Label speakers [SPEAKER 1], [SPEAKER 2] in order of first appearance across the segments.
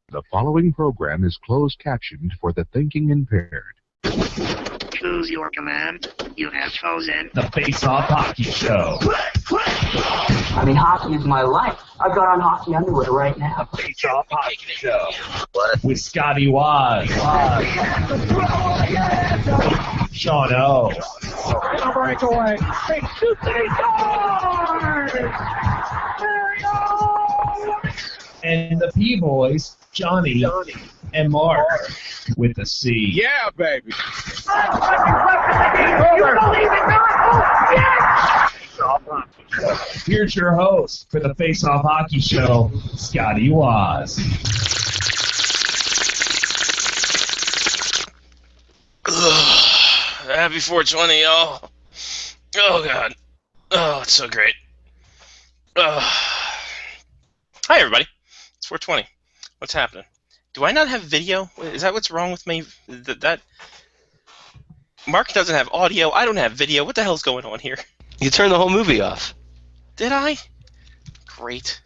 [SPEAKER 1] The following program is closed captioned for the thinking impaired.
[SPEAKER 2] Choose your command. You have chosen
[SPEAKER 3] the Face-Off Hockey Show.
[SPEAKER 4] I mean, hockey is my life. I've got on hockey underwear right now.
[SPEAKER 3] Face-Off Hockey Show. What? With Scotty Waz. Sean O.
[SPEAKER 2] breakaway.
[SPEAKER 3] And the P-Boys, Johnny and Mark with the C.
[SPEAKER 5] Yeah, baby.
[SPEAKER 3] Here's your host for the Face-Off Hockey Show, Scotty Waz.
[SPEAKER 6] Happy 420, y'all. Oh, God. Oh, it's so great. Hi, everybody. It's 420. What's happening? Do I not have video? Is that what's wrong with me? That Mark doesn't have audio. I don't have video. What the hell's going on here?
[SPEAKER 7] You turned the whole movie off.
[SPEAKER 6] Did I? Great.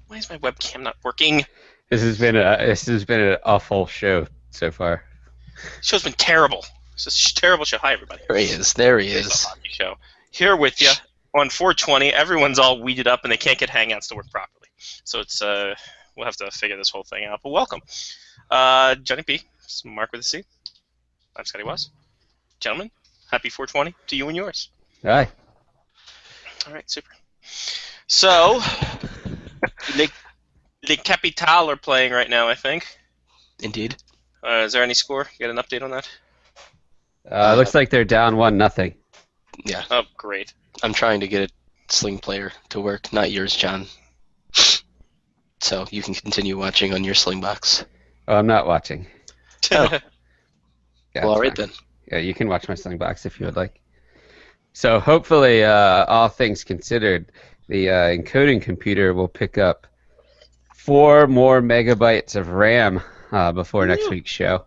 [SPEAKER 6] Why is my webcam not working?
[SPEAKER 8] This has been an awful show so far.
[SPEAKER 6] Show's been terrible. It's a terrible show. Hi, everybody.
[SPEAKER 7] There he is. There he
[SPEAKER 6] Face-Off
[SPEAKER 7] is.
[SPEAKER 6] Hockey Show. Here with you on 420. Everyone's all weeded up and they can't get Hangouts to work properly. So it's we'll have to figure this whole thing out. But welcome, Johnny P. Mark with a C. I'm Scotty Waz. Gentlemen, happy 420 to you and yours.
[SPEAKER 8] Hi.
[SPEAKER 6] All right, super. So, the Capital are playing right now, I think.
[SPEAKER 7] Indeed.
[SPEAKER 6] Is there any score? You got an update on that?
[SPEAKER 8] Looks like they're down 1-0.
[SPEAKER 7] Yeah.
[SPEAKER 6] Oh, great.
[SPEAKER 7] I'm trying to get a Sling player to work, not yours, John. So you can continue watching on your Sling box.
[SPEAKER 8] Oh, I'm not watching.
[SPEAKER 7] Oh.
[SPEAKER 8] Yeah,
[SPEAKER 7] Well, all
[SPEAKER 8] it's
[SPEAKER 7] right
[SPEAKER 8] fine.
[SPEAKER 7] then.
[SPEAKER 8] Yeah, you can watch my Sling box if you would like. So hopefully, all things considered, the encoding computer will pick up 4 more megabytes of RAM before next week's show.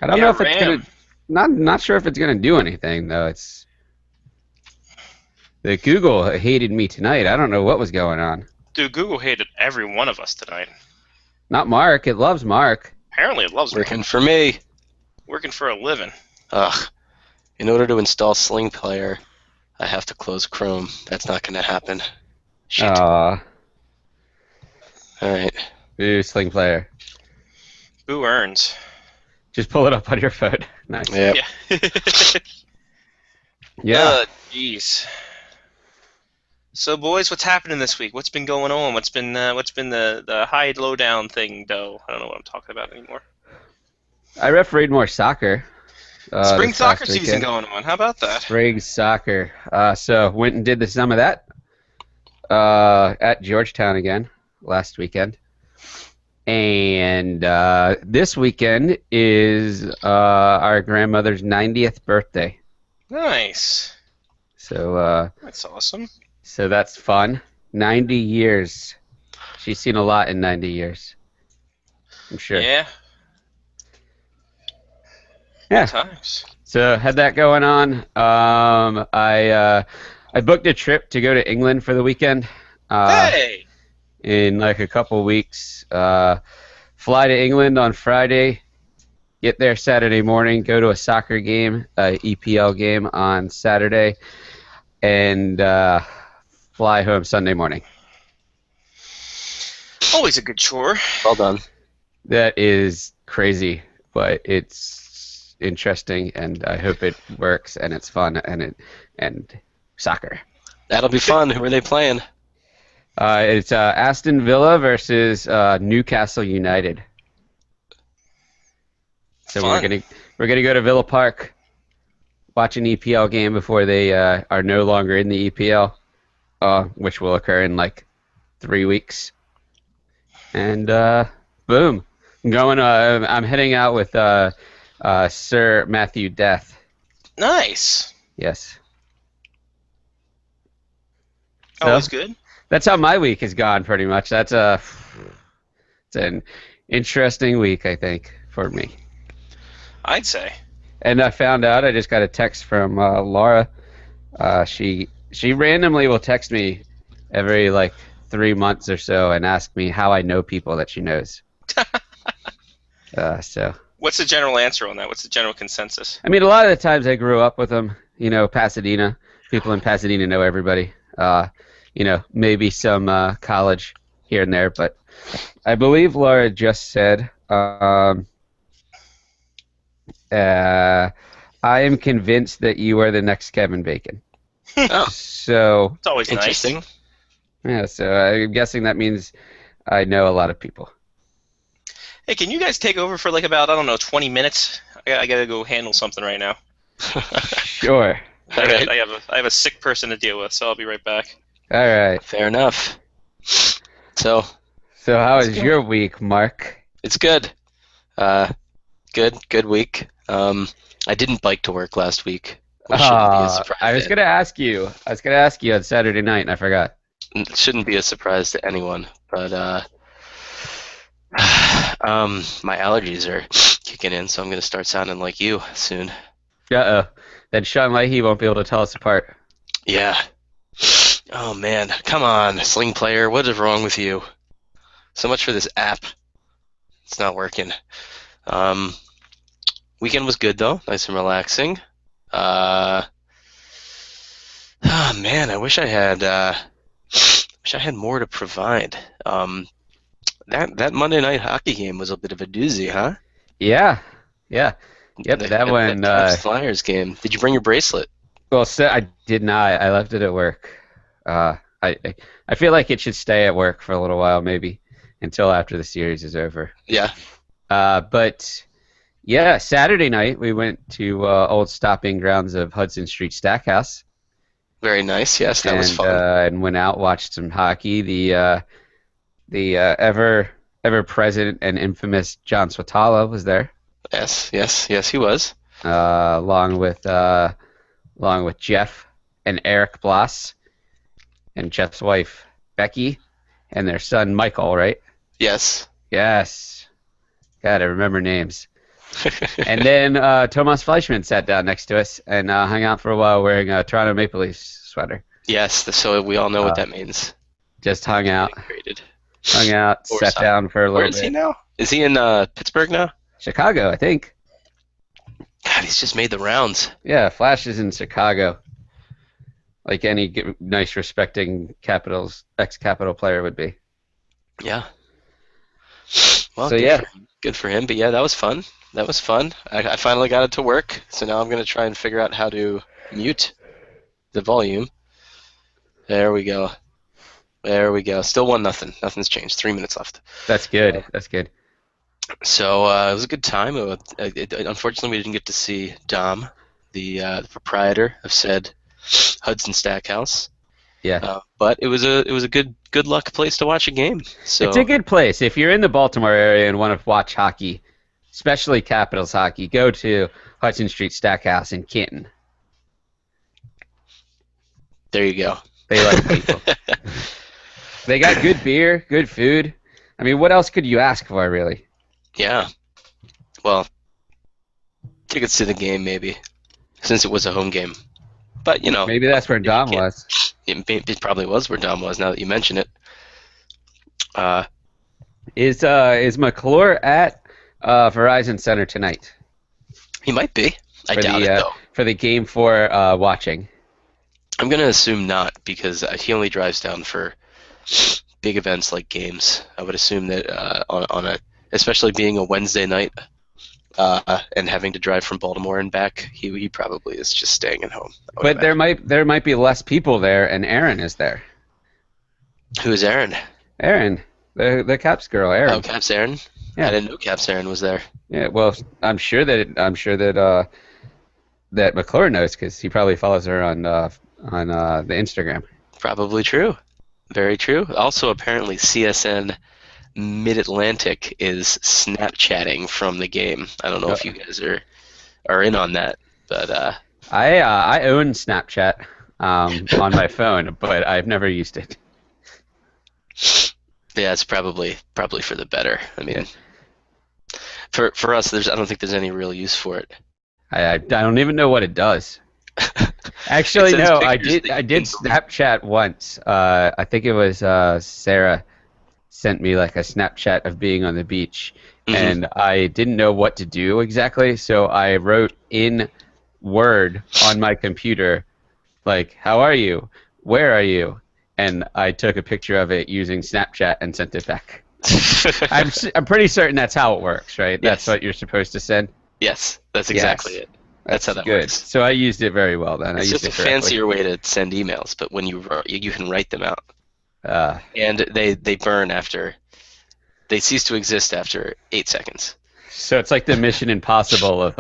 [SPEAKER 8] I don't know if it's
[SPEAKER 6] RAM.
[SPEAKER 8] gonna. Not sure if it's gonna do anything though. It's the Google hated me tonight. I don't know what was going on.
[SPEAKER 6] Dude, Google hated every one of us tonight.
[SPEAKER 8] Not Mark. It loves Mark.
[SPEAKER 6] Apparently it loves me.
[SPEAKER 7] Working for me.
[SPEAKER 6] Working for a living.
[SPEAKER 7] Ugh. In order to install Sling player, I have to close Chrome. That's not going to happen. Shit. All right.
[SPEAKER 8] Boo, Sling player.
[SPEAKER 6] Who earns?
[SPEAKER 8] Just pull it up on your phone. Nice.
[SPEAKER 7] Yep.
[SPEAKER 6] Yeah.
[SPEAKER 8] Yeah.
[SPEAKER 6] Jeez. So, boys, what's happening this week? What's been going on? What's been the high lowdown thing, though? I don't know what I'm talking about anymore.
[SPEAKER 8] I refereed more soccer.
[SPEAKER 6] Spring
[SPEAKER 8] this
[SPEAKER 6] soccer
[SPEAKER 8] last
[SPEAKER 6] season
[SPEAKER 8] weekend.
[SPEAKER 6] going on. How about that?
[SPEAKER 8] Spring soccer. So went and did some of that at Georgetown again last weekend. And this weekend is our grandmother's 90th birthday.
[SPEAKER 6] Nice.
[SPEAKER 8] So
[SPEAKER 6] That's awesome.
[SPEAKER 8] so that's fun. 90 years. She's seen a lot in 90 years. I'm sure.
[SPEAKER 6] Yeah.
[SPEAKER 8] Yeah.
[SPEAKER 6] Times.
[SPEAKER 8] So had that going on. I booked a trip to go to England for the weekend.
[SPEAKER 6] Hey.
[SPEAKER 8] In like a couple weeks. Fly to England on Friday. Get there Saturday morning. Go to a soccer game, EPL game on Saturday, and fly home Sunday morning.
[SPEAKER 6] Always a good chore.
[SPEAKER 7] Well done.
[SPEAKER 8] That is crazy, but it's interesting, and I hope it works, and it's fun, and soccer.
[SPEAKER 7] That'll be fun. Who are they playing?
[SPEAKER 8] It's Aston Villa versus Newcastle United. So
[SPEAKER 6] Fun.
[SPEAKER 8] we're gonna go to Villa Park, watch an EPL game before they are no longer in the EPL, which will occur in like 3 weeks. And boom, I'm heading out with Sir Matthew Death.
[SPEAKER 6] Nice.
[SPEAKER 8] Yes.
[SPEAKER 6] Always good.
[SPEAKER 8] That's how my week has gone, pretty much. It's an interesting week, I think, for me.
[SPEAKER 6] I'd say.
[SPEAKER 8] And I found out, I just got a text from Laura. She randomly will text me every 3 months or so and ask me how I know people that she knows. So.
[SPEAKER 6] What's the general answer on that? What's the general consensus?
[SPEAKER 8] I mean, a lot of the times I grew up with them. Pasadena. People in Pasadena know everybody. Maybe some college here and there, but I believe Laura just said, I am convinced that you are the next Kevin Bacon.
[SPEAKER 6] Oh.
[SPEAKER 8] So
[SPEAKER 6] it's always
[SPEAKER 7] interesting.
[SPEAKER 6] Nice.
[SPEAKER 8] Yeah, so I'm guessing that means I know a lot of people.
[SPEAKER 6] Hey, can you guys take over for about, 20 minutes? I gotta go handle something right now.
[SPEAKER 8] Sure.
[SPEAKER 7] All right.
[SPEAKER 6] I have a sick person to deal with, so I'll be right back.
[SPEAKER 8] All right.
[SPEAKER 7] Fair enough. So
[SPEAKER 8] how is your week, Mark?
[SPEAKER 7] it's good. Good week. I didn't bike to work last week, which shouldn't be a surprise.
[SPEAKER 8] I was gonna ask you on Saturday night, and I forgot.
[SPEAKER 7] It shouldn't be a surprise to anyone, but my allergies are kicking in, so I'm gonna start sounding like you soon.
[SPEAKER 8] Uh-oh. Then Sean Leahy won't be able to tell us apart.
[SPEAKER 7] Yeah. Oh man, come on, Sling Player, what is wrong with you? So much for this app. It's not working. Weekend was good though, nice and relaxing. Oh man, I wish I had more to provide. That Monday night hockey game was a bit of a doozy, huh?
[SPEAKER 8] Yeah. Yep, that one.
[SPEAKER 7] That Flyers game. Did you bring your bracelet?
[SPEAKER 8] Well, I did not. I left it at work. I feel like it should stay at work for a little while, maybe, until after the series is over.
[SPEAKER 7] Yeah.
[SPEAKER 8] But yeah, Saturday night we went to old stopping grounds of Hudson Street Stackhouse.
[SPEAKER 7] Very nice. Yes, that was fun.
[SPEAKER 8] And went out, watched some hockey. The ever present and infamous John Swatala was there.
[SPEAKER 7] Yes, he was.
[SPEAKER 8] Along with Jeff and Eric Bloss and Jeff's wife Becky and their son Michael, right?
[SPEAKER 7] Yes.
[SPEAKER 8] Yes. God, I remember names. And then Thomas Fleischman sat down next to us and hung out for a while wearing a Toronto Maple Leafs sweater.
[SPEAKER 7] Yes, so we all know what that means.
[SPEAKER 8] Just hung out,
[SPEAKER 7] Or
[SPEAKER 8] sat down for a little bit.
[SPEAKER 7] Where is he now? Is he in Pittsburgh now?
[SPEAKER 8] Chicago, I think.
[SPEAKER 7] God, he's just made the rounds.
[SPEAKER 8] Yeah, Flash is in Chicago. Like any nice, respecting ex-Capital player would be.
[SPEAKER 7] Yeah. Well,
[SPEAKER 8] So,
[SPEAKER 7] good for him. But yeah, that was fun. I finally got it to work, so now I'm going to try and figure out how to mute the volume. There we go. Still 1-0. Nothing's changed. 3 minutes left.
[SPEAKER 8] That's good.
[SPEAKER 7] So it was a good time. Unfortunately, we didn't get to see Dom, the proprietor of said Hudson Stackhouse.
[SPEAKER 8] Yeah.
[SPEAKER 7] But it was a good luck place to watch a game. So
[SPEAKER 8] It's a good place. If you're in the Baltimore area and want to watch hockey, especially Capitals hockey, go to Hudson Street Stackhouse in Canton.
[SPEAKER 7] There you go.
[SPEAKER 8] They like people. They got good beer, good food. I mean, what else could you ask for, really?
[SPEAKER 7] Yeah. Well, tickets to the game, maybe, since it was a home game. But,
[SPEAKER 8] Maybe that's where Dom was.
[SPEAKER 7] It probably was where Dom was, now that you mention it.
[SPEAKER 8] Is McClure at Verizon Center tonight?
[SPEAKER 7] He might be. I doubt it, though.
[SPEAKER 8] For the game 4 watching.
[SPEAKER 7] I'm going to assume not, because he only drives down for big events like games. I would assume that especially being a Wednesday night and having to drive from Baltimore and back, he probably is just staying at home.
[SPEAKER 8] But there might be less people there, and Aaron is there.
[SPEAKER 7] Who is Aaron?
[SPEAKER 8] Aaron, the Caps girl, Aaron.
[SPEAKER 7] Oh, Caps Aaron?
[SPEAKER 8] Yeah.
[SPEAKER 7] I didn't know Caps Aaron was there.
[SPEAKER 8] Yeah, well, I'm sure that McClure knows, because he probably follows her on the Instagram.
[SPEAKER 7] Probably true. Very true. Also, apparently, CSN Mid-Atlantic is Snapchatting from the game. I don't know if you guys are in on that, but
[SPEAKER 8] I own Snapchat on my phone, but I've never used it.
[SPEAKER 7] yeah, it's probably for the better. I mean, for us, I don't think there's any real use for it.
[SPEAKER 8] I don't even know what it does. Actually,
[SPEAKER 7] It sends
[SPEAKER 8] no, I
[SPEAKER 7] pictures
[SPEAKER 8] did
[SPEAKER 7] that
[SPEAKER 8] I
[SPEAKER 7] you
[SPEAKER 8] did
[SPEAKER 7] can delete.
[SPEAKER 8] Snapchat once. I think it was Sarah sent me like a Snapchat of being on the beach,
[SPEAKER 7] Mhm.
[SPEAKER 8] and I didn't know what to do exactly, so I wrote in Word on my computer, like, "How are you? Where are you?" And I took a picture of it using Snapchat and sent it back. I'm pretty certain that's how it works, right? That's
[SPEAKER 7] Yes.
[SPEAKER 8] what you're supposed to send.
[SPEAKER 7] Yes, that's exactly
[SPEAKER 8] Yes.
[SPEAKER 7] it. That's how that
[SPEAKER 8] good.
[SPEAKER 7] works.
[SPEAKER 8] So I used it very well then. I
[SPEAKER 7] It's
[SPEAKER 8] used
[SPEAKER 7] just a
[SPEAKER 8] it correctly.
[SPEAKER 7] fancier way to send emails, but when you can write them out,
[SPEAKER 8] Uh,
[SPEAKER 7] and they burn after. They cease to exist after 8 seconds.
[SPEAKER 8] so it's like the Mission Impossible of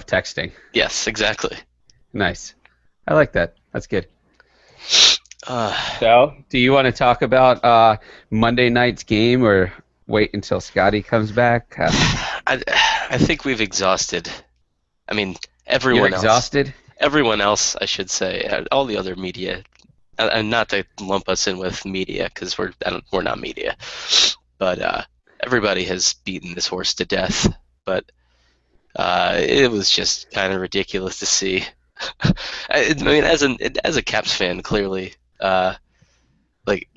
[SPEAKER 8] texting.
[SPEAKER 7] Yes, exactly.
[SPEAKER 8] Nice. I like that. That's good.
[SPEAKER 7] Uh,
[SPEAKER 8] So, do you want to talk about Monday night's game, or wait until Scotty comes back?
[SPEAKER 7] I think we've exhausted. I mean,
[SPEAKER 8] You're
[SPEAKER 7] everyone else.
[SPEAKER 8] exhausted?
[SPEAKER 7] Everyone else, I should say, all the other media, and not to lump us in with media because we're not media, but everybody has beaten this horse to death. But it was just kind of ridiculous to see. I mean, as a Caps fan, clearly, like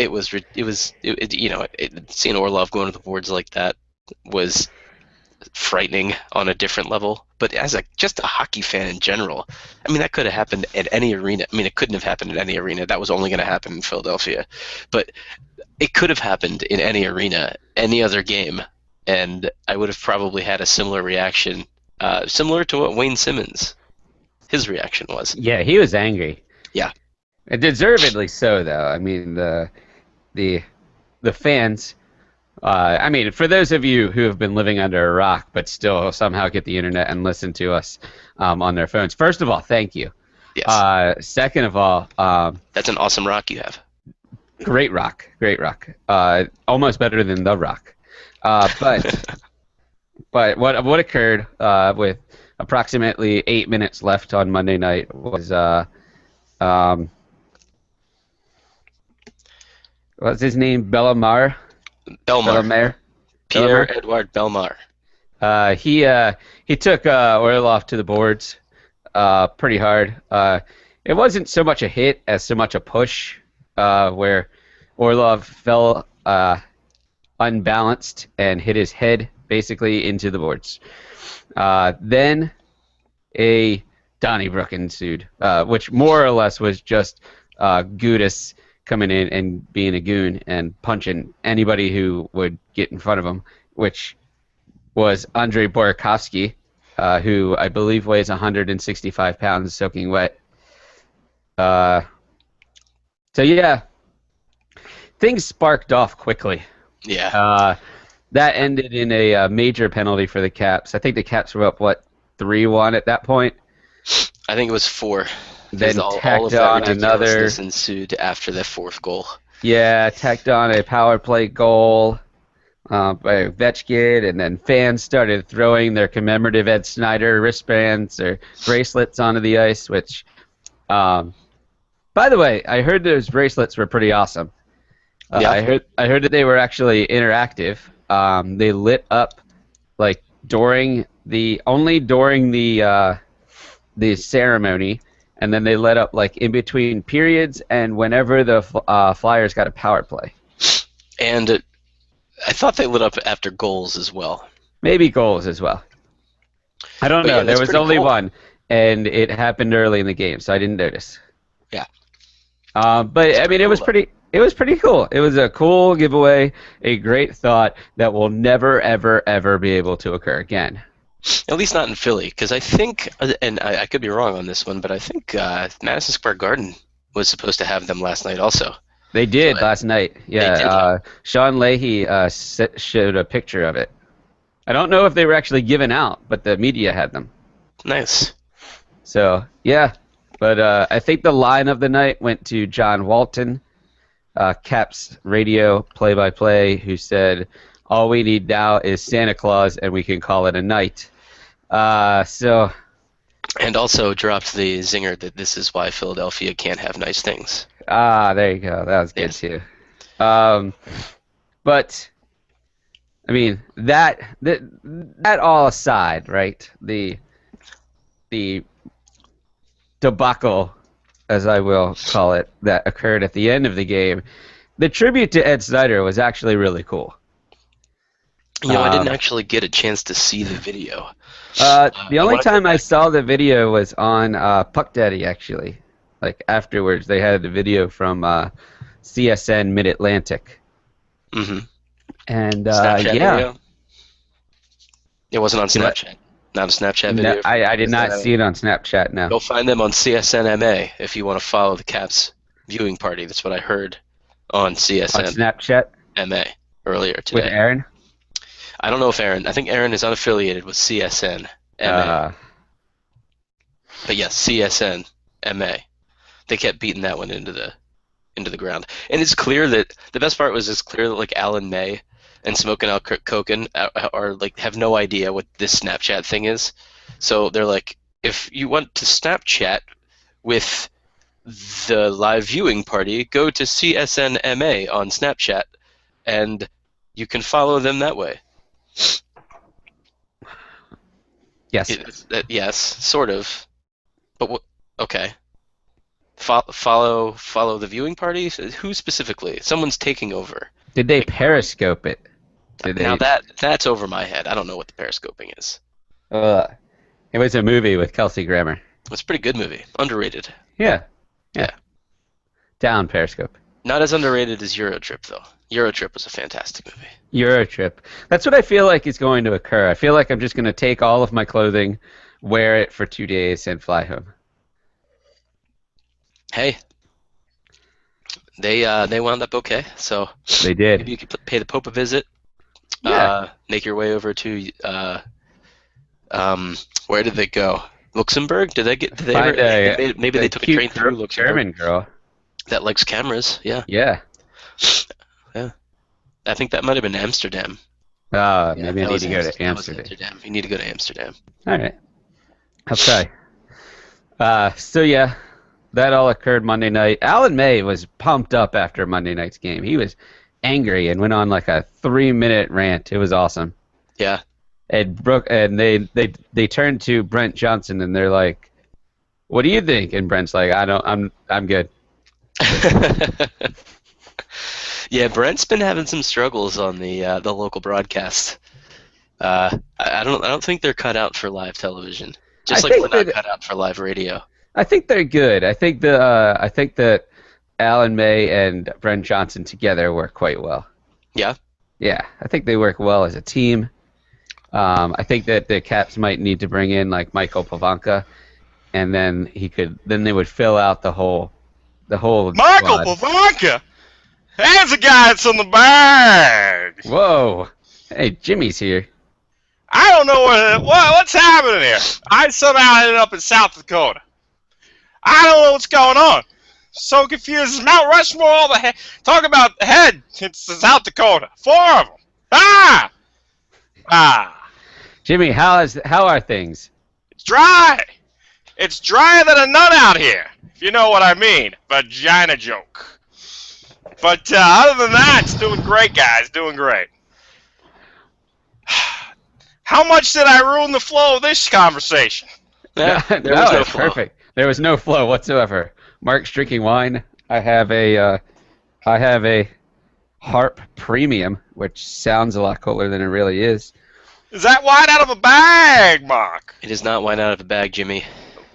[SPEAKER 7] seeing Orlov going to the boards like that was frightening on a different level. But as just a hockey fan in general, I mean, that could have happened at any arena. I mean, it couldn't have happened in any arena. That was only going to happen in Philadelphia. But it could have happened in any arena, any other game, and I would have probably had a similar reaction, similar to what Wayne Simmons, his reaction was.
[SPEAKER 8] Yeah, he was angry.
[SPEAKER 7] Yeah.
[SPEAKER 8] And deservedly so, though. I mean, the fans. I mean, for those of you who have been living under a rock but still somehow get the internet and listen to us on their phones, first of all, thank you.
[SPEAKER 7] Yes.
[SPEAKER 8] Second of all,
[SPEAKER 7] That's an awesome rock you have.
[SPEAKER 8] great rock. Almost better than The Rock. But what occurred with approximately 8 minutes left on Monday night was what's his name?
[SPEAKER 7] Belmar.
[SPEAKER 8] Bellemare?
[SPEAKER 7] Pierre-Edouard Belmar.
[SPEAKER 8] He took Orlov to the boards pretty hard. It wasn't so much a hit as so much a push, where Orlov fell unbalanced and hit his head basically into the boards. Then a Donnybrook ensued, which more or less was just Gudis coming in and being a goon and punching anybody who would get in front of him, which was Andrei Burakovsky, who I believe weighs 165 pounds soaking wet. So yeah, things sparked off quickly.
[SPEAKER 7] Yeah.
[SPEAKER 8] That ended in a major penalty for the Caps. I think the Caps were up, 3-1 at that point?
[SPEAKER 7] I think it was 4.
[SPEAKER 8] Then
[SPEAKER 7] all
[SPEAKER 8] tacked
[SPEAKER 7] of that
[SPEAKER 8] on another.
[SPEAKER 7] ridiculousness ensued after the 4th goal.
[SPEAKER 8] Yeah, tacked on a power play goal by Ovechkin, and then fans started throwing their commemorative Ed Snyder wristbands or bracelets onto the ice, which, by the way, I heard those bracelets were pretty awesome.
[SPEAKER 7] Yeah.
[SPEAKER 8] I heard that they were actually interactive. They lit up like during the ceremony, and then they lit up like in between periods and whenever the Flyers got a power play.
[SPEAKER 7] And I thought they lit up after goals as well.
[SPEAKER 8] Maybe goals as well. I don't
[SPEAKER 7] But
[SPEAKER 8] know.
[SPEAKER 7] yeah,
[SPEAKER 8] There
[SPEAKER 7] that's
[SPEAKER 8] was
[SPEAKER 7] pretty
[SPEAKER 8] only
[SPEAKER 7] cool.
[SPEAKER 8] one, and it happened early in the game, so I didn't notice.
[SPEAKER 7] Yeah.
[SPEAKER 8] But I mean, it was
[SPEAKER 7] cool,
[SPEAKER 8] pretty. It was pretty cool. It was a cool giveaway, a great thought that will never, ever, ever be able to occur again.
[SPEAKER 7] At least not in Philly, because I think, and I could be wrong on this one, but I think Madison Square Garden was supposed to have them last night also.
[SPEAKER 8] They did
[SPEAKER 7] So
[SPEAKER 8] last night. Yeah, Sean Leahy showed a picture of it. I don't know if they were actually given out, but the media had them.
[SPEAKER 7] Nice.
[SPEAKER 8] So, yeah. But I think the line of the night went to John Walton, Caps radio play-by-play, who said, All we need now is Santa Claus, and we can call it a night. So.
[SPEAKER 7] And also dropped the zinger that this is why Philadelphia can't have nice things.
[SPEAKER 8] There you go. That was good too. But I mean that all aside, right? The debacle, as I will call it, that occurred at the end of the game. The tribute to Ed Snyder was actually really cool.
[SPEAKER 7] You know, I didn't actually get a chance to see the video.
[SPEAKER 8] The only time I saw the video was on Puck Daddy, actually. Like, afterwards, they had the video from CSN Mid-Atlantic.
[SPEAKER 7] Mm-hmm.
[SPEAKER 8] And,
[SPEAKER 7] Snapchat
[SPEAKER 8] yeah.
[SPEAKER 7] video? It wasn't on Snapchat. Not a Snapchat video?
[SPEAKER 8] No, I did not see it on Snapchat, no.
[SPEAKER 7] Go find them on CSN MA if you want to follow the Caps viewing party. That's what I heard on CSN
[SPEAKER 8] On Snapchat?
[SPEAKER 7] MA earlier today.
[SPEAKER 8] With Aaron?
[SPEAKER 7] I don't know if Aaron. I think Aaron is unaffiliated with CSN MA. But yes, CSN MA. They kept beating that one into the ground, and it's clear that the best part was it's clear that like Alan May and Smoking Al Koken are like have no idea what this Snapchat thing is. So they're like, if you want to Snapchat with the live viewing party, go to CSN MA on Snapchat, and you can follow them that way.
[SPEAKER 8] Yes.
[SPEAKER 7] Yes, sort of. But okay. Follow the viewing party? Who specifically? Someone's taking over.
[SPEAKER 8] Did they Periscope it?
[SPEAKER 7] Now that's over my head. I don't know what the Periscoping is.
[SPEAKER 8] It was a movie with Kelsey Grammer.
[SPEAKER 7] It's a pretty good movie. Underrated.
[SPEAKER 8] Yeah.
[SPEAKER 7] Yeah.
[SPEAKER 8] Down Periscope.
[SPEAKER 7] Not as underrated as Eurotrip, though. Eurotrip was a fantastic movie.
[SPEAKER 8] Eurotrip. That's what I feel like is going to occur. I feel like I'm just going to take all of my clothing, wear it for 2 days, and fly home.
[SPEAKER 7] Hey, they wound up okay. So
[SPEAKER 8] they did.
[SPEAKER 7] Maybe you could pay the Pope a visit.
[SPEAKER 8] Yeah.
[SPEAKER 7] Make your way over to where did they go? Luxembourg? Maybe they took a train through Luxembourg.
[SPEAKER 8] German girl
[SPEAKER 7] that likes cameras. Yeah.
[SPEAKER 8] Yeah.
[SPEAKER 7] Yeah. I think that might have been Amsterdam.
[SPEAKER 8] Maybe I need to go to
[SPEAKER 7] Amsterdam. You need to go to Amsterdam.
[SPEAKER 8] All right. Okay. So yeah. That all occurred Monday night. Alan May was pumped up after Monday night's game. He was angry and went on like a 3-minute rant. It was awesome.
[SPEAKER 7] Yeah.
[SPEAKER 8] And they turned to Brent Johnson and they're like, "What do you think?" And Brent's like, I'm good."
[SPEAKER 7] Yeah, Brent's been having some struggles on the local broadcast. I don't think they're cut out for live television. Just like we're not cut out for live radio.
[SPEAKER 8] I think they're good. I think that Alan May and Brent Johnson together work quite well.
[SPEAKER 7] Yeah?
[SPEAKER 8] Yeah, I think they work well as a team. I think that the Caps might need to bring in like Michael Pavanka, and then they would fill out the whole
[SPEAKER 6] Michael
[SPEAKER 8] squad.
[SPEAKER 6] Pavanka! There's a guy that's in the bag!
[SPEAKER 8] Whoa! Hey, Jimmy's here.
[SPEAKER 6] I don't know what's happening here. I somehow ended up in South Dakota. I don't know what's going on. So confused. Mount Rushmore, all the talk about the head. It's South Dakota. 4 of them.
[SPEAKER 8] Jimmy, how are things?
[SPEAKER 6] It's dry. It's drier than a nut out here, if you know what I mean. Vagina joke. But other than that, it's doing great, guys. Doing great. How much did I ruin the flow of this conversation?
[SPEAKER 7] Yeah, there was no flow.
[SPEAKER 8] Perfect. There was no flow whatsoever. Mark's drinking wine. I have a Harp Premium, which sounds a lot cooler than it really is.
[SPEAKER 6] Is that wine out of a bag, Mark?
[SPEAKER 7] It is not wine out of a bag, Jimmy.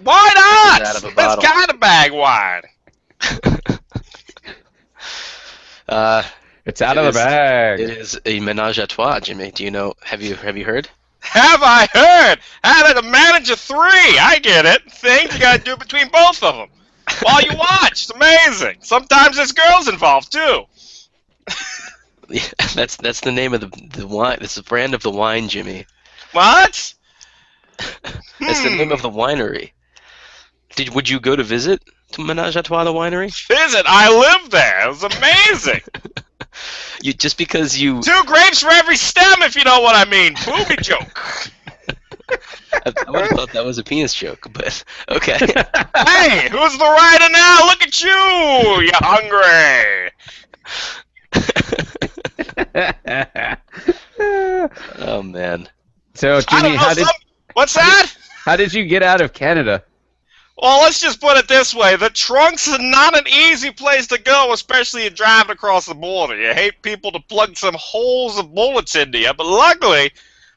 [SPEAKER 6] Why not?
[SPEAKER 7] It is out of a
[SPEAKER 6] It's
[SPEAKER 7] bottle.
[SPEAKER 6] kind of bag wine.
[SPEAKER 8] It's out of the bag.
[SPEAKER 7] It is a menage a trois, Jimmy. Do you know? Have you heard?
[SPEAKER 6] Have I heard? How to manage a 3? I get it. Things you gotta do between both of them while you watch. It's amazing. Sometimes there's girls involved too.
[SPEAKER 7] Yeah, that's the name of the wine. That's the brand of the wine, Jimmy.
[SPEAKER 6] What?
[SPEAKER 7] That's the name of the winery. Would you go to visit to Menage a Trois, the winery?
[SPEAKER 6] Visit? I lived there. It was amazing.
[SPEAKER 7] You just because you
[SPEAKER 6] 2 grapes for every stem, if you know what I mean. Booby joke.
[SPEAKER 7] I would have thought that was a penis joke, but okay.
[SPEAKER 6] Hey, who's the writer now? Look at you. You hungry?
[SPEAKER 7] Oh man.
[SPEAKER 8] So
[SPEAKER 6] I
[SPEAKER 8] Jimmy,
[SPEAKER 6] don't know. What's that?
[SPEAKER 8] how did you get out of Canada?
[SPEAKER 6] Well, let's just put it this way. The trunk's not an easy place to go, especially in driving across the border. You hate people to plug some holes of bullets into you, but luckily,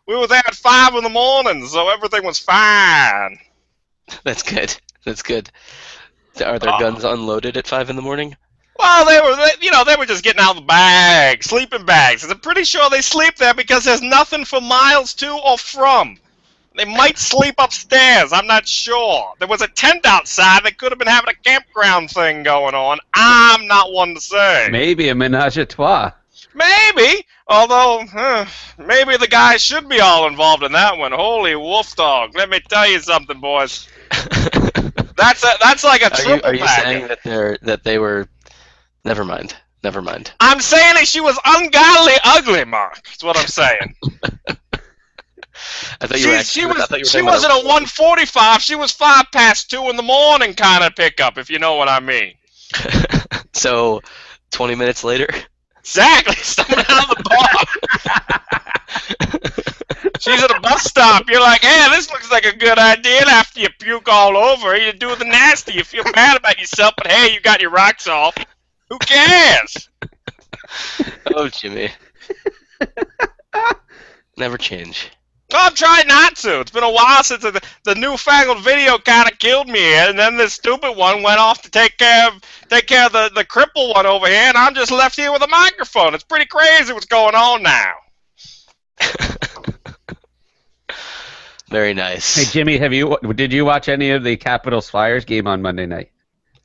[SPEAKER 6] we were there at 5 in the morning, so everything was fine.
[SPEAKER 7] That's good. That's good. Are their guns unloaded at 5 in the morning?
[SPEAKER 6] Well, they were just getting out of the bags, sleeping bags. I'm pretty sure they sleep there because there's nothing for miles to or from. They might sleep upstairs. I'm not sure. There was a tent outside. They could have been having a campground thing going on. I'm not one to say.
[SPEAKER 8] Maybe a menage a trois.
[SPEAKER 6] Maybe. Although, maybe the guys should be all involved in that one. Holy wolf dog. Let me tell you something, boys. That's like a triple
[SPEAKER 7] Are you saying
[SPEAKER 6] package.
[SPEAKER 7] that they were? Never mind. Never mind.
[SPEAKER 6] I'm saying that she was ungodly ugly, Mark. That's what I'm saying.
[SPEAKER 7] I thought you were
[SPEAKER 6] She
[SPEAKER 7] saying
[SPEAKER 6] wasn't a 1:45. She was 5 past 2 in the morning kind of pickup, if you know what I mean.
[SPEAKER 7] So, 20 minutes later.
[SPEAKER 6] Exactly. Someone out of the bar. She's at a bus stop. You're like, hey, this looks like a good idea. And after you puke all over, you do the nasty. You feel bad about yourself, but hey, you got your rocks off. Who cares?
[SPEAKER 7] Oh, Jimmy. Never change.
[SPEAKER 6] Oh, I'm trying not to. It's been a while since the newfangled video kind of killed me, and then this stupid one went off to take care of the cripple one over here, and I'm just left here with a microphone. It's pretty crazy what's going on now.
[SPEAKER 7] Very nice.
[SPEAKER 8] Hey Jimmy, did you watch any of the Capitals Flyers game on Monday night?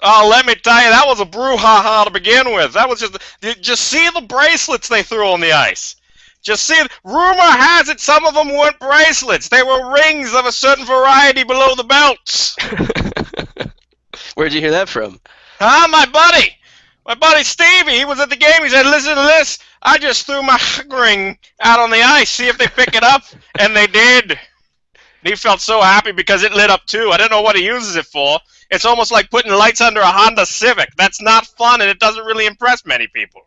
[SPEAKER 6] Oh, let me tell you, that was a brouhaha to begin with. That was just see the bracelets they threw on the ice. Just see, rumor has it some of them weren't bracelets. They were rings of a certain variety below the belts.
[SPEAKER 7] Where'd you hear that from?
[SPEAKER 6] Huh, my buddy Stevie, he was at the game. He said, listen to this. I just threw my ring out on the ice, see if they pick it up, and they did. And he felt so happy because it lit up too. I don't know what he uses it for. It's almost like putting lights under a Honda Civic. That's not fun, and it doesn't really impress many people.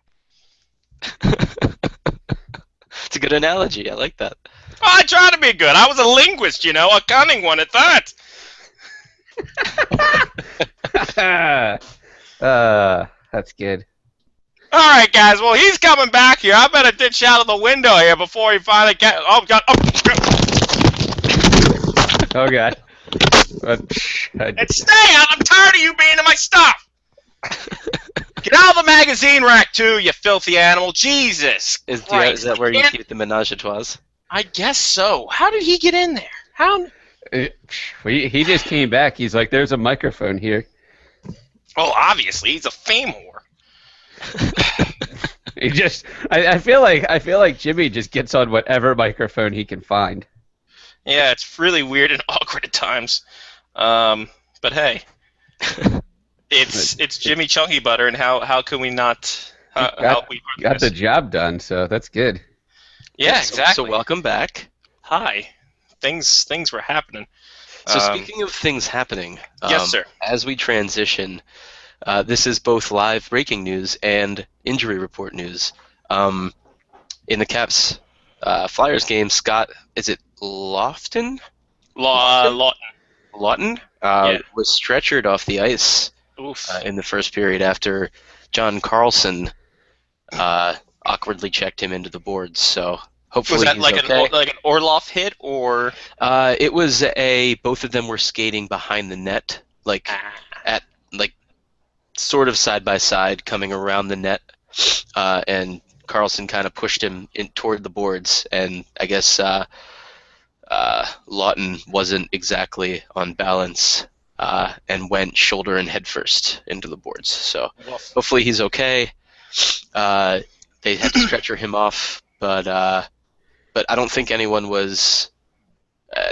[SPEAKER 7] It's a good analogy. I like that.
[SPEAKER 6] Oh, I try to be good. I was a linguist, a cunning one at that.
[SPEAKER 8] That's good.
[SPEAKER 6] All right, guys. Well, he's coming back here. I better ditch out of the window here before he finally gets... Oh, God. Oh,
[SPEAKER 8] Oh God.
[SPEAKER 6] and stay out. I'm tired of you being in my stuff. Get out of the magazine rack, too, you filthy animal. Jesus
[SPEAKER 7] Is
[SPEAKER 6] Christ.
[SPEAKER 7] that where you keep the menage a trois?
[SPEAKER 6] I guess so. How did he get in there? How?
[SPEAKER 8] He just came back. He's like, "There's a microphone here."
[SPEAKER 6] Oh, obviously, he's a fame whore.
[SPEAKER 8] I feel like Jimmy just gets on whatever microphone he can find.
[SPEAKER 6] Yeah, it's really weird and awkward at times. But hey, it's Jimmy Chunky Butter, and how can we not help?
[SPEAKER 8] Got the job done, so that's good.
[SPEAKER 6] Yeah,
[SPEAKER 7] So
[SPEAKER 6] exactly.
[SPEAKER 7] welcome back.
[SPEAKER 6] Hi. Things were happening.
[SPEAKER 7] So speaking of things happening,
[SPEAKER 6] Yes, sir.
[SPEAKER 7] As we transition, this is both live breaking news and injury report news. In the Caps Flyers game, Scott, is it Lawton?
[SPEAKER 6] Lawton. Yeah.
[SPEAKER 7] Was stretchered off the ice
[SPEAKER 6] Oof.
[SPEAKER 7] in the first period after John Carlson awkwardly checked him into the boards. So hopefully
[SPEAKER 6] Was that
[SPEAKER 7] he's
[SPEAKER 6] like
[SPEAKER 7] okay.
[SPEAKER 6] an Orlov hit or?
[SPEAKER 7] It was both of them were skating behind the net, at sort of side by side, coming around the net, and Carlson kind of pushed him in toward the boards, and I guess Lawton wasn't exactly on balance and went shoulder and head first into the boards. So hopefully he's okay. They had to stretcher him off, but I don't think anyone was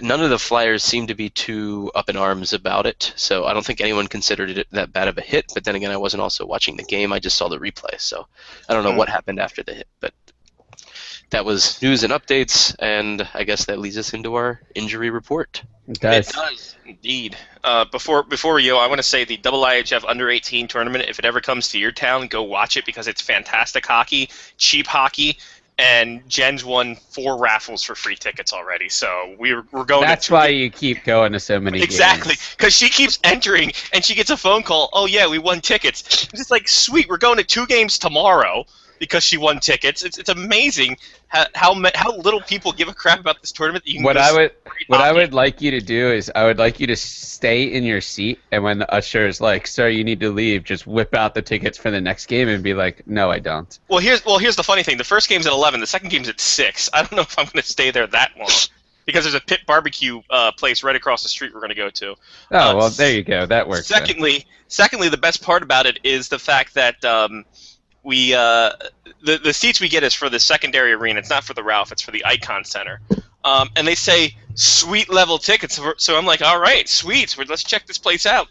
[SPEAKER 7] none of the Flyers seemed to be too up in arms about it, so I don't think anyone considered it that bad of a hit. But then again, I wasn't also watching the game. I just saw the replay, so I don't know what happened after the hit. But that was news and updates, and I guess that leads us into our injury report.
[SPEAKER 8] It does.
[SPEAKER 6] It does, indeed. Before we go, I want to say the IIHF Under-18 tournament, if it ever comes to your town, go watch it because it's fantastic hockey, cheap hockey, and Jen's won 4 raffles for free tickets already. So we're going.
[SPEAKER 8] That's why you keep going to so many
[SPEAKER 6] exactly,
[SPEAKER 8] games.
[SPEAKER 6] because she keeps entering, and she gets a phone call. Oh yeah, we won tickets. It's just like, sweet, we're going to 2 games tomorrow because she won tickets. It's amazing how little people give a crap about this tournament. That you can
[SPEAKER 8] What
[SPEAKER 6] go
[SPEAKER 8] I would like you to do is I would like you to stay in your seat, and when the usher is like, "Sir, you need to leave," just whip out the tickets for the next game and be like, "No, I don't."
[SPEAKER 6] Well, here's the funny thing. The first game's at 11. The second game's at 6. I don't know if I'm going to stay there that long because there's a pit barbecue place right across the street we're going to go to.
[SPEAKER 8] Oh, well, there you go. That works.
[SPEAKER 6] Secondly, the best part about it is the fact that the seats we get is for the secondary arena. It's not for the Ralph. It's for the Icon Center. And they say suite level tickets. So I'm like, all right, suites. Let's check this place out.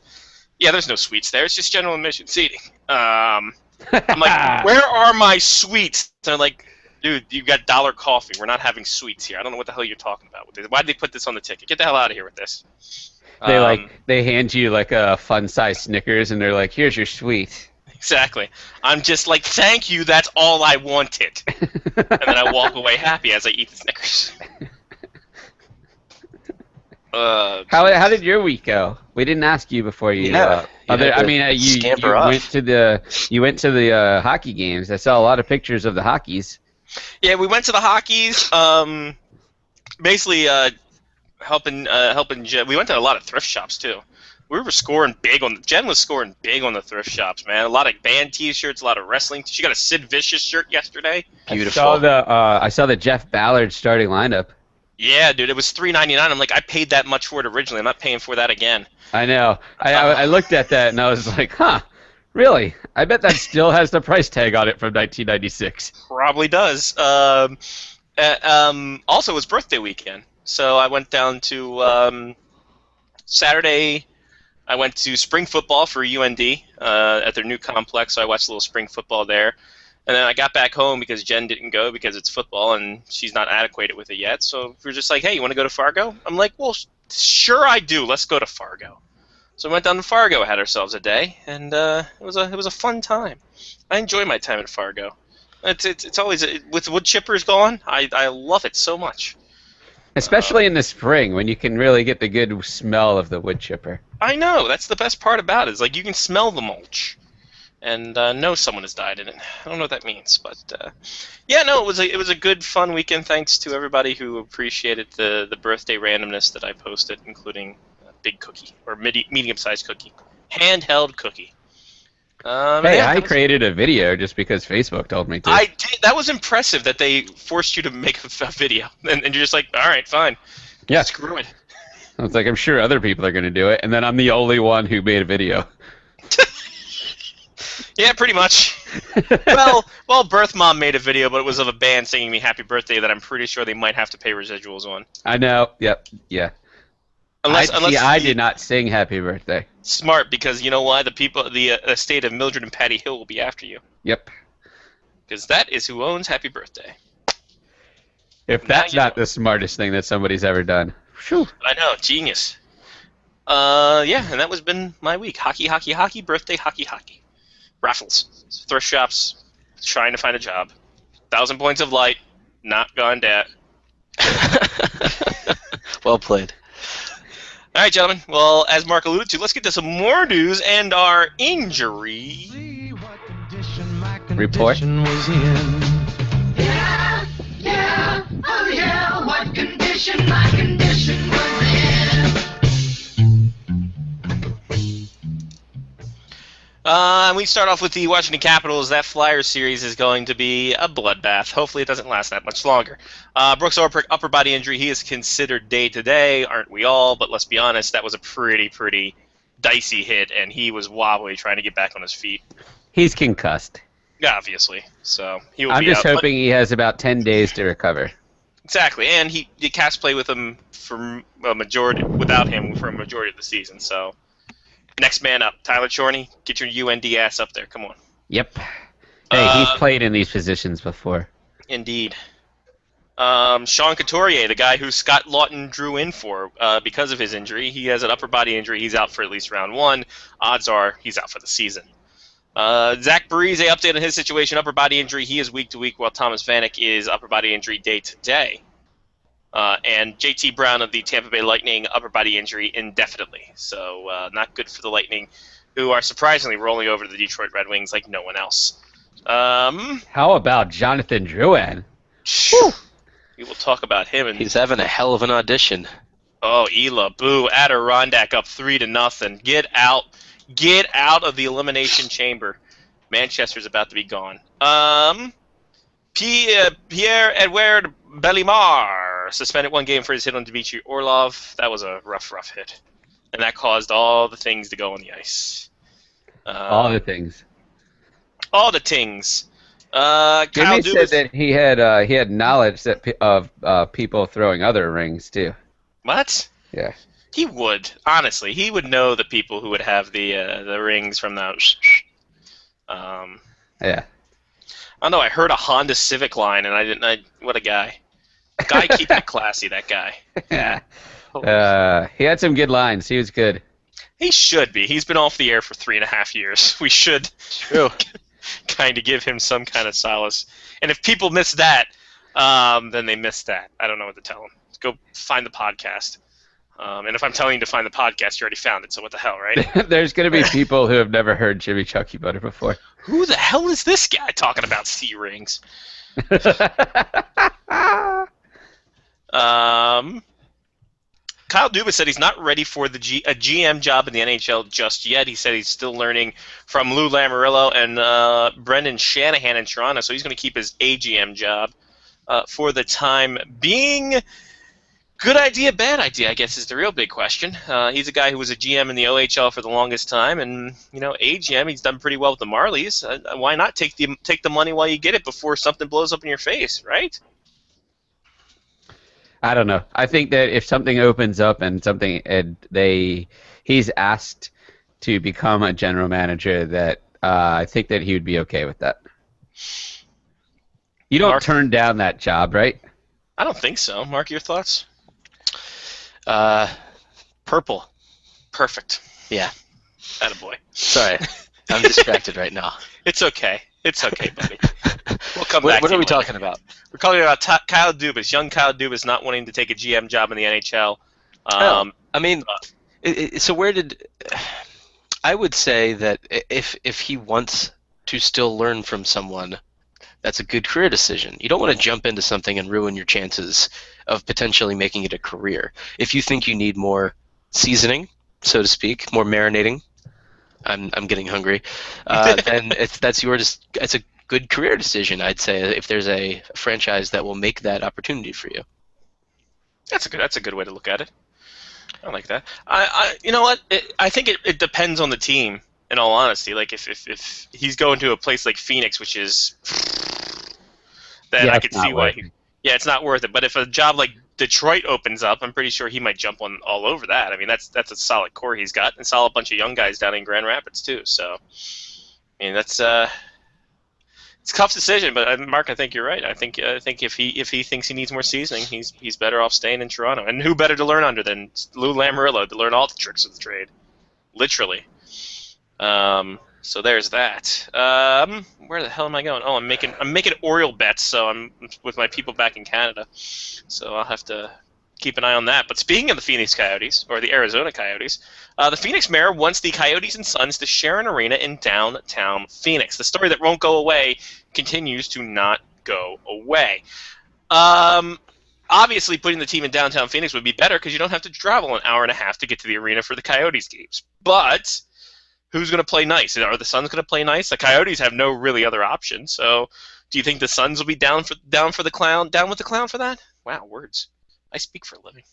[SPEAKER 6] Yeah, there's no suites there. It's just general admission seating. I'm like, where are my suites? They're like, dude, you got dollar coffee. We're not having suites here. I don't know what the hell you're talking about. Why did they put this on the ticket? Get the hell out of here with this.
[SPEAKER 8] They hand you like a fun-sized Snickers, and they're like, "Here's your suite."
[SPEAKER 6] Exactly. I'm just like, thank you, that's all I wanted. And then I walk away happy as I eat the Snickers.
[SPEAKER 8] How did your week go? We didn't ask you before you. You went to the hockey games. I saw a lot of pictures of the hockeys.
[SPEAKER 6] Yeah, we went to the hockeys. Basically, helping. We went to a lot of thrift shops too. We were scoring big Jen was scoring big on the thrift shops, man. A lot of band T-shirts, a lot of wrestling. She got a Sid Vicious shirt yesterday.
[SPEAKER 7] Beautiful.
[SPEAKER 8] I saw the Jeff Ballard starting lineup.
[SPEAKER 6] Yeah, dude, it was $3.99. I'm like, I paid that much for it originally. I'm not paying for that again.
[SPEAKER 8] I know. I looked at that and I was like, huh, really? I bet that still has the price tag on it from 1996.
[SPEAKER 6] Probably does. Also, it was birthday weekend, so I went down to Saturday. I went to spring football for UND at their new complex, so I watched a little spring football there. And then I got back home because Jen didn't go because it's football and she's not adequate with it yet. So we're just like, hey, you want to go to Fargo? I'm like, well, sure I do. Let's go to Fargo. So we went down to Fargo, had ourselves a day, and it was a fun time. I enjoy my time at Fargo. It's always with wood chippers gone. I love it so much.
[SPEAKER 8] Especially in the spring when you can really get the good smell of the wood chipper.
[SPEAKER 6] I know, that's the best part about it. Is like you can smell the mulch, and know someone has died in it. I don't know what that means, but yeah, no, it was a good, fun weekend. Thanks to everybody who appreciated the birthday randomness that I posted, including a big cookie or medium-sized cookie, handheld cookie.
[SPEAKER 8] I created a video just because Facebook told me to.
[SPEAKER 6] I did. That was impressive that they forced you to make a video, and you're just like, all right, fine.
[SPEAKER 8] Yeah,
[SPEAKER 6] screw it.
[SPEAKER 8] I was like, I'm sure other people are going to do it, and then I'm the only one who made a video.
[SPEAKER 6] Yeah, pretty much. well, Birth Mom made a video, but it was of a band singing me happy birthday that I'm pretty sure they might have to pay residuals on.
[SPEAKER 8] I know. Yep. Yeah. Unless I did not sing happy birthday.
[SPEAKER 6] Smart, because you know why? The estate of Mildred and Patty Hill will be after you.
[SPEAKER 8] Yep.
[SPEAKER 6] Because that is who owns happy birthday.
[SPEAKER 8] If that's not the smartest thing that somebody's ever done. Whew.
[SPEAKER 6] I know, genius. Yeah, and that was been my week. Hockey, hockey, hockey, birthday, hockey, hockey. Raffles, thrift shops, trying to find a job. 1,000 points of light, not gone dead.
[SPEAKER 7] Well played.
[SPEAKER 6] All right, gentlemen. Well, as Mark alluded to, let's get to some more news and our injury
[SPEAKER 8] report.
[SPEAKER 5] Yeah, oh yeah, what condition my condition was in.
[SPEAKER 6] We start off with the Washington Capitals. That Flyers series is going to be a bloodbath. Hopefully it doesn't last that much longer. Brooks Orpik, upper body injury. He is considered day-to-day, aren't we all? But let's be honest, that was a pretty dicey hit, and he was wobbly trying to get back on his feet.
[SPEAKER 8] He's concussed.
[SPEAKER 6] Yeah, obviously. So he will
[SPEAKER 8] I'm
[SPEAKER 6] be
[SPEAKER 8] just
[SPEAKER 6] out.
[SPEAKER 8] hoping he has about 10 days to recover.
[SPEAKER 6] Exactly, and the Caps play with him for without him for a majority of the season. So, next man up, Tyler Chorney, get your UND ass up there. Come on.
[SPEAKER 8] Yep. Hey, he's played in these positions before.
[SPEAKER 6] Indeed. Sean Couturier, the guy who Scott Lawton drew in for because of his injury. He has an upper body injury. He's out for at least round 1. Odds are he's out for the season. Zach Parise, update on his situation, upper body injury. He is week to week, while Thomas Vanek is upper body injury day to day. And JT Brown of the Tampa Bay Lightning, upper body injury indefinitely. So not good for the Lightning, who are surprisingly rolling over to the Detroit Red Wings like no one else.
[SPEAKER 8] How about Jonathan Drouin?
[SPEAKER 6] We will talk about him.
[SPEAKER 7] He's having a hell of an audition.
[SPEAKER 6] Oh, Ela, boo, Adirondack up 3-0. Get out of the elimination chamber. Manchester's about to be gone. Pierre-Edouard Bellemare suspended 1 game for his hit on Dmitry Orlov. That was a rough hit, and that caused all the things to go on the ice.
[SPEAKER 8] All the things.
[SPEAKER 6] All the things.
[SPEAKER 8] Jimmy said that he had knowledge of people throwing other rings too.
[SPEAKER 6] What?
[SPEAKER 8] Yeah.
[SPEAKER 6] He would, honestly. He would know the people who would have the rings from the.
[SPEAKER 8] Yeah.
[SPEAKER 6] I don't know. I heard a Honda Civic line, and I didn't. What a guy! Guy keeping it classy. That guy.
[SPEAKER 8] Yeah. He had some good lines. He was good.
[SPEAKER 6] He should be. He's been off the air for 3.5 years. We should.
[SPEAKER 7] True.
[SPEAKER 6] Kind of give him some kind of solace. And if people miss that, then they missed that. I don't know what to tell them. Go find the podcast. And if I'm telling you to find the podcast, you already found it, so what the hell, right?
[SPEAKER 8] There's going to be people who have never heard Jimmy Chucky Butter before.
[SPEAKER 6] Who the hell is this guy talking about C-rings? Kyle Dubas said he's not ready for a GM job in the NHL just yet. He said he's still learning from Lou Lamoriello and Brendan Shanahan in Toronto, so he's going to keep his AGM job for the time being. Good idea, bad idea, I guess, is the real big question. He's a guy who was a GM in the OHL for the longest time, and AGM, he's done pretty well with the Marlies. Why not take the money while you get it before something blows up in your face, right?
[SPEAKER 8] I don't know. I think that if something opens up and he's asked to become a general manager, that I think that he would be okay with that. You don't turn down that job, right?
[SPEAKER 6] I don't think so. Mark, your thoughts?
[SPEAKER 7] Purple.
[SPEAKER 6] Perfect.
[SPEAKER 7] Yeah.
[SPEAKER 6] Attaboy.
[SPEAKER 7] Sorry, I'm distracted right now.
[SPEAKER 6] It's okay. It's okay, buddy. We'll come back.
[SPEAKER 7] What are we talking about?
[SPEAKER 6] We're talking about Kyle Dubas, young Kyle Dubas not wanting to take a GM job in the NHL.
[SPEAKER 7] I mean, so where did I would say that if he wants to still learn from someone, that's a good career decision. You don't want to jump into something and ruin your chances of potentially making it a career. If you think you need more seasoning, so to speak, more marinating, I'm getting hungry, then it's a good career decision, I'd say, if there's a franchise that will make that opportunity for you.
[SPEAKER 6] That's a good way to look at it. I like that. You know what? I think it depends on the team. In all honesty, like if he's going to a place like Phoenix, which is, then I could see why. It's not worth it. But if a job like Detroit opens up, I'm pretty sure he might jump on all over that. I mean, that's a solid core he's got, and a solid bunch of young guys down in Grand Rapids too. So, I mean, that's it's a tough decision. But Mark, I think you're right. I think if he thinks he needs more seasoning, he's better off staying in Toronto. And who better to learn under than Lou Lamoriello to learn all the tricks of the trade, literally. So there's that. Where the hell am I going? Oh, I'm making Oriole bets, so I'm with my people back in Canada. So I'll have to keep an eye on that. But speaking of the Phoenix Coyotes, or the Arizona Coyotes, the Phoenix Mayor wants the Coyotes and Suns to share an arena in downtown Phoenix. The story that won't go away continues to not go away. Obviously, putting the team in downtown Phoenix would be better because you don't have to travel an hour and a half to get to the arena for the Coyotes games. But who's going to play nice? Are the Suns going to play nice? The Coyotes have no really other option. So, do you think the Suns will be down with the clown for that? Wow, words. I speak for a living.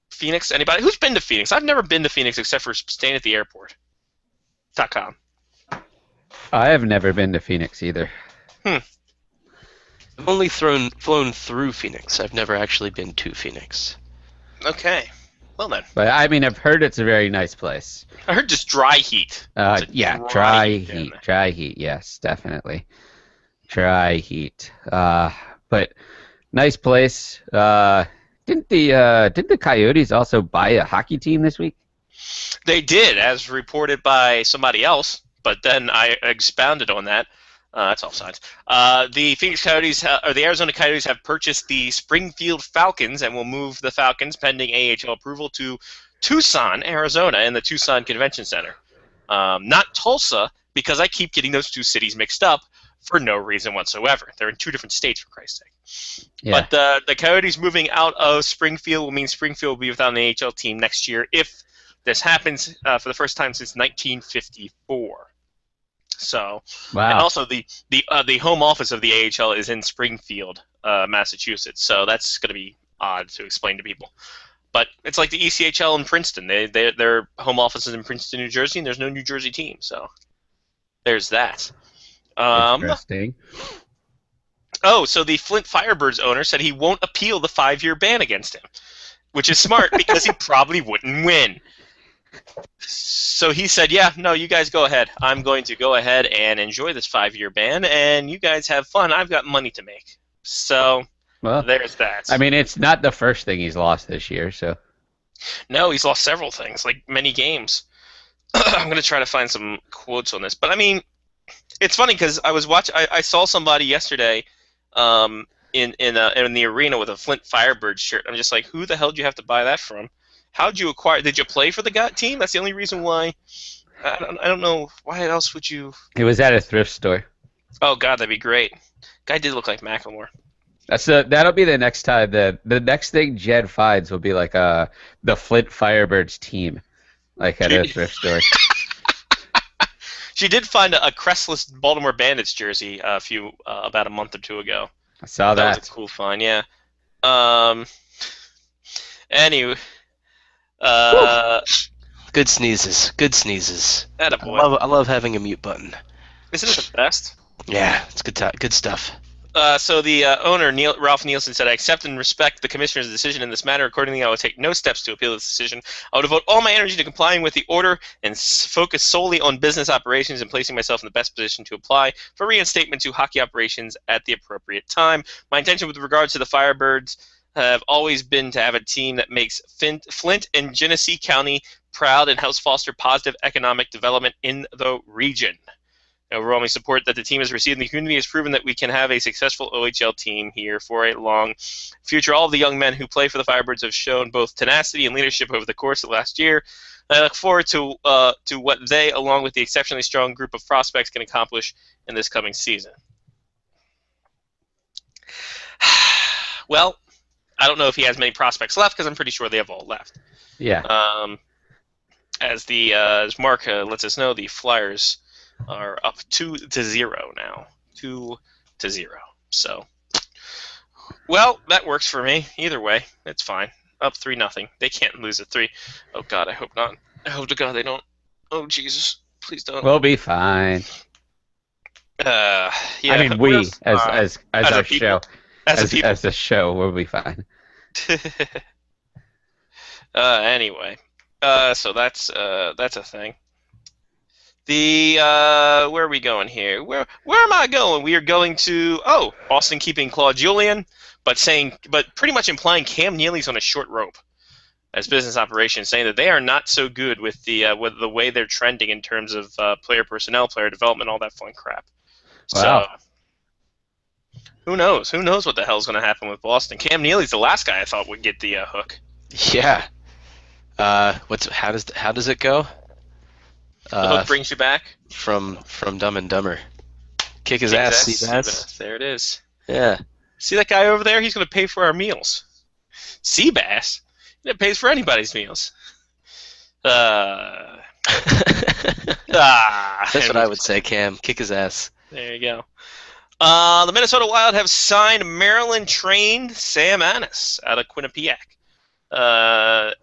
[SPEAKER 6] Phoenix, anybody? Who's been to Phoenix? I've never been to Phoenix except for staying at the airport. .com.
[SPEAKER 8] I have never been to Phoenix either.
[SPEAKER 7] I've only flown through Phoenix. I've never actually been to Phoenix.
[SPEAKER 6] Okay. Well then,
[SPEAKER 8] But I mean, I've heard it's a very nice place.
[SPEAKER 6] I heard just dry heat. It's a
[SPEAKER 8] Yeah,
[SPEAKER 6] dry
[SPEAKER 8] dry
[SPEAKER 6] heat down
[SPEAKER 8] heat.
[SPEAKER 6] there.
[SPEAKER 8] Dry heat, yes, definitely. Dry heat. But nice place. Didn't the Coyotes also buy a hockey team this week?
[SPEAKER 6] They did, as reported by somebody else, but then I expounded on that. That's offsides. The Phoenix Coyotes, or the Arizona Coyotes, have purchased the Springfield Falcons and will move the Falcons, pending AHL approval, to Tucson, Arizona, in the Tucson Convention Center. Not Tulsa, because I keep getting those two cities mixed up for no reason whatsoever. They're in two different states, for Christ's sake.
[SPEAKER 8] Yeah.
[SPEAKER 6] But the Coyotes moving out of Springfield will mean Springfield will be without an AHL team next year if this happens for the first time since 1954. So,
[SPEAKER 8] Wow.
[SPEAKER 6] and also the home office of the AHL is in Springfield, Massachusetts. So that's going to be odd to explain to people. But it's like the ECHL in Princeton. Their home office is in Princeton, New Jersey, and there's no New Jersey team. So there's that.
[SPEAKER 8] Interesting.
[SPEAKER 6] Oh, so the Flint Firebirds owner said he won't appeal the 5-year ban against him, which is smart because he probably wouldn't win. So he said, yeah, no, you guys go ahead. I'm going to go ahead and enjoy this 5-year ban, and you guys have fun. I've got money to make. So
[SPEAKER 8] Well,
[SPEAKER 6] there's that.
[SPEAKER 8] I mean, it's not the first thing he's lost this year, so.
[SPEAKER 6] No, he's lost several things, like many games. I'm going to try to find some quotes on this. But, I mean, it's funny because I saw somebody yesterday in the arena with a Flint Firebirds shirt. I'm just like, who the hell did you have to buy that from? How'd you acquire? Did you play for the team? That's the only reason why. I don't know. Why else would you?
[SPEAKER 8] It was at a thrift store.
[SPEAKER 6] Oh God, that'd be great. Guy did look like Macklemore.
[SPEAKER 8] That'll be the next time. The next thing Jed finds will be like the Flint Firebirds team, like at a thrift store.
[SPEAKER 6] She did find a crestless Baltimore Bandits jersey about a month or two ago.
[SPEAKER 8] I saw
[SPEAKER 6] That
[SPEAKER 8] that.
[SPEAKER 6] was a cool find, yeah. Anyway,
[SPEAKER 7] Good sneezes. Good sneezes.
[SPEAKER 6] attaboy.
[SPEAKER 7] I love having a mute button.
[SPEAKER 6] Isn't it the best?
[SPEAKER 7] Yeah, it's good stuff.
[SPEAKER 6] So the owner, Ralph Nielsen, said, I accept and respect the commissioner's decision in this matter. Accordingly, I will take no steps to appeal this decision. I will devote all my energy to complying with the order and focus solely on business operations and placing myself in the best position to apply for reinstatement to hockey operations at the appropriate time. My intention with regards to the Firebirds have always been to have a team that makes Flint and Genesee County proud and helps foster positive economic development in the region. Overwhelming support that the team has received in the community has proven that we can have a successful OHL team here for a long future. All of the young men who play for the Firebirds have shown both tenacity and leadership over the course of the last year. I look forward to what they, along with the exceptionally strong group of prospects, can accomplish in this coming season. Well, I don't know if he has many prospects left because I'm pretty sure they have all left.
[SPEAKER 8] Yeah.
[SPEAKER 6] As Mark lets us know, the Flyers are up 2-0 now. 2-0. So, well, that works for me. Either way, it's fine. Up 3-0. They can't lose at 3. Oh God, I hope not. I hope to God they don't. Oh Jesus, please don't.
[SPEAKER 8] We'll be fine.
[SPEAKER 6] Yeah,
[SPEAKER 8] I mean, we
[SPEAKER 6] we're
[SPEAKER 8] as
[SPEAKER 6] as a
[SPEAKER 8] our
[SPEAKER 6] people.
[SPEAKER 8] show,
[SPEAKER 6] as a people.
[SPEAKER 8] as the show, we'll be fine.
[SPEAKER 6] Anyway, so that's a thing. The where are we going here? Where am I going? We are going to Boston keeping Claude Julien, but pretty much implying Cam Neely's on a short rope as business operations, saying that they are not so good with the way they're trending in terms of player personnel, player development, all that fun crap.
[SPEAKER 8] Wow.
[SPEAKER 6] So who knows? Who knows what the hell's going to happen with Boston? Cam Neely's the last guy I thought would get the hook.
[SPEAKER 7] Yeah. How does it go?
[SPEAKER 6] The hook brings you back.
[SPEAKER 7] From Dumb and Dumber. Kick his ass, Seabass.
[SPEAKER 6] There it is.
[SPEAKER 7] Yeah.
[SPEAKER 6] See that guy over there? He's going to pay for our meals. Seabass? It pays for anybody's meals.
[SPEAKER 7] That's what I would say, Cam. Kick his ass.
[SPEAKER 6] There you go. The Minnesota Wild have signed Maryland-trained Sam Annis out of Quinnipiac.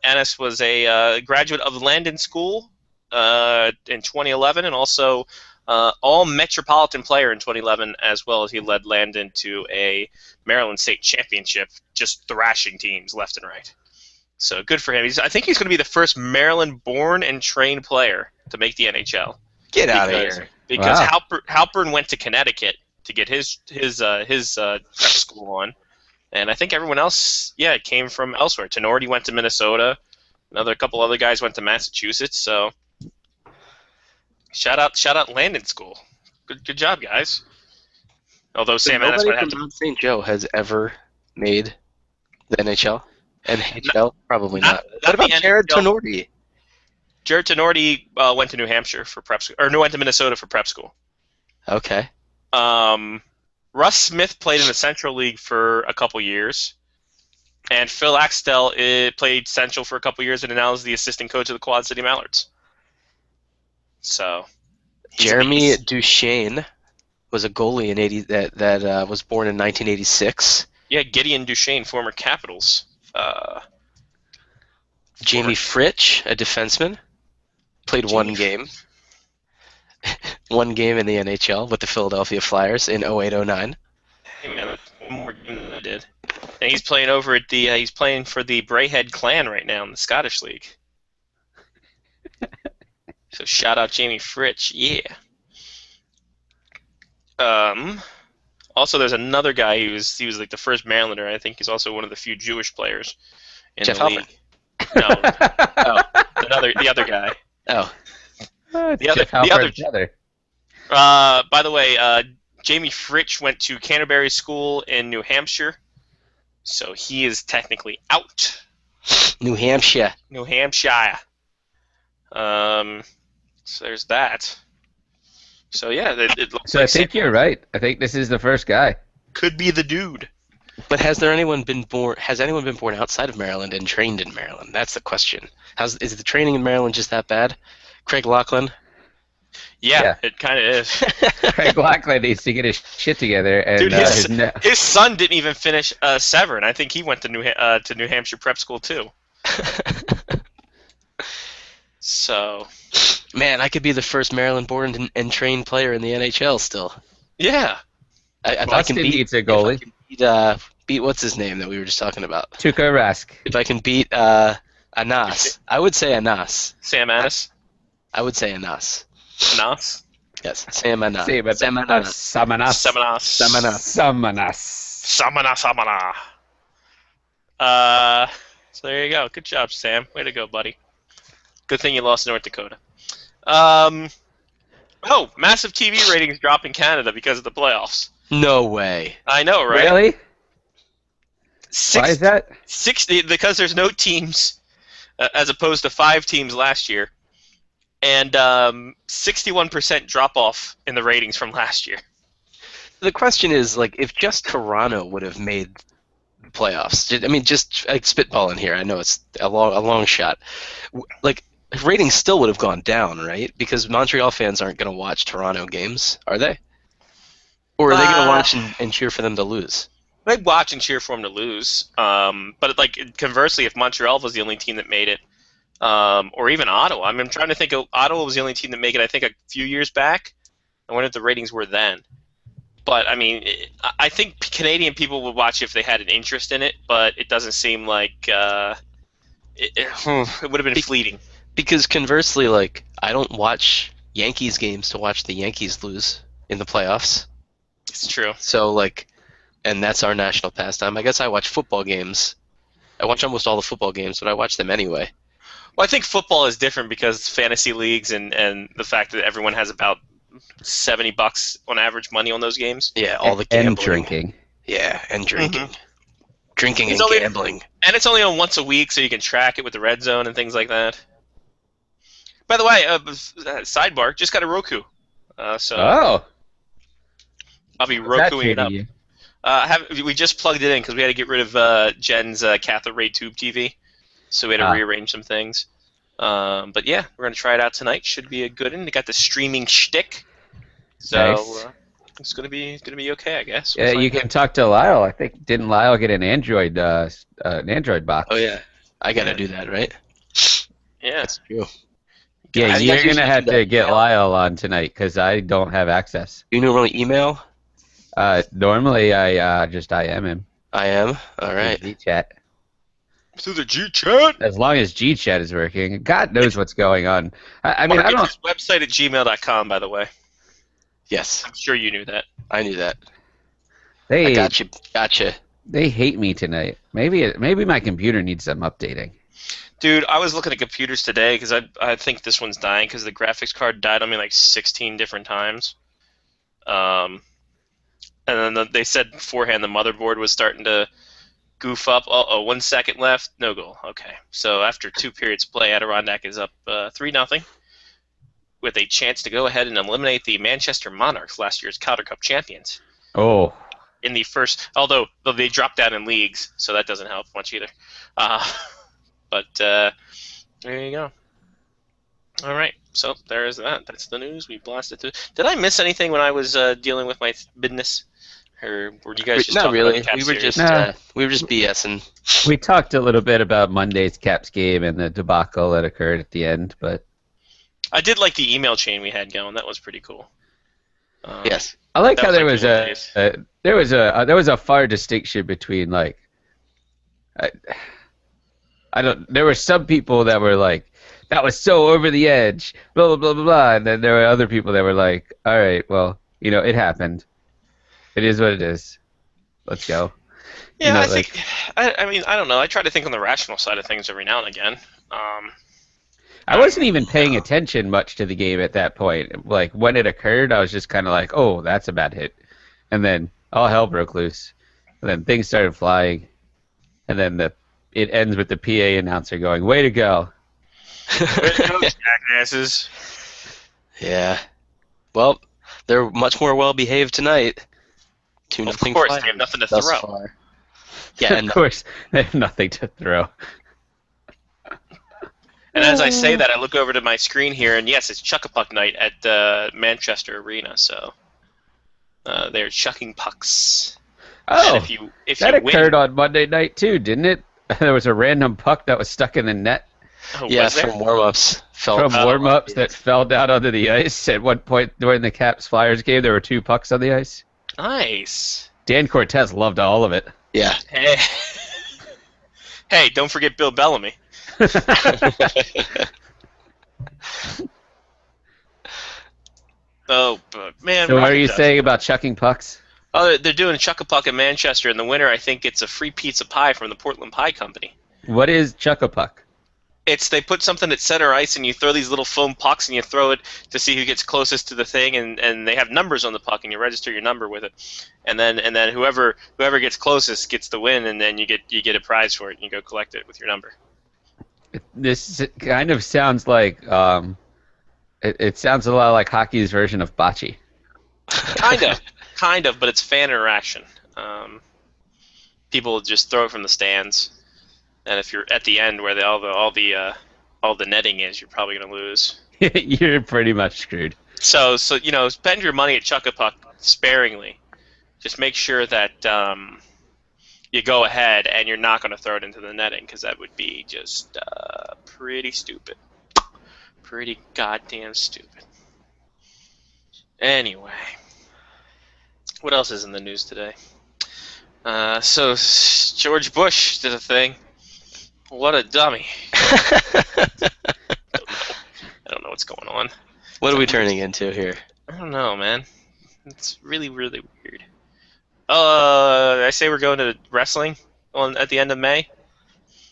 [SPEAKER 6] Annis was a graduate of Landon School in 2011 and also All Metropolitan player in 2011, as well as he led Landon to a Maryland State championship, just thrashing teams left and right. So good for him. I think he's going to be the first Maryland-born and trained player to make the NHL.
[SPEAKER 7] Get out of here.
[SPEAKER 6] Because
[SPEAKER 8] Wow.
[SPEAKER 6] Halpern went to Connecticut to get his prep school on, and I think everyone else, came from elsewhere. Tenorti went to Minnesota. A couple other guys went to Massachusetts. So shout out Landon School. Good job, guys. Although Sam Ennis
[SPEAKER 7] Nobody
[SPEAKER 6] might have
[SPEAKER 7] from
[SPEAKER 6] to.
[SPEAKER 7] Mount St. Joe has ever made the NHL. NHL? Probably
[SPEAKER 6] Not-
[SPEAKER 7] not.
[SPEAKER 6] not
[SPEAKER 7] What about
[SPEAKER 6] the
[SPEAKER 7] Jared
[SPEAKER 6] NHL.
[SPEAKER 7] Tenorti?
[SPEAKER 6] Jared Tenorti went to New Hampshire for prep school, or went to Minnesota for prep school.
[SPEAKER 7] Okay.
[SPEAKER 6] Russ Smith played in the Central League for a couple years, and Phil Axtell played Central for a couple years, and now is the assistant coach of the Quad City Mallards. So, he's a
[SPEAKER 7] Jeremy
[SPEAKER 6] beast.
[SPEAKER 7] Duchesne was a goalie in that was born in 1986.
[SPEAKER 6] Yeah, Gideon Duchesne, former Capitals.
[SPEAKER 7] Jamie Fritsch, a defenseman, played one game. One game in the NHL with the Philadelphia Flyers in 08-09.
[SPEAKER 6] Hey man, that's one more game than I did. And he's playing over at the he's playing for the Brayhead Clan right now in the Scottish League. So shout out Jamie Fritsch, yeah. Also there's another guy he was like the first Marylander. I think he's also one of the few Jewish players in
[SPEAKER 7] Jeff
[SPEAKER 6] the
[SPEAKER 7] Halpern.
[SPEAKER 6] league. No, the other guy.
[SPEAKER 7] Oh,
[SPEAKER 6] The other-
[SPEAKER 8] Jeff Halpern's
[SPEAKER 6] the other-
[SPEAKER 8] brother.
[SPEAKER 6] By the way, Jamie Fritsch went to Canterbury School in New Hampshire, so he is technically out.
[SPEAKER 7] New Hampshire.
[SPEAKER 6] New Hampshire. So there's that. So yeah, it looks
[SPEAKER 8] So
[SPEAKER 6] like
[SPEAKER 8] I think you're right. I think this is the first guy.
[SPEAKER 6] could be the dude.
[SPEAKER 7] But has anyone been born outside of Maryland and trained in Maryland? That's the question. Is the training in Maryland just that bad? Craig Laughlin?
[SPEAKER 6] Yeah,
[SPEAKER 8] Yeah.
[SPEAKER 6] it kind of is.
[SPEAKER 8] Craig Laughlin needs to get his shit together. And
[SPEAKER 6] Dude,
[SPEAKER 8] his
[SPEAKER 6] his son didn't even finish Severn. I think he went to New Hampshire prep school too. So
[SPEAKER 7] Man, I could be the first Maryland-born and trained player in the NHL still.
[SPEAKER 6] yeah,
[SPEAKER 7] If I
[SPEAKER 8] Boston
[SPEAKER 7] can beat,
[SPEAKER 8] needs a goalie.
[SPEAKER 7] if I can beat what's his name that we were just talking about.
[SPEAKER 8] Tuukka Rask.
[SPEAKER 7] If I can beat Anas, I would say Anas.
[SPEAKER 6] Sam Anis,
[SPEAKER 7] I would say Anas.
[SPEAKER 6] Anas,
[SPEAKER 7] Yes, Sam Anas.
[SPEAKER 8] See, but
[SPEAKER 7] Sam Anas.
[SPEAKER 8] Samanas.
[SPEAKER 6] Samanas,
[SPEAKER 7] Samanas.
[SPEAKER 8] Samanas.
[SPEAKER 6] Samana. So there you go. Good job, Sam. Way to go, buddy. Good thing you lost to North Dakota. Massive TV ratings drop in Canada because of the playoffs.
[SPEAKER 7] No way.
[SPEAKER 6] I know, right?
[SPEAKER 8] Really?
[SPEAKER 6] Six,
[SPEAKER 8] Why is that?
[SPEAKER 6] 60 because there's no teams, as opposed to 5 teams last year, and 61% drop off in the ratings from last year.
[SPEAKER 7] The question is, like, if just Toronto would have made the playoffs. I mean, just like spitballing here. I know it's a long shot. Like, ratings still would have gone down, right? Because Montreal fans aren't going to watch Toronto games, are they? Or are they going to watch and cheer for them to lose?
[SPEAKER 6] I'd watch and cheer for them to lose. But like conversely, if Montreal was the only team that made it, or even Ottawa, I mean, I'm trying to think. Ottawa was the only team that made it. I think a few years back. I wonder if the ratings were then. But I mean, I think Canadian people would watch if they had an interest in it. But it doesn't seem like it would have been fleeting.
[SPEAKER 7] Because conversely, like, I don't watch Yankees games to watch the Yankees lose in the playoffs.
[SPEAKER 6] It's true.
[SPEAKER 7] So, like, and that's our national pastime. I guess I watch football games. I watch almost all the football games, but I watch them anyway.
[SPEAKER 6] Well, I think football is different because fantasy leagues and the fact that everyone has about $70 on average money on those games.
[SPEAKER 7] Yeah, all the
[SPEAKER 8] and
[SPEAKER 7] gambling.
[SPEAKER 8] drinking.
[SPEAKER 7] Yeah, and drinking. Drinking
[SPEAKER 6] It's
[SPEAKER 7] and
[SPEAKER 6] only-
[SPEAKER 7] gambling.
[SPEAKER 6] And it's only on once a week, so you can track it with the red zone and things like that. By the way, sidebar, just got a Roku. So
[SPEAKER 8] Oh.
[SPEAKER 6] I'll be
[SPEAKER 8] What's that
[SPEAKER 6] Rokuing it
[SPEAKER 8] treating
[SPEAKER 6] up.
[SPEAKER 8] you?
[SPEAKER 6] We just plugged it in because we had to get rid of Jen's cathode ray tube TV, so we had to
[SPEAKER 8] Ah.
[SPEAKER 6] rearrange some things. But yeah, we're gonna try it out tonight. Should be a good one. They got the streaming shtick, so
[SPEAKER 8] Nice.
[SPEAKER 6] it's gonna be okay, I guess.
[SPEAKER 8] Yeah,
[SPEAKER 6] We'll
[SPEAKER 8] you
[SPEAKER 6] find
[SPEAKER 8] can talk to Lyle. I think didn't Lyle get an Android box?
[SPEAKER 7] Oh, yeah. I got to do that, right?
[SPEAKER 6] out. Yeah,
[SPEAKER 7] That's true.
[SPEAKER 8] Yeah,
[SPEAKER 7] Guys,
[SPEAKER 8] you're
[SPEAKER 7] you
[SPEAKER 8] going to
[SPEAKER 7] should
[SPEAKER 8] have
[SPEAKER 7] do
[SPEAKER 8] to
[SPEAKER 7] that
[SPEAKER 8] get
[SPEAKER 7] now.
[SPEAKER 8] Lyle on tonight because I don't have access.
[SPEAKER 7] You normally email?
[SPEAKER 8] Normally, I just IM him.
[SPEAKER 7] I am. All right.
[SPEAKER 8] G-chat.
[SPEAKER 6] Through the G chat.
[SPEAKER 8] As long as G-chat is working. God knows what's going on. I mean, I don't...
[SPEAKER 6] His website at gmail.com, by the way.
[SPEAKER 7] Yes,
[SPEAKER 6] I'm sure you knew that.
[SPEAKER 7] I knew that. I
[SPEAKER 8] They,
[SPEAKER 7] Gotcha.
[SPEAKER 8] they hate me tonight. Maybe my computer needs some updating.
[SPEAKER 6] Dude, I was looking at computers today because I think this one's dying because the graphics card died on me like 16 different times. And then they said beforehand the motherboard was starting to goof up. Oh, 1 second left. No goal. Okay. So after 2 periods play, Adirondack is up 3-0 with a chance to go ahead and eliminate the Manchester Monarchs, last year's Calder Cup champions.
[SPEAKER 8] Oh.
[SPEAKER 6] In the first, although they dropped down in leagues, so that doesn't help much either. But there you go. All right, so there is that. That's the news. We blasted through. Did I miss anything when I was dealing with my business, or were you guys just
[SPEAKER 7] Not
[SPEAKER 6] talking
[SPEAKER 7] really.
[SPEAKER 6] about the Cap
[SPEAKER 7] We were
[SPEAKER 6] series?
[SPEAKER 7] just BSing.
[SPEAKER 8] We talked a little bit about Monday's Caps game and the debacle that occurred at the end, but
[SPEAKER 6] I did like the email chain we had going. That was pretty cool.
[SPEAKER 7] Yes.
[SPEAKER 8] I like
[SPEAKER 6] That
[SPEAKER 8] how
[SPEAKER 6] was
[SPEAKER 8] there
[SPEAKER 6] like
[SPEAKER 8] was
[SPEAKER 6] the
[SPEAKER 8] there was a far distinction between like there were some people that were like that was so over the edge, blah blah blah blah blah, and then there were other people that were like, all right, well, it happened. It is what it is. Let's go.
[SPEAKER 6] Yeah,
[SPEAKER 8] know,
[SPEAKER 6] I think. I mean, I don't know. I try to think on the rational side of things every now and again.
[SPEAKER 8] I wasn't even paying attention much to the game at that point. Like when it occurred, I was just kind of like, "Oh, that's a bad hit," and then all hell broke loose. And then things started flying, and then it ends with the PA announcer going, "Way to go!"
[SPEAKER 6] Way to go, jackasses.
[SPEAKER 7] Yeah. Well, they're much more well behaved tonight. 2-0.
[SPEAKER 6] Of course, they have
[SPEAKER 7] Flyers
[SPEAKER 6] nothing to
[SPEAKER 7] thus
[SPEAKER 6] throw.
[SPEAKER 7] far. Yeah, and
[SPEAKER 8] of course, they have nothing to throw.
[SPEAKER 6] And as I say that, I look over to my screen here, and yes, it's Chuck-a-Puck night at Manchester Arena. So they're chucking pucks.
[SPEAKER 8] Oh,
[SPEAKER 6] And if
[SPEAKER 8] that
[SPEAKER 6] you win,
[SPEAKER 8] occurred on Monday night too, didn't it? There was a random puck that was stuck in the net
[SPEAKER 6] oh,
[SPEAKER 7] yeah,
[SPEAKER 6] was there?
[SPEAKER 7] from warm-ups.
[SPEAKER 8] from warm-ups that fell down onto the ice. At one point during the Caps Flyers game, there were 2 pucks on the ice.
[SPEAKER 6] Nice.
[SPEAKER 8] Dan Cortez loved all of it.
[SPEAKER 7] Yeah.
[SPEAKER 6] Hey, hey, don't forget Bill Bellamy. Oh, but man.
[SPEAKER 8] So what
[SPEAKER 6] Rocket
[SPEAKER 8] are you
[SPEAKER 6] Ducks.
[SPEAKER 8] saying about chucking pucks?
[SPEAKER 6] Oh, they're doing Chuck-a-Puck in Manchester, and the winner, I think, gets a free pizza pie from the Portland Pie Company.
[SPEAKER 8] What is chuck-a-puck?
[SPEAKER 6] They put something at center ice, and you throw these little foam pucks, and you throw it to see who gets closest to the thing, and they have numbers on the puck, and you register your number with it, and then whoever gets closest gets the win, and then you get a prize for it, and you go collect it with your number.
[SPEAKER 8] This kind of sounds like it sounds a lot like hockey's version of bocce.
[SPEAKER 6] Kind of, but it's fan interaction. People just throw it from the stands, and if you're at the end where all the netting is, you're probably gonna lose.
[SPEAKER 8] You're pretty much screwed.
[SPEAKER 6] So spend your money at Chuck-a-Puck sparingly. Just make sure that you go ahead and you're not going to throw it into the netting, because that would be just pretty stupid. Pretty goddamn stupid. Anyway, what else is in the news today? So George Bush did a thing. What a dummy. I don't know what's going on.
[SPEAKER 7] What are we turning into here?
[SPEAKER 6] I don't know, man. It's really, really weird. I say we're going to wrestling at the end of May.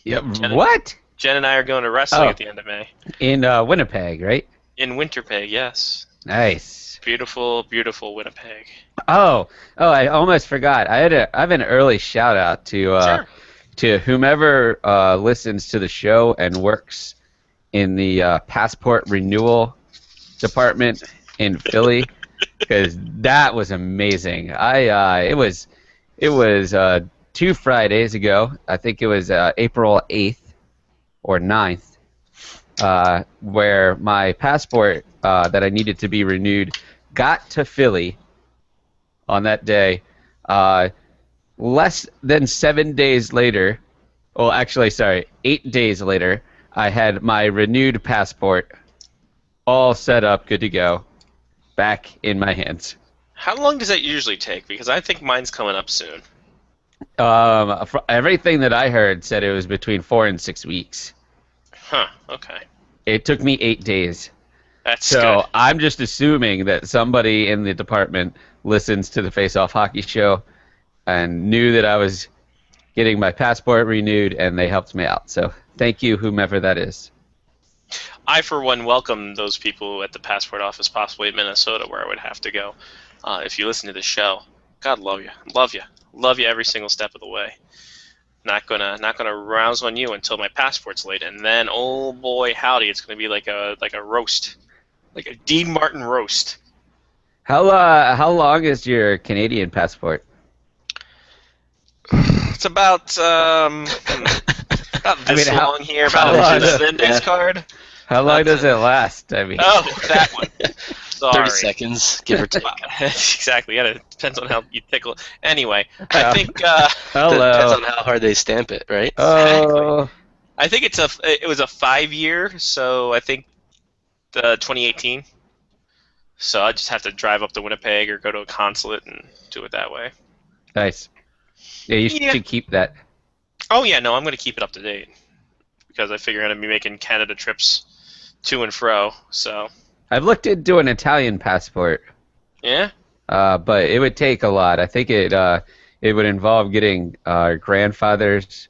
[SPEAKER 8] Yep.
[SPEAKER 6] Jen-
[SPEAKER 8] What?
[SPEAKER 6] Jen and I are going to wrestling
[SPEAKER 8] Oh.
[SPEAKER 6] at the end of May.
[SPEAKER 8] In Winnipeg, right?
[SPEAKER 6] In Winterpeg, yes.
[SPEAKER 8] Nice.
[SPEAKER 6] Beautiful, beautiful Winnipeg.
[SPEAKER 8] Oh, I almost forgot. I have an early shout out to
[SPEAKER 6] Sure.
[SPEAKER 8] to whomever listens to the show and works in the passport renewal department in Philly, because that was amazing. It was 2 Fridays ago. I think it was April 8th or 9th, where my passport that I needed to be renewed got to Philly on that day. Less than 7 days later, well, actually, sorry, 8 days later, I had my renewed passport all set up, good to go, back in my hands.
[SPEAKER 6] How long does that usually take? Because I think mine's coming up soon.
[SPEAKER 8] Everything that I heard said it was between 4 and 6 weeks.
[SPEAKER 6] Huh. Okay.
[SPEAKER 8] It took me 8 days.
[SPEAKER 6] That's
[SPEAKER 8] So
[SPEAKER 6] good.
[SPEAKER 8] I'm just assuming that somebody in the department listens to the Face Off Hockey Show and knew that I was getting my passport renewed, and they helped me out. So thank you, whomever that is.
[SPEAKER 6] I, for one, welcome those people at the passport office, possibly in Minnesota, where I would have to go. If you listen to the show, God love you every single step of the way. Not gonna rouse on you until my passport's late, and then oh boy howdy, it's gonna be like a roast, like a Dean Martin roast.
[SPEAKER 8] How long is your Canadian passport?
[SPEAKER 6] It's about this
[SPEAKER 8] how-
[SPEAKER 6] long here,
[SPEAKER 8] how
[SPEAKER 6] about
[SPEAKER 8] long-
[SPEAKER 6] this index card.
[SPEAKER 8] How long does it last? I mean,
[SPEAKER 6] Oh, that one. Sorry.
[SPEAKER 7] 30 seconds, give or take.
[SPEAKER 6] Exactly. Yeah, it depends on how you tickle. Anyway, I think
[SPEAKER 7] Depends
[SPEAKER 8] hello.
[SPEAKER 7] on how hard they stamp it, right?
[SPEAKER 8] Oh,
[SPEAKER 6] it was a 5-year, so I think 2018. So I just have to drive up to Winnipeg or go to a consulate and do it that way.
[SPEAKER 8] nice. Yeah, you
[SPEAKER 6] Yeah.
[SPEAKER 8] should keep that.
[SPEAKER 6] Oh yeah, no, I'm going to keep it up to date because I figure I'm going to be making Canada trips to and fro. So
[SPEAKER 8] I've looked into an Italian passport,
[SPEAKER 6] yeah,
[SPEAKER 8] but it would take a lot. I think it would involve getting our grandfather's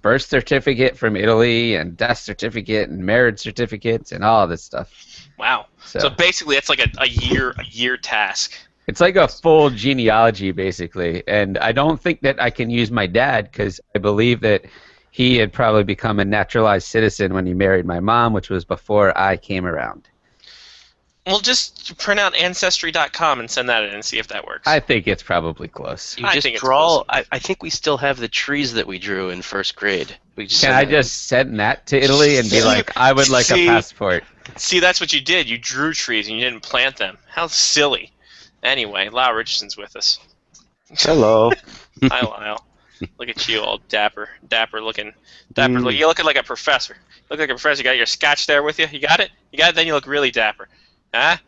[SPEAKER 8] birth certificate from Italy and death certificate and marriage certificates and all this stuff.
[SPEAKER 6] wow.
[SPEAKER 8] So,
[SPEAKER 6] So basically, it's like a year task.
[SPEAKER 8] it's like a full genealogy, basically. And I don't think that I can use my dad because I believe that he had probably become a naturalized citizen when he married my mom, which was before I came around.
[SPEAKER 6] Well, just print out Ancestry.com and send that in and see if that works.
[SPEAKER 8] I think it's probably close.
[SPEAKER 7] You
[SPEAKER 6] I
[SPEAKER 7] just
[SPEAKER 6] think it's
[SPEAKER 7] draw.
[SPEAKER 6] close.
[SPEAKER 7] I think we still have the trees that we drew in first grade. We just
[SPEAKER 8] Can I just send that to Italy and be like, I would like a
[SPEAKER 6] See?
[SPEAKER 8] passport?
[SPEAKER 6] See, that's what you did. You drew trees and you didn't plant them. How silly. Anyway, Lyle Richardson's with us.
[SPEAKER 9] Hello.
[SPEAKER 6] Hi, Lyle. Look at you, all dapper looking. You're looking like a professor. Look like a professor. You got your scotch there with you. You got it. Then you look really dapper. Huh?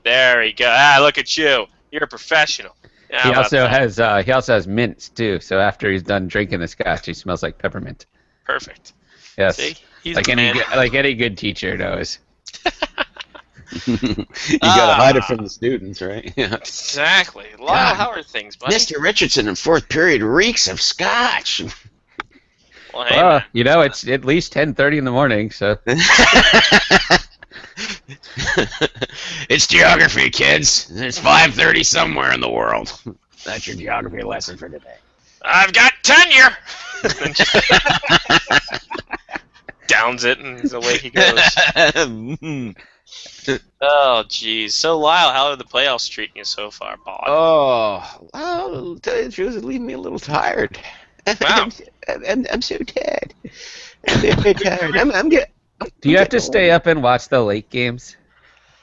[SPEAKER 6] There we go. Look at you. You're a professional.
[SPEAKER 8] He
[SPEAKER 6] How about
[SPEAKER 8] also
[SPEAKER 6] that?
[SPEAKER 8] has mints too. So after he's done drinking the scotch, he smells like peppermint.
[SPEAKER 6] Perfect.
[SPEAKER 8] Yes,
[SPEAKER 6] See, he's
[SPEAKER 8] like
[SPEAKER 6] the man.
[SPEAKER 8] any good teacher knows.
[SPEAKER 9] You gotta hide it from the students, right? Yeah.
[SPEAKER 6] Exactly. Lyle,
[SPEAKER 9] God.
[SPEAKER 6] how are things, buddy?
[SPEAKER 9] Mr. Richardson in fourth period reeks of scotch.
[SPEAKER 6] Well, hey, man.
[SPEAKER 8] It's at least 10:30 in the morning. So
[SPEAKER 9] It's geography, kids. It's 5:30 somewhere in the world. That's your geography lesson for today.
[SPEAKER 6] I've got tenure. Then just downs it and away he goes. Oh, jeez. So, Lyle, how are the playoffs treating you so far, boss?
[SPEAKER 9] Oh, well, to tell you the truth, it's leaving me a little tired.
[SPEAKER 6] Wow.
[SPEAKER 9] I'm so tired. I'm very tired. I'm getting.
[SPEAKER 8] do you have to stay up and watch the late games?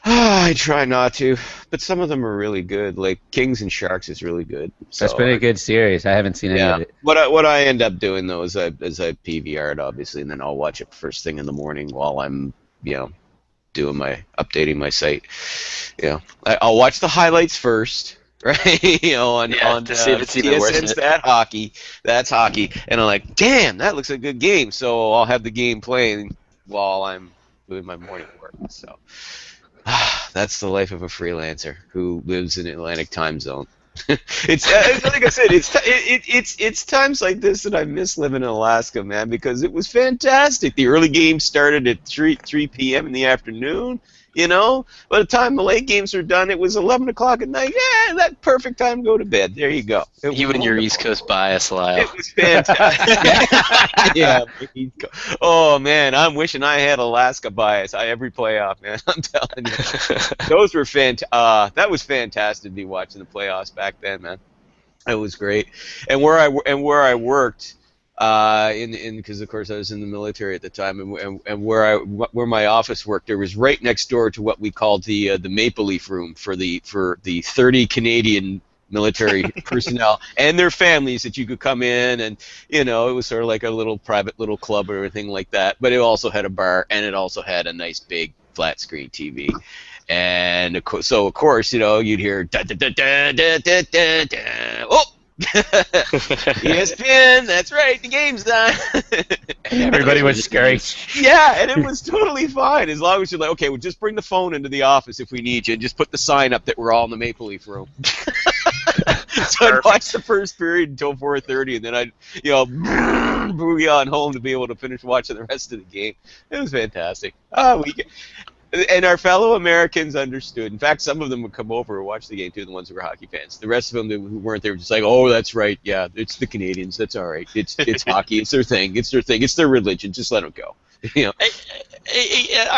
[SPEAKER 9] I try not to, but some of them are really good. Like Kings and Sharks is really good.
[SPEAKER 8] That's been a good series. I haven't seen any
[SPEAKER 9] Yeah.
[SPEAKER 8] of it.
[SPEAKER 9] What I end up doing though is I PVR it obviously, and then I'll watch it first thing in the morning while I'm updating my site. I'll watch the highlights first, right? On
[SPEAKER 7] to see if it's even worth
[SPEAKER 9] TSN's
[SPEAKER 7] it.
[SPEAKER 9] That's hockey, and I'm like, damn, that looks like a good game. So I'll have the game playing while I'm doing my morning work. So that's the life of a freelancer who lives in Atlantic time zone. It's like I said, it's times like this that I miss living in Alaska, man, because it was fantastic. The early games started at 3 p.m. in the afternoon. By the time the late games were done, it was 11 o'clock at night. Yeah, that perfect time to go to bed. There you go. It was
[SPEAKER 7] You and your
[SPEAKER 9] wonderful.
[SPEAKER 7] East Coast bias, Lyle.
[SPEAKER 9] It was fantastic. Yeah. Oh man, I'm wishing I had Alaska bias. Every playoff, man. I'm telling you, those were that was fantastic to be watching the playoffs back then, man. It was great. And where I worked, because of course I was in the military at the time, and where my office worked, there was right next door to what we called the Maple Leaf Room for the 30 Canadian military personnel and their families that you could come in, and it was sort of like a little private little club or everything like that. But it also had a bar, and it also had a nice big flat screen TV. And of course, you'd hear da da da da da da da da. Oh, ESPN. That's right. The game's on.
[SPEAKER 8] Everybody was scary.
[SPEAKER 9] Yeah, and it was totally fine as long as you're like, okay, we'll just bring the phone into the office if we need you, and just put the sign up that we're all in the Maple Leaf room. So I'd watch the first period until 4:30, and then I'd boogie on home to be able to finish watching the rest of the game. It was fantastic. And our fellow Americans understood. In fact, some of them would come over and watch the game too, the ones who were hockey fans. The rest of them who weren't, they were just like, oh, that's right, yeah, it's the Canadians, that's all right. It's hockey, it's their thing, it's their religion, just let them go.
[SPEAKER 6] All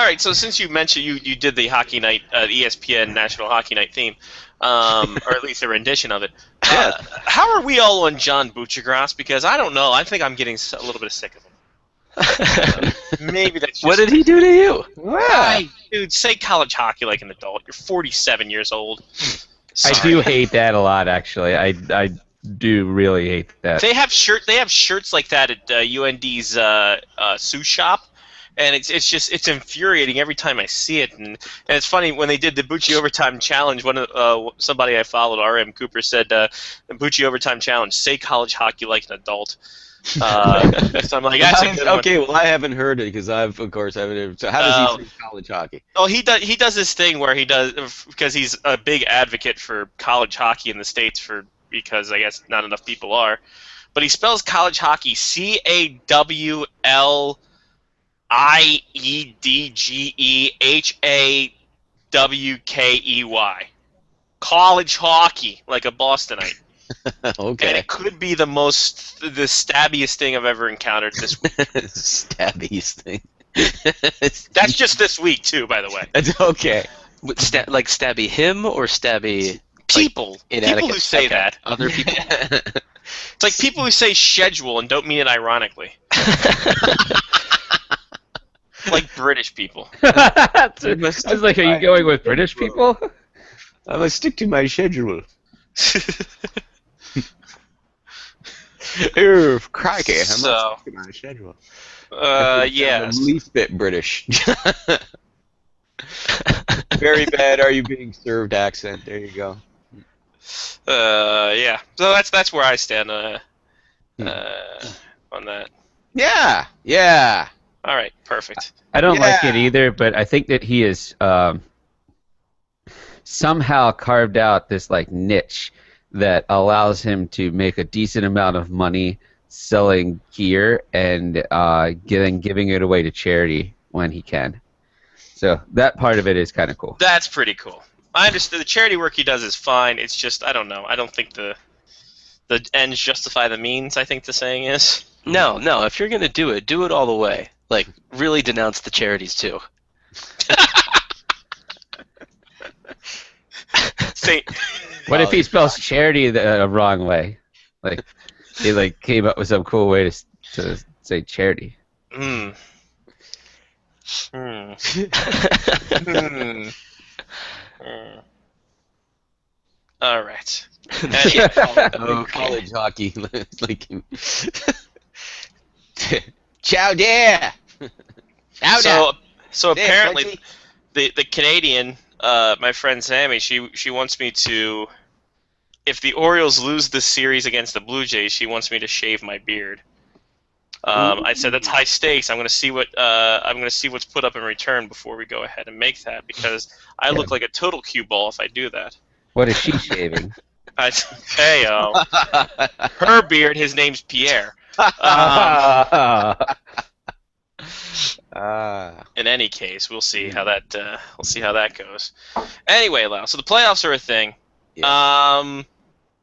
[SPEAKER 6] right, so since you mentioned you did the hockey night, ESPN National Hockey Night theme, or at least a rendition of it, how are we all on John Buccigross? Because I don't know, I think I'm getting a little bit sick of him. Maybe that's just
[SPEAKER 7] What did he do to you?
[SPEAKER 6] Dude, say college hockey like an adult. You're 47 years old.
[SPEAKER 8] I do hate that a lot, actually. I do really hate that.
[SPEAKER 6] They have shirts like that at UND's Sue shop, and it's infuriating every time I see it. And it's funny when they did the Bucci Overtime Challenge. Somebody I followed, RM Cooper, said the Bucci Overtime Challenge: say college hockey like an adult. So I'm like,
[SPEAKER 9] okay, well, I haven't heard it because I've, of course, haven't. So how does he say college hockey?
[SPEAKER 6] Oh, he does this thing where he does, because he's a big advocate for college hockey in the States because I guess not enough people are, but he spells college hockey CAWLIEDGEHAWKEY. College hockey, like a Bostonite.
[SPEAKER 9] Okay.
[SPEAKER 6] And it could be the stabbiest thing I've ever encountered this week.
[SPEAKER 9] Stabbiest thing.
[SPEAKER 6] That's just this week too, by the way.
[SPEAKER 9] That's okay.
[SPEAKER 7] Like stabby him or stabby
[SPEAKER 6] people? People who say that.
[SPEAKER 7] Other people.
[SPEAKER 6] It's like people who say schedule and don't mean it ironically. Like British people.
[SPEAKER 8] I was like, are you going with British people?
[SPEAKER 9] I must stick to my schedule. Oh, crikey! I must stick to my schedule.
[SPEAKER 6] Yeah.
[SPEAKER 9] Least bit British. Very bad. Are you being served? Accent. There you go.
[SPEAKER 6] Yeah. So that's where I stand on that.
[SPEAKER 9] Yeah. Yeah.
[SPEAKER 6] All right. Perfect.
[SPEAKER 8] I don't like it either, but I think that he is somehow carved out this like niche that allows him to make a decent amount of money selling gear and giving it away to charity when he can. So that part of it is kind of cool.
[SPEAKER 6] That's pretty cool. I understand the charity work he does is fine. It's just I don't know. I don't think the ends justify the means, I think the saying is.
[SPEAKER 7] No. If you're gonna do it all the way. Like really denounce the charities too.
[SPEAKER 8] What if he spells charity the wrong way? Like he came up with some cool way to say charity.
[SPEAKER 6] All right.
[SPEAKER 9] College hockey, like ciao there.
[SPEAKER 6] So apparently, the Canadian, my friend Sammy, she wants me to, if the Orioles lose this series against the Blue Jays, she wants me to shave my beard. I said that's high stakes. I'm gonna see what's put up in return before we go ahead and make that, because I look like a total cue ball if I do that.
[SPEAKER 8] What is she shaving?
[SPEAKER 6] Her beard. His name's Pierre. In any case, we'll see how that goes. Anyway, Lau, so the playoffs are a thing.
[SPEAKER 9] Yeah.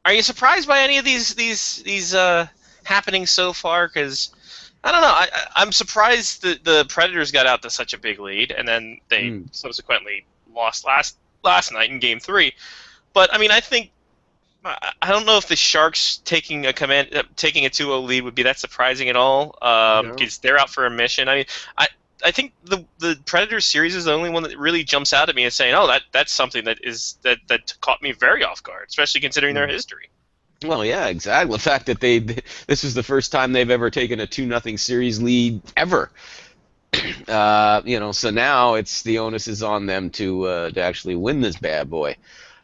[SPEAKER 6] Are you surprised by any of these happening so far? Because I don't know. I'm surprised that the Predators got out to such a big lead, and then they subsequently lost last night in Game 3. But I mean, I don't know if the Sharks taking a 2-0 lead would be that surprising at all, because they're out for a mission. I mean, I think the Predators series is the only one that really jumps out at me as saying, oh, that's something that caught me very off guard, especially considering their history.
[SPEAKER 9] Well, yeah, exactly. The fact that this was the first time they've ever taken a 2-0 series lead ever. So now it's the onus is on them to actually win this bad boy.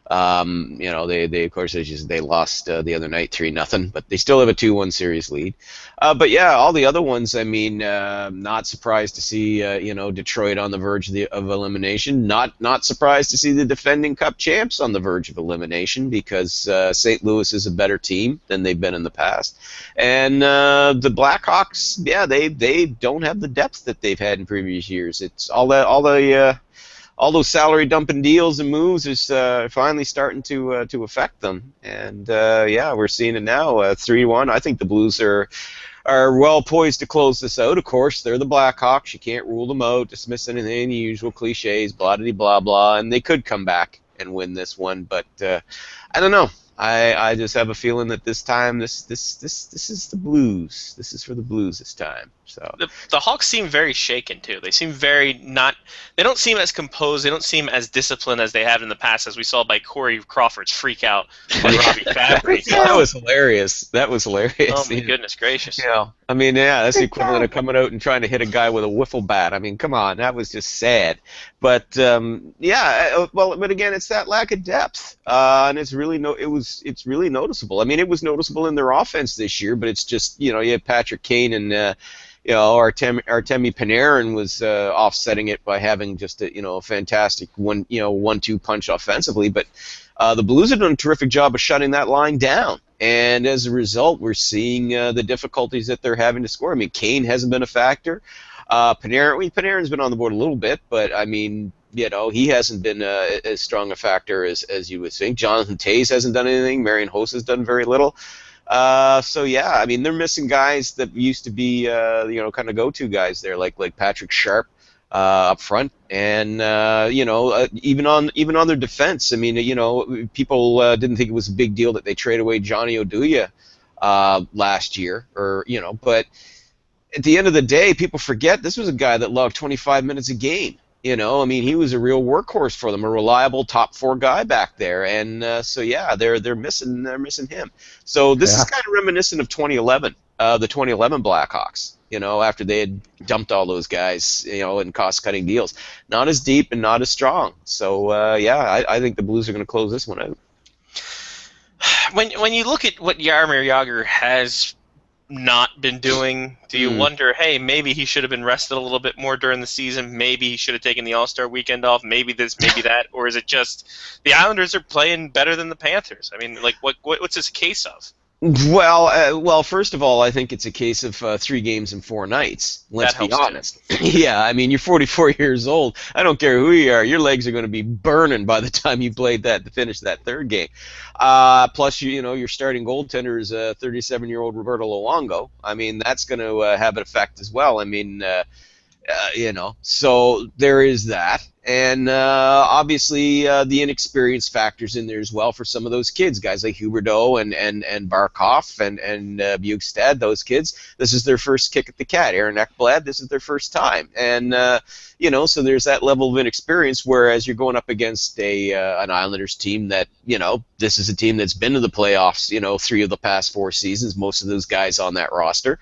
[SPEAKER 9] They of course they lost the other night 3-0, but they still have a 2-1 series lead. But yeah, all the other ones, I mean, not surprised to see Detroit on the verge of elimination. Not surprised to see the defending Cup champs on the verge of elimination because St. Louis is a better team than they've been in the past, and the Blackhawks, yeah, they don't have the depth that they've had in previous years. It's all those salary dumping deals and moves is finally starting to affect them, and we're seeing it now. 3-1. I think the Blues are well poised to close this out. Of course, they're the Blackhawks. You can't rule them out, dismiss anything, the usual cliches, blah blah blah, and they could come back and win this one, but I don't know. I just have a feeling that this time this is the Blues. This is for the Blues this time. So
[SPEAKER 6] the Hawks seem very shaken too. They seem very not. They don't seem as composed. They don't seem as disciplined as they have in the past, as we saw by Corey Crawford's freak out on Robbie Fabry.
[SPEAKER 9] That was hilarious.
[SPEAKER 6] Oh my goodness gracious!
[SPEAKER 9] Yeah, I mean, yeah, that's the equivalent of coming out and trying to hit a guy with a wiffle bat. I mean, come on, that was just sad. But but again, it's that lack of depth, and it's really it's really noticeable. I mean, it was noticeable in their offense this year, but it's just you have Patrick Kane and Artemi Panarin was offsetting it by having just a fantastic 1-2 punch offensively. But the Blues have done a terrific job of shutting that line down, and as a result, we're seeing the difficulties that they're having to score. I mean, Kane hasn't been a factor. Panarin's been on the board a little bit, but I mean, he hasn't been as strong a factor as you would think. Jonathan Toews hasn't done anything. Marian Hossa has done very little. So yeah, I mean, they're missing guys that used to be kind of go-to guys there, like Patrick Sharp up front, and even on their defense. I mean, people didn't think it was a big deal that they traded away Johnny Oduya last year, but at the end of the day, people forget this was a guy that logged 25 minutes a game. I mean, he was a real workhorse for them, a reliable top 4 guy back there, and so yeah, they're missing him. So this is kind of reminiscent of 2011, the 2011 Blackhawks. After they had dumped all those guys, in cost-cutting deals, not as deep and not as strong. So I think the Blues are going to close this one out.
[SPEAKER 6] When you look at what Jaromir Jagr has not been doing, do you wonder, hey, maybe he should have been rested a little bit more during the season, maybe he should have taken the All-Star weekend off, maybe this, maybe that, or is it just the Islanders are playing better than the Panthers? I mean, like, what's this a case of?
[SPEAKER 9] Well, first of all, I think it's a case of 3 games in 4 nights. Let's be honest. Yeah, I mean, you're 44 years old. I don't care who you are. Your legs are going to be burning by the time you played that to finish that 3rd game. Plus, your starting goaltender is 37-year-old Roberto Luongo. I mean, that's going to have an effect as well. I mean, so there is that. And obviously the inexperience factors in there as well for some of those kids, guys like Huberdeau and Barkov and Bjugstad, those kids. This is their first kick at the cat. Aaron Ekblad, this is their first time. And, so there's that level of inexperience, whereas you're going up against an Islanders team that, this is a team that's been to the playoffs, 3 of the past 4 seasons, most of those guys on that roster.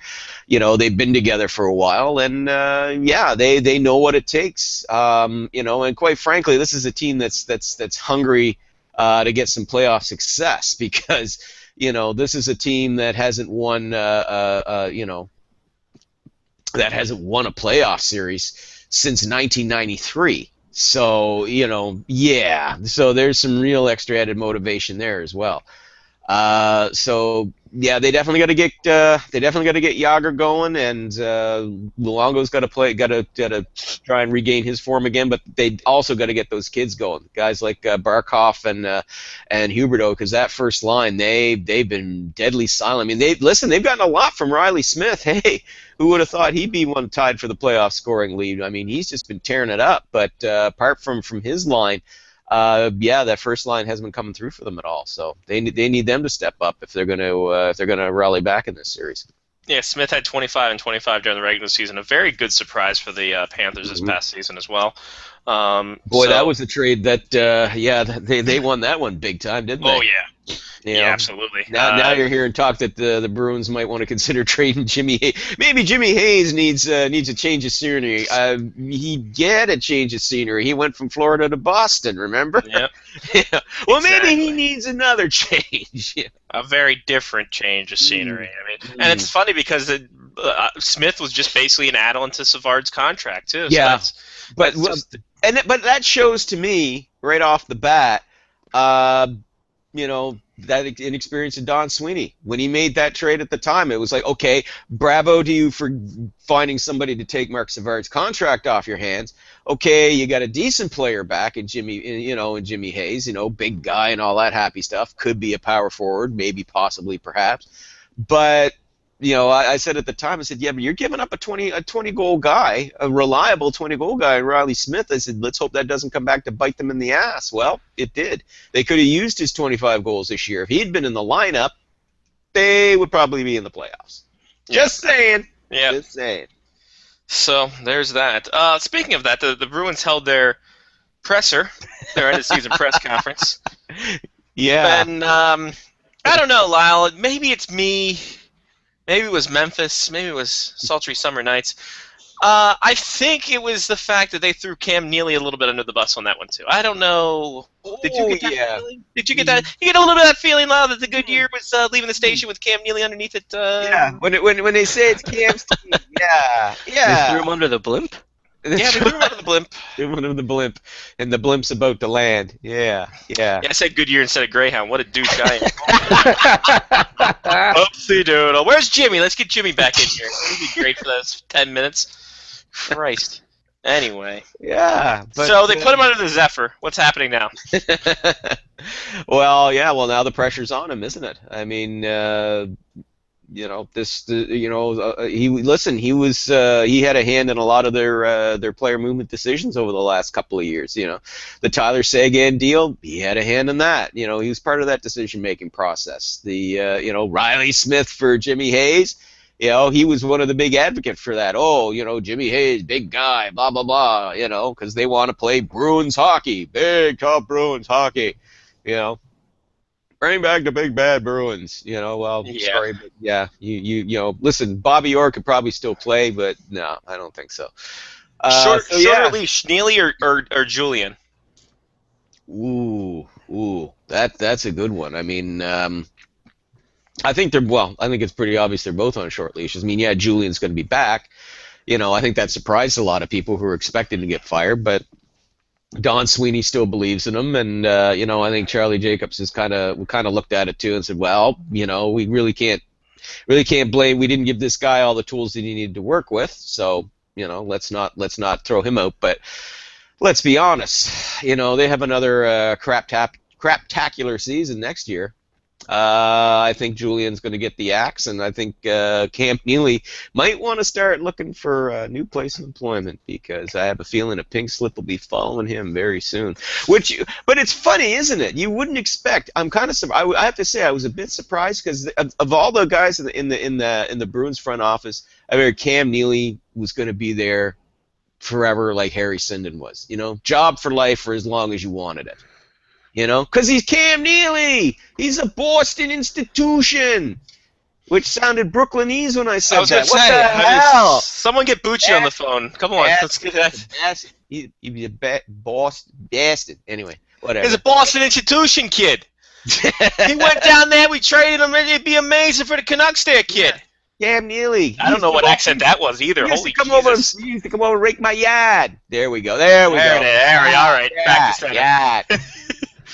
[SPEAKER 9] They've been together for a while, and, they know what it takes, and quite frankly, this is a team that's hungry to get some playoff success because this is a team that hasn't won that hasn't won a playoff series since 1993. So so there's some real extra added motivation there as well. So yeah, they definitely got to get Jagr going, and Luongo's got to try and regain his form again. But they also got to get those kids going, guys like Barkov and Huberdeau, because that first line they've been deadly silent. I mean, they've gotten a lot from Riley Smith. Hey, who would have thought he'd be one tied for the playoff scoring lead? I mean, he's just been tearing it up. But apart from his line. That first line hasn't been coming through for them at all. So they need them to step up if they're going to rally back in this series.
[SPEAKER 6] Yeah, Smith had 25 and 25 during the regular season. A very good surprise for the Panthers this past season as well.
[SPEAKER 9] Boy, that was a trade that, they won that one big time, didn't they?
[SPEAKER 6] Oh, yeah.
[SPEAKER 9] You
[SPEAKER 6] Yeah,
[SPEAKER 9] know,
[SPEAKER 6] absolutely.
[SPEAKER 9] Now you're hearing talk that the Bruins might want to consider trading Jimmy Hayes. Maybe Jimmy Hayes needs a change of scenery. He get a change of scenery. He went from Florida to Boston, remember?
[SPEAKER 6] Yep.
[SPEAKER 9] Yeah. Well,
[SPEAKER 6] Exactly.
[SPEAKER 9] maybe he needs another change. Yeah.
[SPEAKER 6] A very different change of scenery. I mean, and it's funny because Smith was just basically an add-on to Savard's contract too. So
[SPEAKER 9] Yeah. But
[SPEAKER 6] that's just,
[SPEAKER 9] but that shows to me right off the bat, that inexperience of Don Sweeney. When he made that trade at the time, it was like, okay, bravo to you for finding somebody to take Marc Savard's contract off your hands. Okay, you got a decent player back in Jimmy Hayes, big guy and all that happy stuff. Could be a power forward, maybe, possibly, perhaps. But I said at the time, I said, yeah, but you're giving up a 20-goal guy, a reliable 20-goal guy, Riley Smith. I said, let's hope that doesn't come back to bite them in the ass. Well, it did. They could have used his 25 goals this year. If he'd been in the lineup, they would probably be in the playoffs. Just saying.
[SPEAKER 6] Yeah.
[SPEAKER 9] Just saying.
[SPEAKER 6] So there's that. Speaking of that, the Bruins held their presser, their end-of-season press conference.
[SPEAKER 9] Yeah.
[SPEAKER 6] And I don't know, Lyle. Maybe it's me. Maybe it was Memphis. Maybe it was sultry summer nights. I think it was the fact that they threw Cam Neely a little bit under the bus on that one too. I don't know. Did you get that feeling? Did you get that? You get a little bit of that feeling, Lyle, that the Goodyear was leaving the station with Cam Neely underneath it.
[SPEAKER 9] Yeah. When they say it's Cam's team, yeah.
[SPEAKER 7] They threw him under the blimp?
[SPEAKER 6] Yeah, they threw him under the blimp.
[SPEAKER 9] Threw him under the blimp, and the blimp's about to land. Yeah.
[SPEAKER 6] Yeah, I said Goodyear instead of Greyhound. What a douche I am. Oopsie doodle. Where's Jimmy? Let's get Jimmy back in here. He'd be great for those 10 minutes. Christ. Anyway.
[SPEAKER 9] Yeah.
[SPEAKER 6] So they put him under the Zephyr. What's happening now?
[SPEAKER 9] Well, now the pressure's on him, isn't it? I mean, he had a hand in a lot of their player movement decisions over the last couple of years. The Tyler Seguin deal, he had a hand in that. He was part of that decision-making process. The Riley Smith for Jimmy Hayes, he was one of the big advocates for that. Oh, Jimmy Hayes, big guy, blah blah blah. Because they want to play Bruins hockey, big tough Bruins hockey. Bring back the big bad Bruins. Sorry, but yeah, listen, Bobby Orr could probably still play, but no, I don't think so.
[SPEAKER 6] Shorter leash, Neely or Julian?
[SPEAKER 9] Ooh, that's a good one. I mean, I think it's pretty obvious they're both on short leashes. I mean, yeah, Julian's going to be back. I think that surprised a lot of people who were expecting to get fired, but Don Sweeney still believes in him, and I think Charlie Jacobs has kind of looked at it too and said, well, we really can't blame. We didn't give this guy all the tools that he needed to work with, so let's not throw him out. But let's be honest, they have another craptacular season next year. I think Julian's going to get the axe, and I think Cam Neely might want to start looking for a new place of employment, because I have a feeling a pink slip will be following him very soon. But it's funny, isn't it? You wouldn't expect. I'm kind of surprised. I have to say I was a bit surprised, because of all the guys in the Bruins front office, I figured Cam Neely was going to be there forever, like Harry Sinden was. Job for life for as long as you wanted it. Because he's Cam Neely. He's a Boston institution. Which sounded Brooklynese when I said that. What the hell?
[SPEAKER 6] Someone get Bucci on the phone. Come on, let's get that.
[SPEAKER 9] He'd be a Boston bastard. Anyway, whatever.
[SPEAKER 6] He's a Boston institution kid. He went down there. We traded him. It'd be amazing for the Canucks there, kid.
[SPEAKER 9] Cam Neely.
[SPEAKER 6] I don't know what accent that was either.
[SPEAKER 9] He used
[SPEAKER 6] Holy
[SPEAKER 9] Jesus. He used to come over and rake my yard. There we go. There we go.
[SPEAKER 6] All right. Back to center.
[SPEAKER 9] Yard.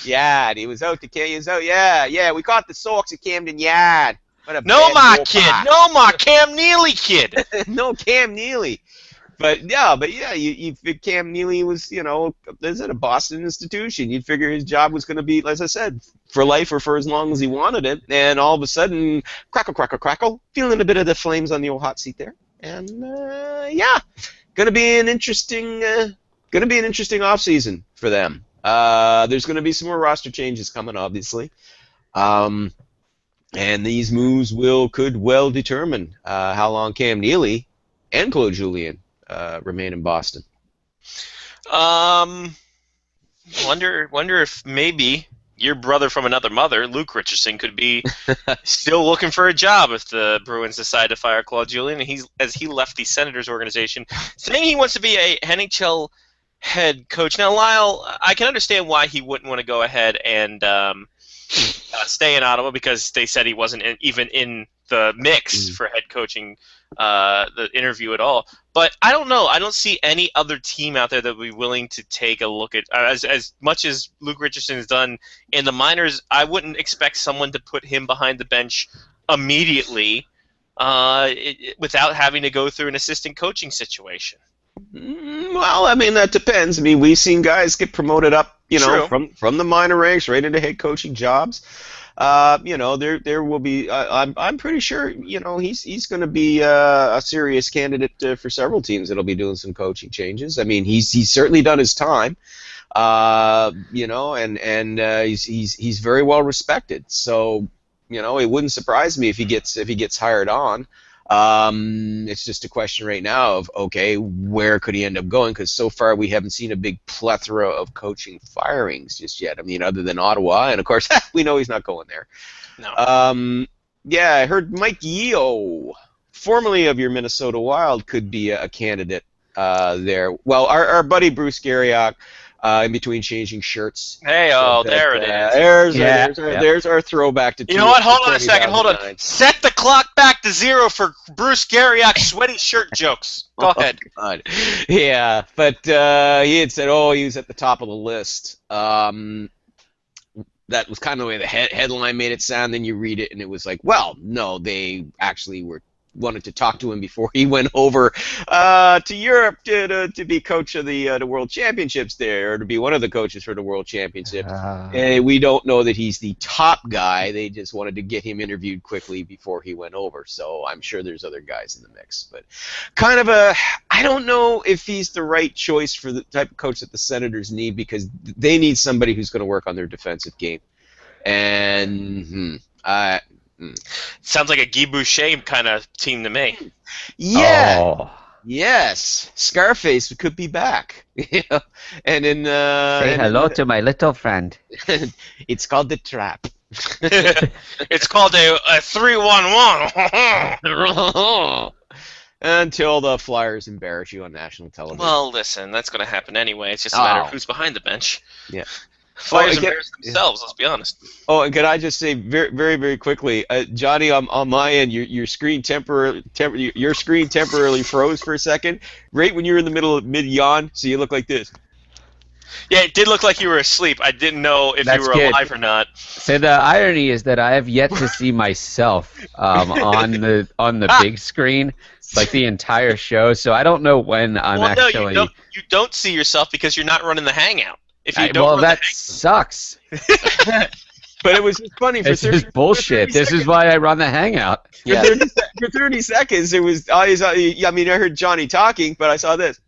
[SPEAKER 9] Yard. He was out to Cam. He was out. Yeah. We caught the Sox at Camden Yard.
[SPEAKER 6] No more Cam Neely kid.
[SPEAKER 9] No Cam Neely. But yeah, you Cam Neely was, is it a Boston institution? You'd figure his job was going to be, as I said, for life or for as long as he wanted it. And all of a sudden, crackle, feeling a bit of the flames on the old hot seat there. And going to be an interesting off season for them. There's going to be some more roster changes coming, obviously. And these moves could well determine how long Cam Neely and Claude Julien remain in Boston.
[SPEAKER 6] Wonder if maybe your brother from another mother, Luke Richardson, could be still looking for a job if the Bruins decide to fire Claude Julien. And as he left the Senators organization, saying he wants to be a NHL head coach. Now, Lyle, I can understand why he wouldn't want to go ahead and stay in Ottawa, because they said he wasn't even in the mix for head coaching the interview at all. But I don't know. I don't see any other team out there that would be willing to take a look at as much as Luke Richardson has done in the minors. I wouldn't expect someone to put him behind the bench immediately without having to go through an assistant coaching situation.
[SPEAKER 9] Well, I mean, that depends. I mean, we've seen guys get promoted up, from the minor ranks right into head coaching jobs. There will be. I'm pretty sure. He's going to be a serious candidate for several teams that'll be doing some coaching changes. I mean, he's certainly done his time. And he's very well respected. So, it wouldn't surprise me if he gets hired on. It's just a question right now of, okay, where could he end up going? Because so far we haven't seen a big plethora of coaching firings just yet. I mean, other than Ottawa, and of course we know he's not going there.
[SPEAKER 6] No.
[SPEAKER 9] I heard Mike Yeo, formerly of your Minnesota Wild, could be a candidate there. Well, our buddy Bruce Garriock, in between changing shirts.
[SPEAKER 6] Hey, there it is.
[SPEAKER 9] There's our throwback to.
[SPEAKER 6] You know what? Hold on a second. Hold on. Set the clock back to 0 for Bruce Garriock's sweaty shirt jokes. Go ahead.
[SPEAKER 9] God. Yeah, but he had said, he was at the top of the list. That was kind of the way the headline made it sound. Then you read it, and it was like, well, no, they actually wanted to talk to him before he went over to Europe to be coach of the World Championships there, or to be one of the coaches for the World Championships. And we don't know that he's the top guy. They just wanted to get him interviewed quickly before he went over. So I'm sure there's other guys in the mix. But I don't know if he's the right choice for the type of coach that the Senators need, because they need somebody who's going to work on their defensive game. And
[SPEAKER 6] sounds like a Guy Boucher kind of team to me.
[SPEAKER 9] Yeah.
[SPEAKER 8] Oh.
[SPEAKER 9] Yes. Scarface could be back. And in
[SPEAKER 8] Say hello to my little friend.
[SPEAKER 9] It's called The Trap.
[SPEAKER 6] It's called a 3-1-1.
[SPEAKER 9] Until the Flyers embarrass you on national television.
[SPEAKER 6] Well, listen, that's going to happen anyway. It's just a matter of who's behind the bench.
[SPEAKER 9] Yeah.
[SPEAKER 6] Flyers embarrass themselves, let's be honest.
[SPEAKER 9] Oh, and can I just say very, very, very quickly, Johnny, on my end, your screen temporarily froze for a second, right when you were in the middle of mid-yawn, so you look like this.
[SPEAKER 6] Yeah, it did look like you were asleep. I didn't know if you were alive or not.
[SPEAKER 8] So the irony is that I have yet to see myself on the big screen, like the entire show. So I don't know when I'm actually.
[SPEAKER 6] No, you don't see yourself because you're not running the Hangout. If you don't
[SPEAKER 8] well, that sucks.
[SPEAKER 9] But it was just funny.
[SPEAKER 8] This is bullshit. This is why I run the Hangout.
[SPEAKER 9] Yeah. For 30 seconds, it was. I heard Johnny talking, but I saw this.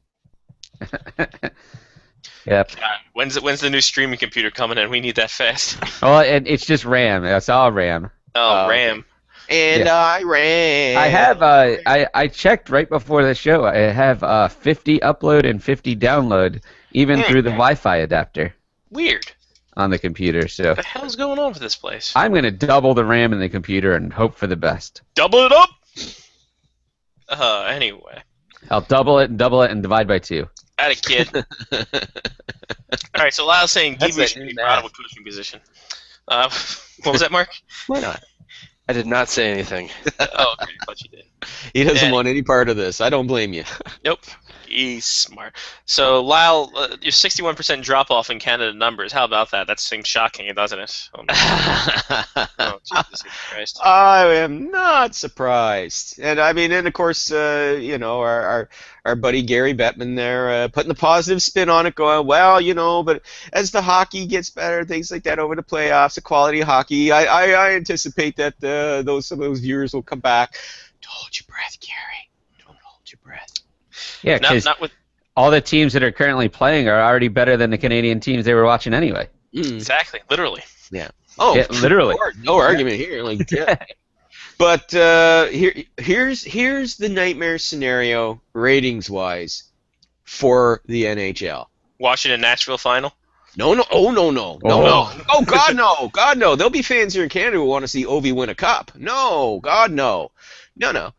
[SPEAKER 8] Yep.
[SPEAKER 6] God, when's the new streaming computer coming in? We need that fast.
[SPEAKER 8] Well, it's just RAM. That's all RAM.
[SPEAKER 6] Oh, RAM.
[SPEAKER 9] And I ran.
[SPEAKER 8] I have. I checked right before the show. I have 50 upload and 50 download, even through the Wi-Fi adapter.
[SPEAKER 6] Weird.
[SPEAKER 8] On the computer. So.
[SPEAKER 6] What the hell's going on with this place?
[SPEAKER 8] I'm gonna double the RAM in the computer and hope for the best.
[SPEAKER 6] Double it up. Anyway.
[SPEAKER 8] I'll double it and divide by 2.
[SPEAKER 6] At a kid. All right, so Lyle's saying give me a proud of a coaching position. What was that, Mark?
[SPEAKER 9] Why not?
[SPEAKER 7] I did not say anything.
[SPEAKER 6] Oh, okay, I thought you did.
[SPEAKER 9] He doesn't want any part of this. I don't blame you.
[SPEAKER 6] Nope. He's smart. So, Lyle, your 61% drop-off in Canada numbers, how about that? That seems shocking, doesn't it? Oh, Jesus Christ.
[SPEAKER 9] I am not surprised. And, I mean, and of course, our buddy Gary Bettman there putting the positive spin on it, going, well, but as the hockey gets better, things like that over the playoffs, the quality of hockey, I anticipate that some of those viewers will come back. Don't hold your breath, Gary. Don't hold your breath.
[SPEAKER 8] Yeah, because all the teams that are currently playing are already better than the Canadian teams they were watching anyway.
[SPEAKER 6] Exactly, literally.
[SPEAKER 9] Yeah. Oh,
[SPEAKER 8] Yeah, literally.
[SPEAKER 9] No argument here. Like, yeah. But here's the nightmare scenario ratings wise for the NHL.
[SPEAKER 6] Washington Nashville final.
[SPEAKER 9] No, no, oh no, no, no, no, oh God, no, God, no. There'll be fans here in Canada who want to see Ovi win a cup. No, God, no, no.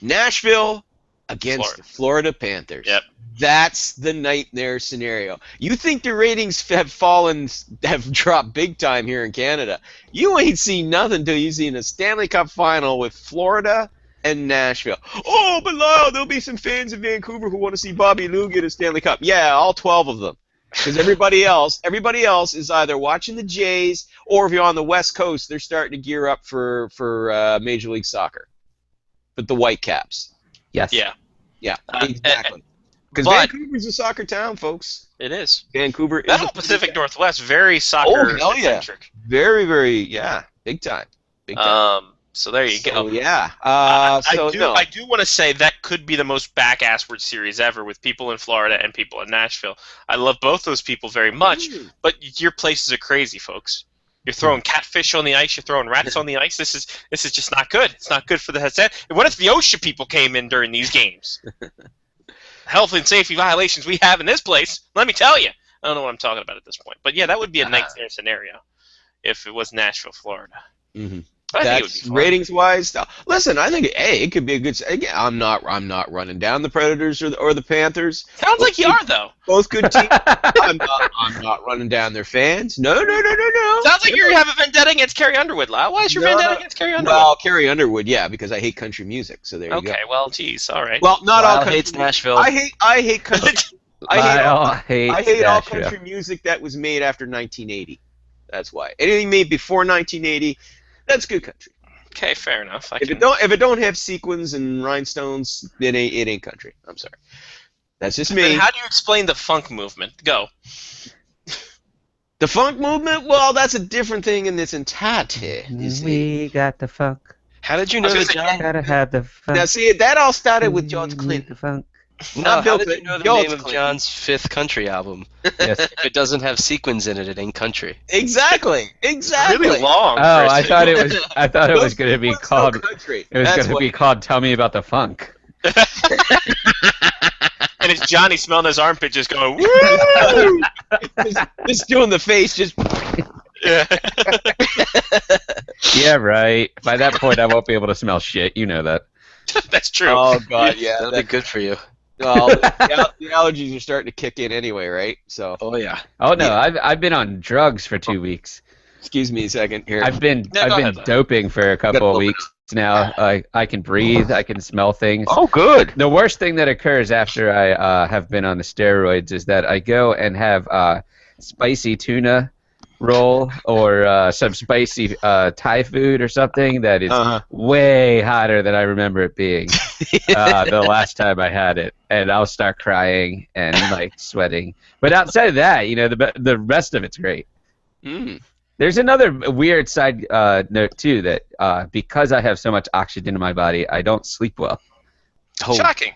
[SPEAKER 9] Nashville against the Florida Panthers.
[SPEAKER 6] Yep.
[SPEAKER 9] That's the nightmare scenario. You think the ratings have dropped big time here in Canada? You ain't seen nothing until you seen a Stanley Cup final with Florida and Nashville. Oh, but Lyle, there'll be some fans in Vancouver who want to see Bobby Lou get a Stanley Cup. Yeah, all 12 of them. Because everybody else is either watching the Jays, or if you're on the West Coast, they're starting to gear up for Major League Soccer. But the Whitecaps.
[SPEAKER 8] Yes.
[SPEAKER 6] Yeah.
[SPEAKER 9] Yeah, exactly. Because
[SPEAKER 6] but-
[SPEAKER 9] Vancouver's a soccer town, folks.
[SPEAKER 6] It is.
[SPEAKER 9] Vancouver is
[SPEAKER 6] That whole Pacific Northwest, very soccer
[SPEAKER 9] hell yeah.
[SPEAKER 6] centric.
[SPEAKER 9] Very, very, yeah, big time. Big time.
[SPEAKER 6] So there you go.
[SPEAKER 9] So, yeah.
[SPEAKER 6] I do want to say that could be the most back-assward series ever, with people in Florida and people in Nashville. I love both those people very much, but your places are crazy, folks. You're throwing catfish on the ice. You're throwing rats on the ice. This is just not good. It's not good for the headset. What if the OSHA people came in during these games? Health and safety violations we have in this place. Let me tell you. I don't know what I'm talking about at this point, but yeah, that would be a nightmare scenario if it was Nashville, Florida.
[SPEAKER 9] Mm-hmm.
[SPEAKER 6] I think it would be
[SPEAKER 9] That's
[SPEAKER 6] fun.
[SPEAKER 9] ratings wise. Listen, I think it could be a good. Again, I'm not running down the Predators or the Panthers.
[SPEAKER 6] Sounds like you are though.
[SPEAKER 9] Both good teams. I'm not running down their fans. No.
[SPEAKER 6] Sounds like you have a vendetta against Carrie Underwood, Lyle. Why is your vendetta against Carrie Underwood?
[SPEAKER 9] Well, Carrie Underwood, yeah, because I hate country music. So there you go.
[SPEAKER 6] Okay, well, geez, all right.
[SPEAKER 9] Well, not all
[SPEAKER 7] Lyle
[SPEAKER 9] country.
[SPEAKER 7] hates Nashville.
[SPEAKER 9] I hate country.
[SPEAKER 8] I
[SPEAKER 9] I hate all country music that was made after 1980. That's why. Anything made before 1980, that's good country.
[SPEAKER 6] Okay, fair enough.
[SPEAKER 9] If it don't have sequins and rhinestones, it ain't country. I'm sorry. That's just me.
[SPEAKER 6] Then how do you explain the funk movement? Go.
[SPEAKER 9] The funk movement? Well, that's a different thing in its entirety. You see.
[SPEAKER 8] We got the funk.
[SPEAKER 7] How did you know that John?
[SPEAKER 8] Gotta have the funk.
[SPEAKER 9] Now, see, that all started with George Clinton.
[SPEAKER 8] The funk.
[SPEAKER 7] No,
[SPEAKER 9] Not Bill
[SPEAKER 7] how did you
[SPEAKER 9] Clinton,
[SPEAKER 7] know the
[SPEAKER 9] George
[SPEAKER 7] name of
[SPEAKER 9] Clinton.
[SPEAKER 7] John's 5th country album?
[SPEAKER 8] Yes.
[SPEAKER 7] If it doesn't have sequins in it, it ain't country.
[SPEAKER 9] Exactly.
[SPEAKER 6] Really long.
[SPEAKER 8] Oh,
[SPEAKER 6] for a
[SPEAKER 8] I thought
[SPEAKER 6] single-
[SPEAKER 8] it was. I thought it was going to be
[SPEAKER 9] What's
[SPEAKER 8] called.
[SPEAKER 9] no country?
[SPEAKER 8] It was
[SPEAKER 9] That's
[SPEAKER 8] going to
[SPEAKER 9] what-
[SPEAKER 8] be called "Tell Me About the Funk."
[SPEAKER 6] And it's Johnny smelling his armpit, just going woo.
[SPEAKER 9] just doing the face, just.
[SPEAKER 6] Yeah.
[SPEAKER 8] Yeah, right. By that point, I won't be able to smell shit. You know that.
[SPEAKER 6] That's true.
[SPEAKER 9] Oh God, yeah.
[SPEAKER 7] That'll be good for you.
[SPEAKER 9] Well, the allergies are starting to kick in anyway, right? So.
[SPEAKER 7] Oh yeah.
[SPEAKER 8] Oh no, I've been on drugs for 2 weeks.
[SPEAKER 9] Excuse me a second here.
[SPEAKER 8] I've been
[SPEAKER 6] Yeah, go ahead.
[SPEAKER 8] doping for a couple of
[SPEAKER 9] Got a
[SPEAKER 8] weeks now. I can breathe. I can smell things.
[SPEAKER 9] Oh, good.
[SPEAKER 8] The worst thing that occurs after I have been on the steroids is that I go and have spicy tuna roll or some spicy Thai food or something that is way hotter than I remember it being the last time I had it, and I'll start crying and like sweating. But outside of that, you know, the rest of it's great.
[SPEAKER 9] Mm.
[SPEAKER 8] There's another weird side note too that because I have so much oxygen in my body, I don't sleep well.
[SPEAKER 9] Oh.
[SPEAKER 6] Shocking.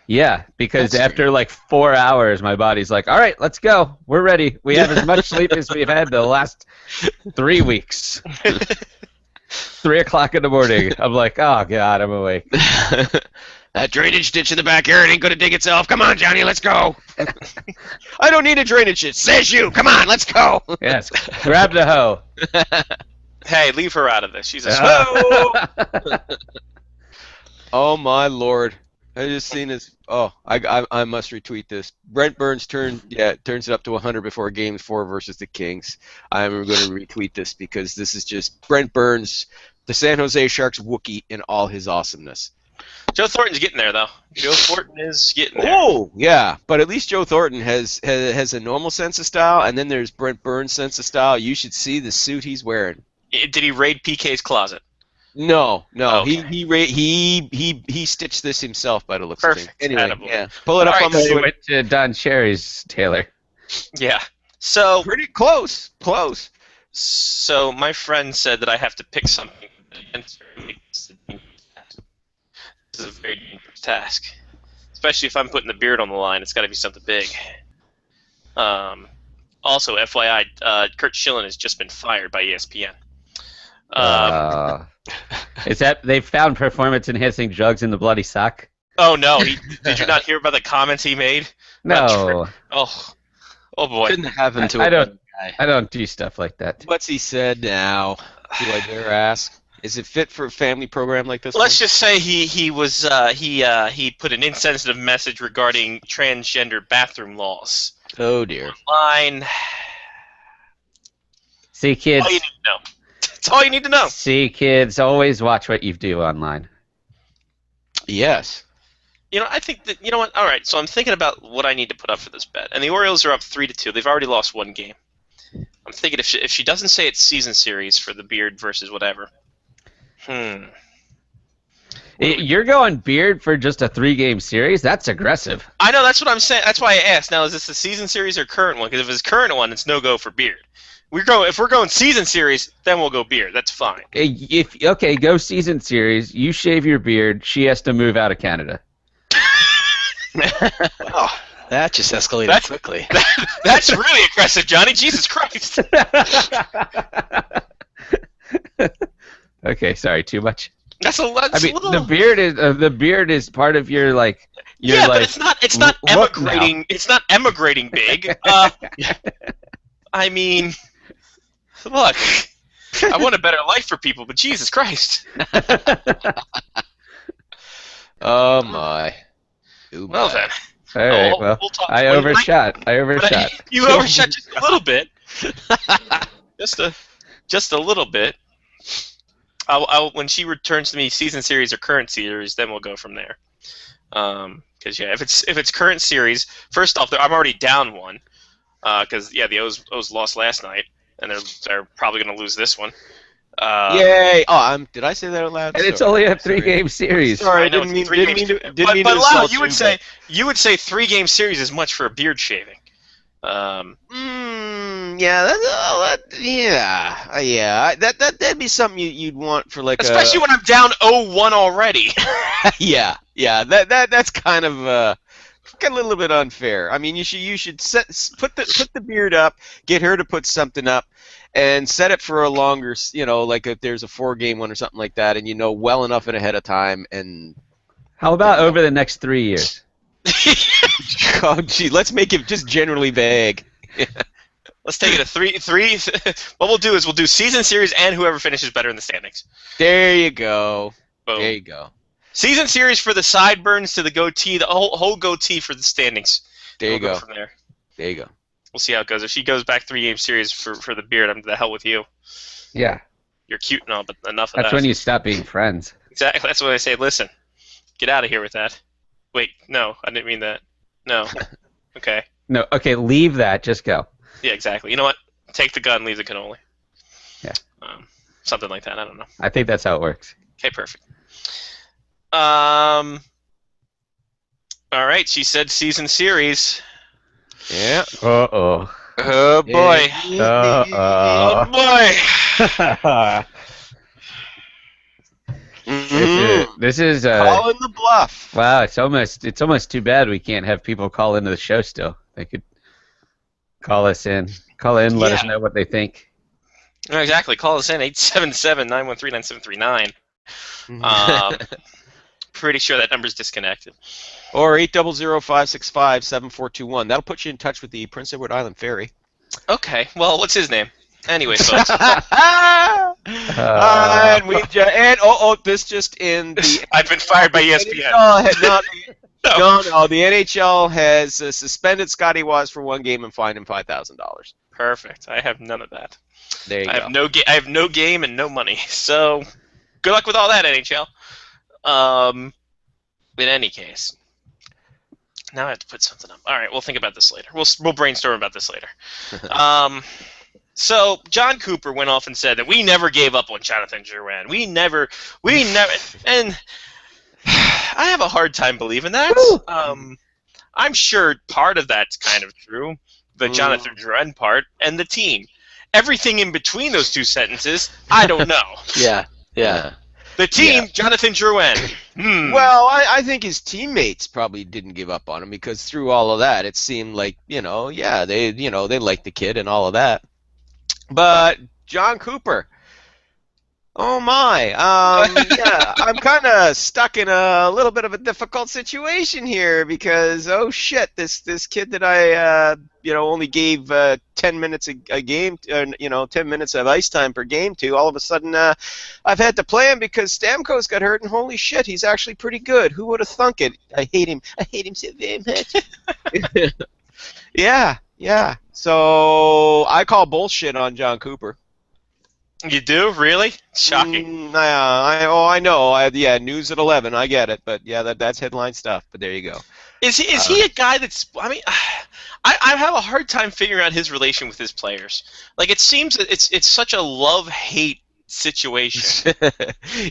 [SPEAKER 8] Yeah, because
[SPEAKER 9] That's
[SPEAKER 8] after like 4 hours, my body's like, all right, let's go. We're ready. We have as much sleep as we've had the last 3 weeks. 3 o'clock in the morning. I'm like, oh, God, I'm awake.
[SPEAKER 9] That drainage ditch in the backyard ain't gonna dig itself. Come on, Johnny, let's go. I don't need a drainage ditch. Says you. Come on, let's go.
[SPEAKER 8] Yes, grab the hoe.
[SPEAKER 6] Hey, leave her out of this. She's a
[SPEAKER 9] Oh my lord! I just seen this. Oh, I must retweet this. Brent Burns turns it up to 100 before Game 4 versus the Kings. I'm going to retweet this because this is just Brent Burns, the San Jose Sharks Wookiee in all his awesomeness.
[SPEAKER 6] Joe Thornton's getting there, though. Joe Thornton is getting there.
[SPEAKER 9] Oh yeah, but at least Joe Thornton has a normal sense of style, and then there's Brent Burns' sense of style. You should see the suit he's wearing.
[SPEAKER 6] Did he raid PK's closet?
[SPEAKER 9] No.
[SPEAKER 6] Okay.
[SPEAKER 9] He stitched this himself by the looks of things.
[SPEAKER 6] Perfect.
[SPEAKER 9] Anyway,
[SPEAKER 6] Attaboy.
[SPEAKER 9] yeah. Pull it up
[SPEAKER 6] All
[SPEAKER 9] on
[SPEAKER 6] right,
[SPEAKER 9] the
[SPEAKER 8] He
[SPEAKER 9] Twitter.
[SPEAKER 8] went to Don Cherry's tailor.
[SPEAKER 6] Yeah. So
[SPEAKER 9] Pretty close.
[SPEAKER 6] So my friend said that I have to pick something against her. This is a very dangerous task, especially if I'm putting the beard on the line. It's got to be something big. Also, FYI, Kurt Schilling has just been fired by ESPN.
[SPEAKER 8] Is that they found performance-enhancing drugs in the bloody sock?
[SPEAKER 6] Oh no! Did you not hear about the comments he made?
[SPEAKER 8] No.
[SPEAKER 6] Oh boy!
[SPEAKER 7] Couldn't happen to
[SPEAKER 8] I
[SPEAKER 7] a
[SPEAKER 8] don't.
[SPEAKER 7] guy.
[SPEAKER 8] I don't do stuff like that.
[SPEAKER 9] What's he said now? Do I dare ask? Is it fit for a family program like this?
[SPEAKER 6] Let's just say he put an insensitive message regarding transgender bathroom laws.
[SPEAKER 9] Oh dear.
[SPEAKER 6] Line.
[SPEAKER 8] See, kids.
[SPEAKER 6] All you need to know. That's all you need to know.
[SPEAKER 8] See, kids. Always watch what you do online.
[SPEAKER 9] Yes.
[SPEAKER 6] You know, I think that, you know what? All right, so I'm thinking about what I need to put up for this bet. And the Orioles are up 3-2. They've already lost one game. I'm thinking if she doesn't say it's season series for the Beard versus whatever.
[SPEAKER 8] You're going Beard for just a 3-game series? That's aggressive.
[SPEAKER 6] I know, that's what I'm saying. That's why I asked. Now, is this the season series or current one? Because if it's current one, it's no-go for Beard. If we're going season series, then we'll go Beard. That's fine.
[SPEAKER 8] Okay, go season series. You shave your beard. She has to move out of Canada.
[SPEAKER 7] Oh, that just escalated quickly.
[SPEAKER 6] That's really aggressive, Johnny. Jesus Christ.
[SPEAKER 8] Okay, sorry, too much.
[SPEAKER 6] That's a lot.
[SPEAKER 8] I mean, the beard is part of your like.
[SPEAKER 6] Yeah,
[SPEAKER 8] like,
[SPEAKER 6] but it's not
[SPEAKER 8] look
[SPEAKER 6] emigrating.
[SPEAKER 8] now.
[SPEAKER 6] It's not emigrating big. I mean, look. I want a better life for people, but Jesus Christ.
[SPEAKER 9] Oh my. Ooh,
[SPEAKER 6] Well
[SPEAKER 9] my.
[SPEAKER 6] then.
[SPEAKER 8] All right, well,
[SPEAKER 6] we'll talk.
[SPEAKER 8] I overshot.
[SPEAKER 6] You overshot just a little bit. just a little bit. When she returns to me, season series or current series, then we'll go from there. Because if it's current series, first off, I'm already down one. Because the O's lost last night, and they're probably going to lose this one.
[SPEAKER 9] Yay! Oh, did I say that out loud?
[SPEAKER 8] And it's only a 3-game series.
[SPEAKER 9] Sorry, I
[SPEAKER 6] know,
[SPEAKER 9] didn't
[SPEAKER 6] it's
[SPEAKER 9] mean
[SPEAKER 6] three
[SPEAKER 9] to.
[SPEAKER 6] games.
[SPEAKER 9] Didn't mean
[SPEAKER 6] But
[SPEAKER 9] to
[SPEAKER 6] Lau,
[SPEAKER 9] insult
[SPEAKER 6] you would say 3-game series is much for a beard shaving.
[SPEAKER 9] Yeah. That'd be something you'd want for like
[SPEAKER 6] Especially when I'm down 0-1 already.
[SPEAKER 9] yeah. That's kind of a little bit unfair. I mean, you should put the beard up, get her to put something up, and set it for a longer, like if there's a 4-game one or something like that, and well enough ahead of time. And
[SPEAKER 8] How about over the next 3 years?
[SPEAKER 9] oh, gee, let's make it just generally vague.
[SPEAKER 6] Let's take it a 3. What we'll do is we'll do season series and whoever finishes better in the standings.
[SPEAKER 9] There you go.
[SPEAKER 6] Boom.
[SPEAKER 9] There you go.
[SPEAKER 6] Season series for the sideburns to the goatee, the whole goatee for the standings.
[SPEAKER 9] There you
[SPEAKER 6] We'll
[SPEAKER 9] go.
[SPEAKER 6] From there.
[SPEAKER 9] There you go.
[SPEAKER 6] We'll see how it goes. If she goes back 3-game series for the beard, I'm to the hell with you.
[SPEAKER 8] Yeah.
[SPEAKER 6] You're cute and all, but enough of that.
[SPEAKER 8] That's when you stop being friends.
[SPEAKER 6] Exactly. That's when I say, listen, get out of here with that. Wait, no, I didn't mean that. No. Okay.
[SPEAKER 8] No, okay, leave that. Just go.
[SPEAKER 6] Yeah, exactly. You know what? Take the gun, leave the cannoli.
[SPEAKER 8] Yeah.
[SPEAKER 6] Something like that. I don't know.
[SPEAKER 8] I think that's how it works.
[SPEAKER 6] Okay, perfect. All right. She said season series.
[SPEAKER 9] Yeah.
[SPEAKER 8] Uh-oh.
[SPEAKER 6] Oh boy.
[SPEAKER 8] Uh-oh.
[SPEAKER 6] Oh boy.
[SPEAKER 8] This is
[SPEAKER 9] Calling the bluff.
[SPEAKER 8] wow, it's almost too bad we can't have people call into the show still. They could call in, let us know what they think.
[SPEAKER 6] No, exactly. Call us in 877-913-9739. Pretty sure that number's disconnected.
[SPEAKER 9] Or 800-565-7421. That'll put you in touch with the Prince Edward Island Ferry.
[SPEAKER 6] Okay. Well, what's his name? Anyway, folks.
[SPEAKER 9] This just in.
[SPEAKER 6] I've been fired by ESPN.
[SPEAKER 9] No, the NHL has suspended Scotty Waz for 1 game and fined him $5,000.
[SPEAKER 6] Perfect. I have none of that.
[SPEAKER 9] There you go.
[SPEAKER 6] I have no game and no money. So, good luck with all that, NHL. In any case, now I have to put something up. All right, we'll think about this later. We'll brainstorm about this later. So John Cooper went off and said that we never gave up on Jonathan Drouin. We never, and I have a hard time believing that. I'm sure part of that's kind of true, the Jonathan Drouin part, and the team. Everything in between those two sentences, I don't know.
[SPEAKER 7] Yeah.
[SPEAKER 6] The team, Jonathan Drouin.
[SPEAKER 9] Well, I think his teammates probably didn't give up on him because through all of that, it seemed like they liked the kid and all of that. But John Cooper, oh my, yeah, I'm kind of stuck in a little bit of a difficult situation here because oh shit, this kid that I only gave 10 minutes a game, 10 minutes of ice time per game to, all of a sudden I've had to play him because Stamkos got hurt, and holy shit, he's actually pretty good. Who would have thunk it? I hate him so very much. Yeah. So I call bullshit on John Cooper.
[SPEAKER 6] You do? Really? Shocking.
[SPEAKER 9] I know. News at 11. I get it, but yeah, that's headline stuff. But there you go.
[SPEAKER 6] Is he a guy that's? I mean, I have a hard time figuring out his relation with his players. Like, it seems that it's such a love-hate situation.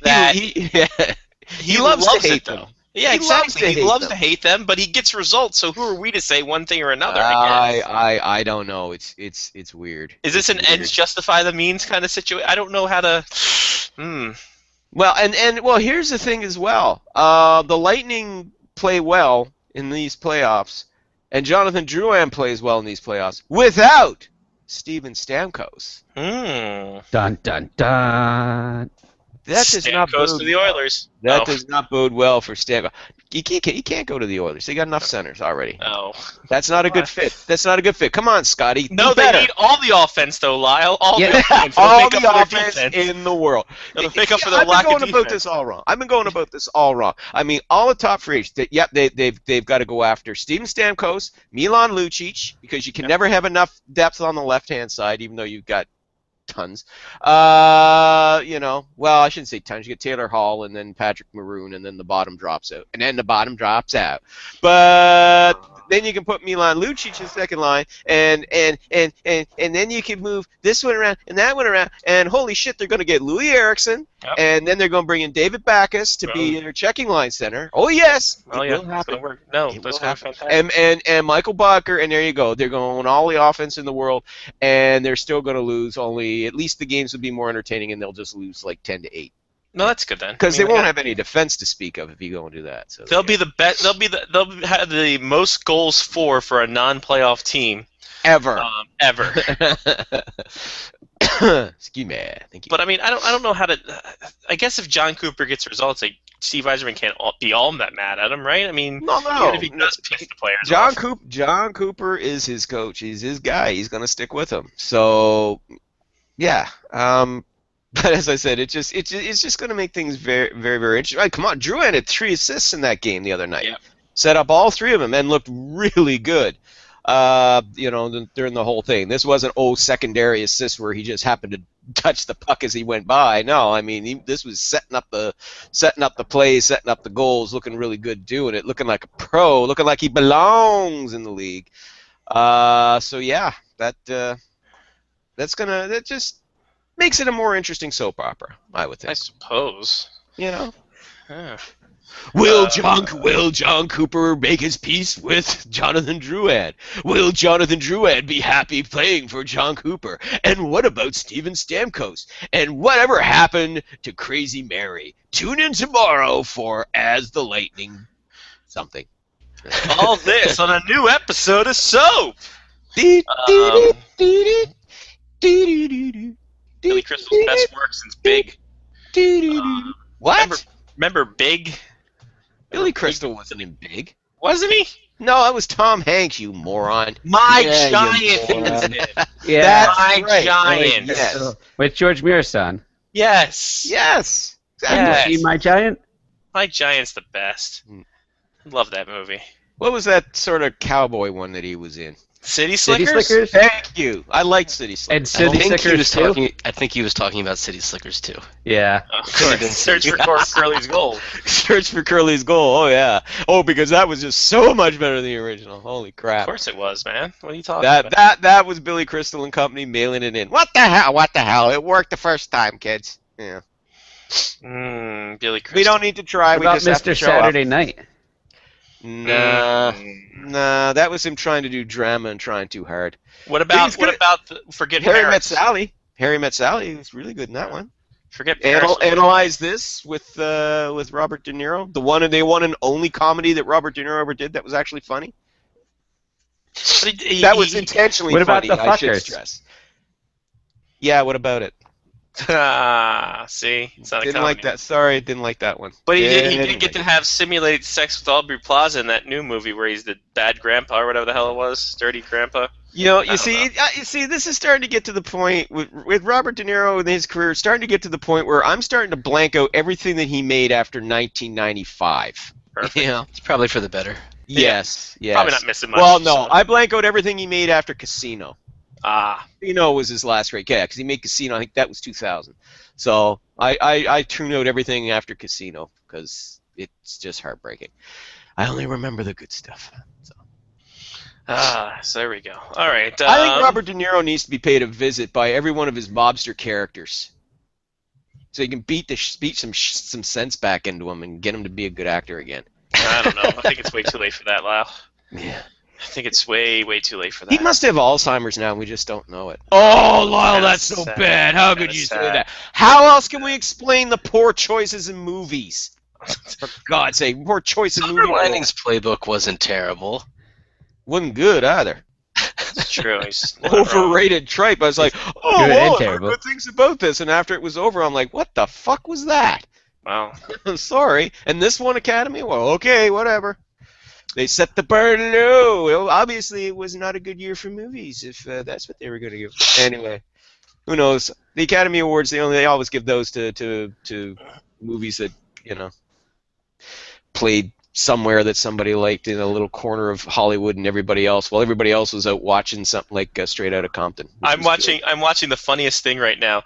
[SPEAKER 6] That he loves to hate them. Yeah, exactly. He loves to hate them, but he gets results. So who are we to say one thing or another?
[SPEAKER 9] I don't know. It's weird.
[SPEAKER 6] Is this an ends justify the means kind of situation? I don't know how to.
[SPEAKER 9] Well, and here's the thing as well. The Lightning play well in these playoffs, and Jonathan Drouin plays well in these playoffs without Steven Stamkos.
[SPEAKER 8] Dun dun dun.
[SPEAKER 9] That does not bode
[SPEAKER 6] to the Oilers.
[SPEAKER 9] That does not bode well for Stamkos. You can't go to the Oilers. They got enough centers already.
[SPEAKER 6] Oh.
[SPEAKER 9] That's not a good fit. That's not a good fit. Come on, Scotty.
[SPEAKER 6] No, they need all the offense, though, Lyle. All the offense.
[SPEAKER 9] All the offense in the world.
[SPEAKER 6] It'll make up for their lack of defense.
[SPEAKER 9] I've been going about this all wrong. I mean, all the top free agents, they've got to go after Steven Stamkos, Milan Lucic, because you can never have enough depth on the left-hand side, even though you've got tons. I shouldn't say tons. You get Taylor Hall and then Patrick Maroon, and then the bottom drops out. But then you can put Milan Lucic in second line, and then you can move this one around and that one around, and holy shit, they're going to get Louis Eriksson, and then they're going to bring in David Backes to be their checking line center. Oh yes,
[SPEAKER 6] it will happen. It's going to work. No, that's going to be
[SPEAKER 9] fantastic. And Michael Bucker, and there you go. They're going all the offense in the world, and they're still going to lose. Only at least the games will be more entertaining, and they'll just lose like 10-8.
[SPEAKER 6] No, that's good then.
[SPEAKER 9] Because they won't have any defense to speak of if you go and do that. So
[SPEAKER 6] they'll be the best. They'll have the most goals for a non-playoff team
[SPEAKER 9] ever. Excuse me. Thank you.
[SPEAKER 6] But I mean, I don't know how to. I guess if John Cooper gets results, like Steve Yzerman can't be all that mad at him, right? I mean,
[SPEAKER 9] no.
[SPEAKER 6] Even if he does piss the players off.
[SPEAKER 9] John Cooper is his coach. He's his guy. He's going to stick with him. So, yeah. But as I said, it's just going to make things very, very, very interesting. Right, come on, Drouin had 3 assists in that game the other night.
[SPEAKER 6] Yep.
[SPEAKER 9] Set up all 3 of them and looked really good. During the whole thing. This wasn't secondary assist where he just happened to touch the puck as he went by. No, I mean this was setting up the plays, setting up the goals, looking really good doing it, looking like a pro, looking like he belongs in the league. So yeah, that just makes it a more interesting soap opera, I would think.
[SPEAKER 6] I suppose.
[SPEAKER 9] Yeah.
[SPEAKER 6] Will
[SPEAKER 9] John Cooper make his peace with Jonathan Drouin? Will Jonathan Drouin be happy playing for John Cooper? And what about Steven Stamkos? And whatever happened to Crazy Mary? Tune in tomorrow for As the Lightning something.
[SPEAKER 6] All this on a new episode of Soap. Billy Crystal's best work since Big.
[SPEAKER 9] What?
[SPEAKER 6] Remember Big?
[SPEAKER 9] Billy Crystal wasn't in Big.
[SPEAKER 6] Wasn't he?
[SPEAKER 9] No, that was Tom Hanks, you moron.
[SPEAKER 6] My Giant.
[SPEAKER 8] Yeah,
[SPEAKER 9] that's
[SPEAKER 6] My
[SPEAKER 9] right.
[SPEAKER 6] Giant.
[SPEAKER 9] Yes.
[SPEAKER 8] with George Mirasan.
[SPEAKER 6] Yes.
[SPEAKER 9] Yes.
[SPEAKER 6] Yes.
[SPEAKER 8] You see My Giant?
[SPEAKER 6] My Giant's the best. Love that movie.
[SPEAKER 9] What was that sort of cowboy one that he was in?
[SPEAKER 6] City
[SPEAKER 8] City
[SPEAKER 6] Slickers?
[SPEAKER 8] Slickers?
[SPEAKER 9] Thank you. I liked City Slickers.
[SPEAKER 8] And City Slickers too?
[SPEAKER 7] I think he was talking about City Slickers too.
[SPEAKER 8] Yeah.
[SPEAKER 6] Of course. Search for Curly's goal.
[SPEAKER 9] Search for Curly's goal. Oh yeah. Oh, because that was just so much better than the original. Holy crap.
[SPEAKER 6] Of course it was, man. What are you talking about?
[SPEAKER 9] That was Billy Crystal and company mailing it in. What the hell? It worked the first time, kids. Yeah.
[SPEAKER 6] Billy Crystal.
[SPEAKER 9] We don't need to try.
[SPEAKER 8] What
[SPEAKER 9] We
[SPEAKER 8] about
[SPEAKER 9] just have to
[SPEAKER 8] Mr.
[SPEAKER 9] show
[SPEAKER 8] Saturday
[SPEAKER 9] up.
[SPEAKER 8] Night?
[SPEAKER 9] Nah, that was him trying to do drama and trying too hard.
[SPEAKER 6] What about Forget
[SPEAKER 9] Harry
[SPEAKER 6] Harris?
[SPEAKER 9] Met Sally? Harry Met Sally was really good in that one.
[SPEAKER 6] Forget Paris.
[SPEAKER 9] Analyze this with Robert De Niro, the one and only comedy that Robert De Niro ever did that was actually funny. That was intentionally
[SPEAKER 8] What about
[SPEAKER 9] funny.
[SPEAKER 8] the
[SPEAKER 9] I should
[SPEAKER 8] fuckers?
[SPEAKER 9] stress. Yeah, what about it?
[SPEAKER 6] See, it's not a
[SPEAKER 9] Didn't
[SPEAKER 6] comedy.
[SPEAKER 9] like that. Sorry, didn't like that one.
[SPEAKER 6] But he did
[SPEAKER 9] Didn't
[SPEAKER 6] get to have simulated sex with Aubrey Plaza in that new movie where he's the bad grandpa or whatever the hell it was, dirty grandpa.
[SPEAKER 9] You know,
[SPEAKER 6] I don't
[SPEAKER 9] you see, this is starting to get to the point with Robert De Niro in his career. Starting to get to the point where I'm starting to blank out everything that he made after 1995.
[SPEAKER 6] Perfect.
[SPEAKER 9] You know?
[SPEAKER 7] It's probably for the better.
[SPEAKER 9] Yes.
[SPEAKER 6] Probably not missing much.
[SPEAKER 9] Well, no,
[SPEAKER 6] so-
[SPEAKER 9] I blank out everything he made after Casino.
[SPEAKER 6] Ah,
[SPEAKER 9] Casino was his last great because he made Casino. I think that was 2000. So I tune out everything after Casino because it's just heartbreaking. I only remember the good stuff. So.
[SPEAKER 6] so there we go. All right.
[SPEAKER 9] I think Robert De Niro needs to be paid a visit by every one of his mobster characters, so he can beat some sense back into him and get him to be a good actor again.
[SPEAKER 6] I don't know. I think it's way too late for that, Lau.
[SPEAKER 9] Yeah.
[SPEAKER 6] I think it's way too late for that.
[SPEAKER 9] He must have Alzheimer's now, and we just don't know it. Oh, Lyle, that's so
[SPEAKER 6] sad.
[SPEAKER 9] bad. How
[SPEAKER 6] That
[SPEAKER 9] could
[SPEAKER 6] is
[SPEAKER 9] you say
[SPEAKER 6] sad.
[SPEAKER 9] that? How else can we explain the poor choices in movies? For God's sake, poor choice in
[SPEAKER 7] Silver
[SPEAKER 9] movies.
[SPEAKER 7] Linings Playbook wasn't terrible.
[SPEAKER 9] Wasn't good either.
[SPEAKER 6] It's true. He's not wrong.
[SPEAKER 9] Overrated tripe. I was like, oh,
[SPEAKER 8] Good and
[SPEAKER 9] well, I heard
[SPEAKER 8] terrible.
[SPEAKER 9] good things about this. And after it was over, I'm like, what the fuck was that?
[SPEAKER 6] Wow.
[SPEAKER 9] I'm sorry. And this won Academy? Well, okay, whatever. They set the bar low. Well, obviously, it was not a good year for movies if that's what they were going to give. Anyway, who knows? The Academy Awards, they always give those to movies that, you know, played somewhere that somebody liked in a little corner of Hollywood and everybody else, while everybody else was out watching something like Straight Outta Compton. which
[SPEAKER 6] I'm
[SPEAKER 9] was good.
[SPEAKER 6] watching the funniest thing right now.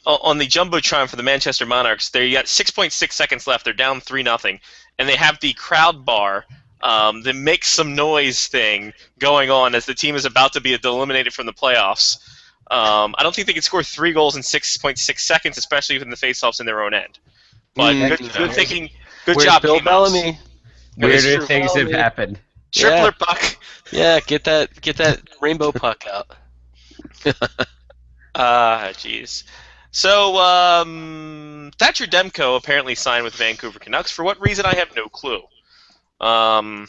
[SPEAKER 6] On the jumbotron for the Manchester Monarchs, they got 6.6 seconds left. They're down 3-0, and they have the crowd bar, the make some noise thing going on as the team is about to be eliminated from the playoffs. I don't think they can score 3 goals in 6.6 seconds, especially when the face-offs in their own end. But good thinking. Good
[SPEAKER 7] Where's
[SPEAKER 6] job,
[SPEAKER 7] Bill
[SPEAKER 6] P. Mouse.
[SPEAKER 7] Bellamy?
[SPEAKER 8] Weirder things have happened.
[SPEAKER 6] Tripler puck.
[SPEAKER 7] Yeah, get that rainbow puck out.
[SPEAKER 6] Jeez. So, Thatcher Demko apparently signed with Vancouver Canucks. For what reason, I have no clue. I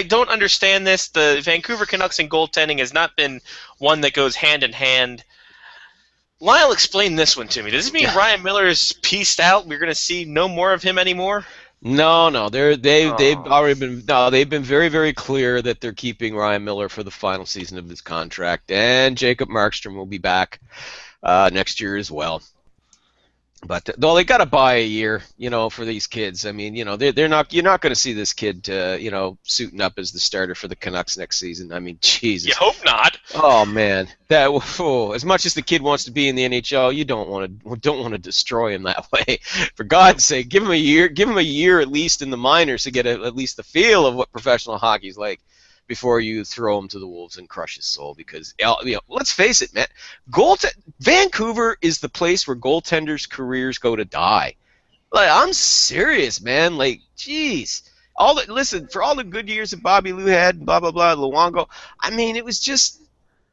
[SPEAKER 6] don't understand this. The Vancouver Canucks and goaltending has not been one that goes hand in hand. Lyle, explain this one to me. Does this mean Ryan Miller is pieced out? We're going to see no more of him anymore?
[SPEAKER 9] No, they've already been very, very clear that they're keeping Ryan Miller for the final season of his contract, and Jacob Markstrom will be back next year as well. But though they got to buy a year, you know, for these kids. I mean, you know, you're not going to see this kid, you know, suiting up as the starter for the Canucks next season. I mean, Jesus.
[SPEAKER 6] You hope not.
[SPEAKER 9] Oh man, as much as the kid wants to be in the NHL, you don't want to destroy him that way. For God's sake, give him a year at least in the minors to get at least the feel of what professional hockey's like before you throw him to the wolves and crush his soul. Because, you know, let's face it, man, Vancouver is the place where goaltenders' careers go to die. Like, I'm serious, man. Like, jeez. Listen, for all the good years that Bobby Lou had, blah blah blah, Luongo. I mean, it was just,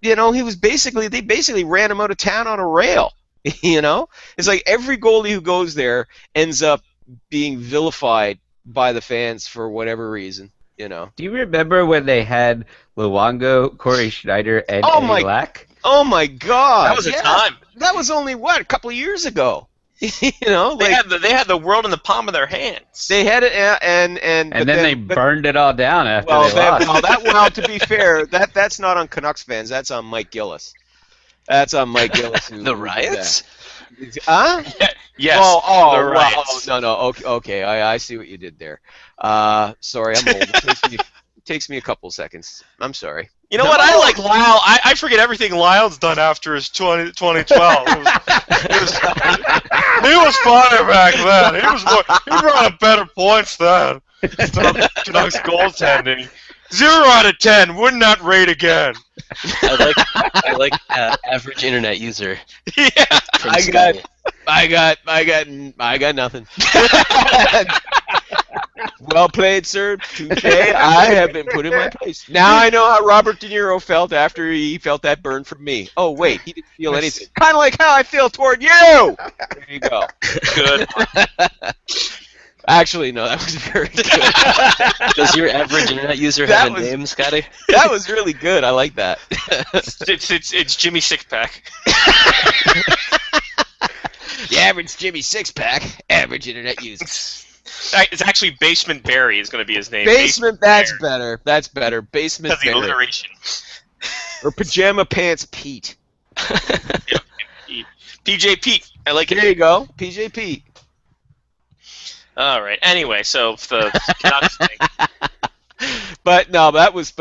[SPEAKER 9] you know, they basically ran him out of town on a rail. You know, it's like every goalie who goes there ends up being vilified by the fans for whatever reason. You know.
[SPEAKER 8] Do you remember when they had Luongo, Corey Schneider, and
[SPEAKER 9] Oh
[SPEAKER 8] Eddie
[SPEAKER 9] my-
[SPEAKER 8] Lack?
[SPEAKER 9] Oh my God!
[SPEAKER 6] That was a time.
[SPEAKER 9] That was only a couple of years ago. You know,
[SPEAKER 6] They
[SPEAKER 9] like,
[SPEAKER 6] had the world in the palm of their hands.
[SPEAKER 9] they had it, and
[SPEAKER 8] And then they burned it all down after
[SPEAKER 9] Well,
[SPEAKER 8] they lost.
[SPEAKER 9] well, to be fair, that's not on Canucks fans. That's on Mike Gillis. That's on Mike Gillis.
[SPEAKER 7] The riots?
[SPEAKER 9] Huh?
[SPEAKER 6] Yes.
[SPEAKER 9] Oh,
[SPEAKER 6] the
[SPEAKER 9] well,
[SPEAKER 6] riots.
[SPEAKER 9] no. Okay. I see what you did there. Sorry, I'm old. It takes me a couple seconds. I'm sorry.
[SPEAKER 6] You know what? I like Lyle. I forget everything Lyle's done after his 2012. He was funny back then. He brought up better points then. Canucks goaltending. 0 out of 10. Would not rate again.
[SPEAKER 7] I like average internet user.
[SPEAKER 6] Yeah.
[SPEAKER 7] From
[SPEAKER 9] I
[SPEAKER 7] Sky.
[SPEAKER 9] got nothing. Well played, sir. Touche. I have been put in my place. Now I know how Robert De Niro felt after he felt that burn from me. Oh, wait, he didn't feel anything. Kind of like how I feel toward you. There you go.
[SPEAKER 6] Good.
[SPEAKER 9] Actually, no, that was very good.
[SPEAKER 7] Does your average internet user
[SPEAKER 9] That
[SPEAKER 7] have a
[SPEAKER 9] was-
[SPEAKER 7] name, Scotty?
[SPEAKER 9] That was really good. I like that.
[SPEAKER 6] It's Jimmy Sixpack.
[SPEAKER 9] The average Jimmy Sixpack, average internet user.
[SPEAKER 6] It's actually Basement Barry is going to be his name.
[SPEAKER 9] Basement, that's
[SPEAKER 6] Barry.
[SPEAKER 9] better. That's better. Basement
[SPEAKER 6] Because the
[SPEAKER 9] Barry.
[SPEAKER 6] alliteration.
[SPEAKER 9] Or Pajama Pants Pete.
[SPEAKER 6] PJ Pete. I like
[SPEAKER 9] There
[SPEAKER 6] it.
[SPEAKER 9] you go. PJ Pete.
[SPEAKER 6] All right. Anyway, so the Canucks thing.
[SPEAKER 9] But that was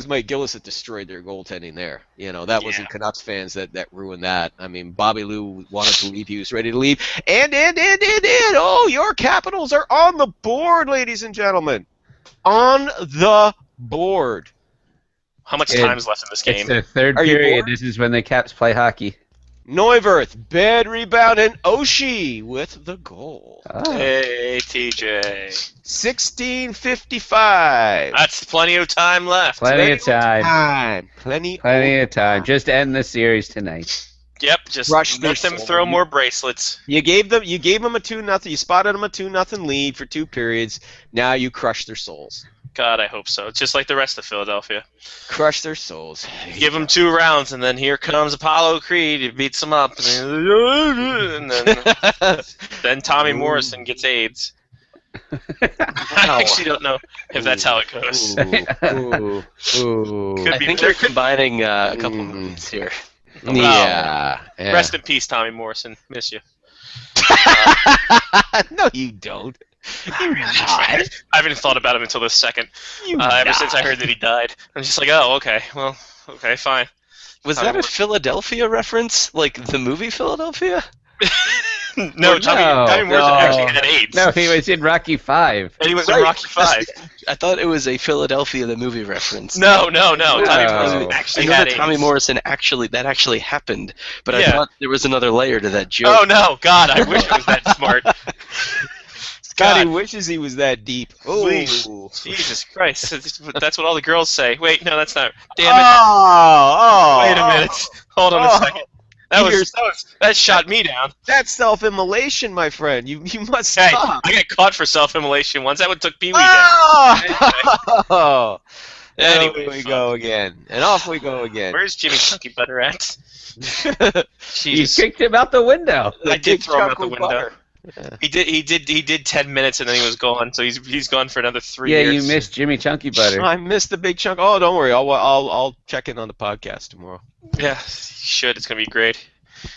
[SPEAKER 9] Mike Gillis that destroyed their goaltending there. You know, that wasn't
[SPEAKER 6] Yeah.
[SPEAKER 9] Canucks fans that ruined that. I mean, Bobby Lou wanted to leave. He was ready to leave. And oh, your Capitals are on the board, ladies and gentlemen. On the board.
[SPEAKER 6] How much
[SPEAKER 8] It-
[SPEAKER 6] time's left in this
[SPEAKER 8] It's
[SPEAKER 6] game?
[SPEAKER 8] the third
[SPEAKER 9] Are you
[SPEAKER 8] period.
[SPEAKER 9] bored?
[SPEAKER 8] This is when the Caps play hockey.
[SPEAKER 9] Neuwirth, bad rebound, and Oshie with the goal.
[SPEAKER 8] Oh.
[SPEAKER 6] Hey, TJ.
[SPEAKER 9] 16:55.
[SPEAKER 6] That's plenty of time left.
[SPEAKER 8] Plenty of time.
[SPEAKER 9] Plenty
[SPEAKER 8] Plenty of time. Just end the series tonight.
[SPEAKER 6] Yep, just
[SPEAKER 9] Crush
[SPEAKER 6] let
[SPEAKER 9] their
[SPEAKER 6] them
[SPEAKER 9] soul.
[SPEAKER 6] throw more bracelets.
[SPEAKER 9] You gave them a 2-0. You spotted them a 2-0 lead for 2 periods. Now you crush their souls.
[SPEAKER 6] God, I hope so. Just like the rest of Philadelphia.
[SPEAKER 9] Crush their souls.
[SPEAKER 6] Give them 2 rounds, and then here comes Apollo Creed. He beats them up, and then Tommy Morrison gets AIDS. I actually don't know if that's how it goes.
[SPEAKER 9] Ooh.
[SPEAKER 6] Could
[SPEAKER 7] I
[SPEAKER 6] be.
[SPEAKER 7] think
[SPEAKER 6] There
[SPEAKER 7] you're
[SPEAKER 6] could-
[SPEAKER 7] combining a couple movies here.
[SPEAKER 9] Yeah.
[SPEAKER 6] Rest in peace, Tommy Morrison. Miss you.
[SPEAKER 9] No, you don't. You not.
[SPEAKER 6] I haven't thought about him until this second. Ever since I heard that he died, I'm just like, oh, okay, well, okay, fine.
[SPEAKER 7] Was
[SPEAKER 6] Tommy
[SPEAKER 7] that a
[SPEAKER 6] Morrison.
[SPEAKER 7] Philadelphia reference? Like the movie Philadelphia?
[SPEAKER 6] No, Tommy Morrison
[SPEAKER 8] no.
[SPEAKER 6] actually had AIDS.
[SPEAKER 8] No, he was in Rocky 5.
[SPEAKER 6] And he was in
[SPEAKER 7] Right.
[SPEAKER 6] Rocky 5.
[SPEAKER 7] I thought it was a Philadelphia the movie reference.
[SPEAKER 6] No. Tommy
[SPEAKER 8] No.
[SPEAKER 6] Morrison
[SPEAKER 7] I
[SPEAKER 6] actually
[SPEAKER 7] know
[SPEAKER 6] had
[SPEAKER 7] that
[SPEAKER 6] AIDS.
[SPEAKER 7] Tommy Morrison actually happened, but I
[SPEAKER 6] Yeah.
[SPEAKER 7] thought there was another layer to that joke.
[SPEAKER 6] Oh, no, God, I wish I was that smart.
[SPEAKER 9] Scotty
[SPEAKER 6] God.
[SPEAKER 9] wishes he was that deep. Ooh.
[SPEAKER 6] Please. Jesus Christ. That's what all the girls say. Wait, no, that's not. Damn it.
[SPEAKER 9] Oh.
[SPEAKER 6] Wait a minute. Hold on a second.
[SPEAKER 9] Here's-
[SPEAKER 6] That shot me down.
[SPEAKER 9] That's self-immolation, my friend. You must
[SPEAKER 6] Hey,
[SPEAKER 9] stop.
[SPEAKER 6] I got caught for self-immolation once. That one took Pee Wee down.
[SPEAKER 9] Oh. And
[SPEAKER 6] Anyway,
[SPEAKER 9] we
[SPEAKER 6] fuck.
[SPEAKER 9] go again. And off we go again.
[SPEAKER 6] Where's Jimmy Chunky Butter at?
[SPEAKER 8] You
[SPEAKER 6] Jesus.
[SPEAKER 8] kicked him out the window.
[SPEAKER 6] I did throw him out the
[SPEAKER 9] Chocolate
[SPEAKER 6] window.
[SPEAKER 9] butter.
[SPEAKER 6] He did 10 minutes and then he was gone. So he's gone for another 3
[SPEAKER 8] Yeah,
[SPEAKER 6] years.
[SPEAKER 8] you missed Jimmy Chunky Butter.
[SPEAKER 9] I missed the big chunk. Oh, don't worry. I'll check in on the podcast tomorrow.
[SPEAKER 6] Yeah, you should. It's gonna be great.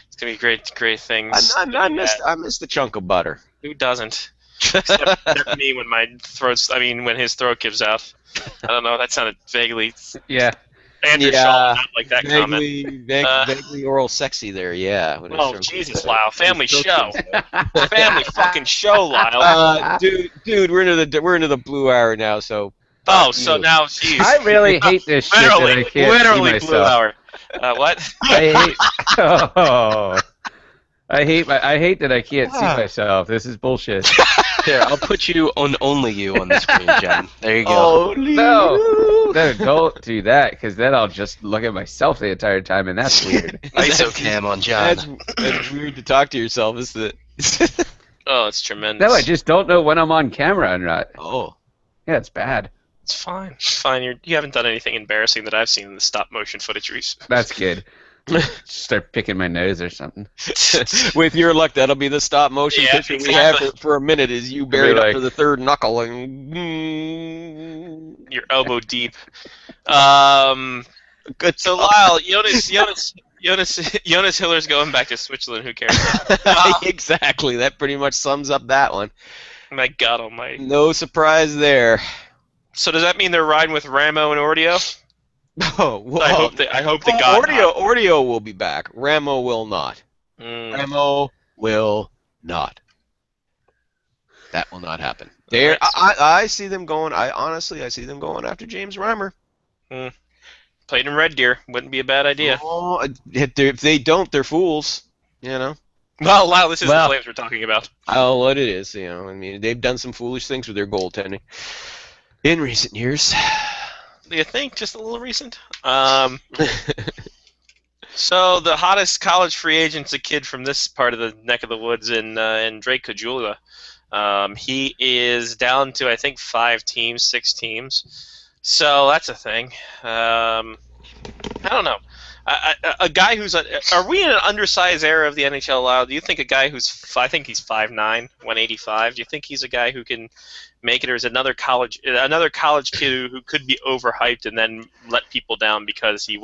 [SPEAKER 6] It's gonna be great things.
[SPEAKER 9] I missed the chunk of butter.
[SPEAKER 6] Who doesn't? Except me when his throat gives out. I don't know. That sounded vaguely.
[SPEAKER 8] Yeah.
[SPEAKER 6] Andrew
[SPEAKER 9] Yeah,
[SPEAKER 6] Shaw, not like that comment.
[SPEAKER 9] Vaguely oral sexy there, yeah. when his
[SPEAKER 6] Oh
[SPEAKER 9] throat
[SPEAKER 6] Jesus,
[SPEAKER 9] comes out.
[SPEAKER 6] Lyle! Family show, family fucking show, Lyle.
[SPEAKER 9] Dude, we're into the blue hour now, so.
[SPEAKER 6] Oh, so now, jeez.
[SPEAKER 8] I really hate this shit that I
[SPEAKER 6] literally,
[SPEAKER 8] can't
[SPEAKER 6] literally
[SPEAKER 8] see
[SPEAKER 6] blue
[SPEAKER 8] myself.
[SPEAKER 6] hour. What?
[SPEAKER 8] I hate. Oh. I hate that I can't see myself. This is bullshit.
[SPEAKER 7] Here, I'll put you on only you on the screen, John. There you go.
[SPEAKER 8] No, don't do that, because then I'll just look at myself the entire time, and that's weird.
[SPEAKER 7] ISO cam on John.
[SPEAKER 9] That's weird to talk to yourself, isn't it?
[SPEAKER 6] Oh, it's tremendous.
[SPEAKER 8] No, I just don't know when I'm on camera or not.
[SPEAKER 9] Oh.
[SPEAKER 8] Yeah, it's bad.
[SPEAKER 6] It's fine. It's fine. You haven't done anything embarrassing that I've seen in the stop motion footage recently.
[SPEAKER 8] That's good. Start picking my nose or something.
[SPEAKER 9] With your luck, that'll be the stop motion
[SPEAKER 6] Yeah,
[SPEAKER 9] picture
[SPEAKER 6] exactly.
[SPEAKER 9] we have for a minute is you buried
[SPEAKER 8] like-
[SPEAKER 9] up to the third knuckle and
[SPEAKER 6] You're elbow deep. Good. So Lyle, Jonas Hiller's going back to Switzerland. Who cares?
[SPEAKER 9] Exactly. That pretty much sums up that one.
[SPEAKER 6] My God Almighty.
[SPEAKER 9] No surprise there.
[SPEAKER 6] So does that mean they're riding with Ramo and Ordio?
[SPEAKER 9] Oh, well,
[SPEAKER 6] I hope they got
[SPEAKER 9] Ordio will be back. Ramo will not.
[SPEAKER 6] Mm.
[SPEAKER 9] Ramo will not. That will not happen. There,
[SPEAKER 6] Alright,
[SPEAKER 9] I see them going. I see them going after James Reimer.
[SPEAKER 6] Played in Red Deer wouldn't be a bad idea.
[SPEAKER 9] Oh, if they don't, they're fools. You know.
[SPEAKER 6] Well, Lyle, this is
[SPEAKER 8] Well-
[SPEAKER 6] the Flames we're talking about.
[SPEAKER 9] Oh, what it is, I mean, they've done some foolish things with their goaltending in recent years.
[SPEAKER 6] Do you think? Just a little recent? So the hottest college free agent's a kid from this part of the neck of the woods in Drake Caggiula. He is down to, I think, 6 teams. So that's a thing. I don't know. A guy who's are we in an undersized era of the NHL? Lyle? Do you think a guy who's I think he's 5'9", 185? Do you think he's a guy who can make it, or is it another college kid who could be overhyped and then let people down because he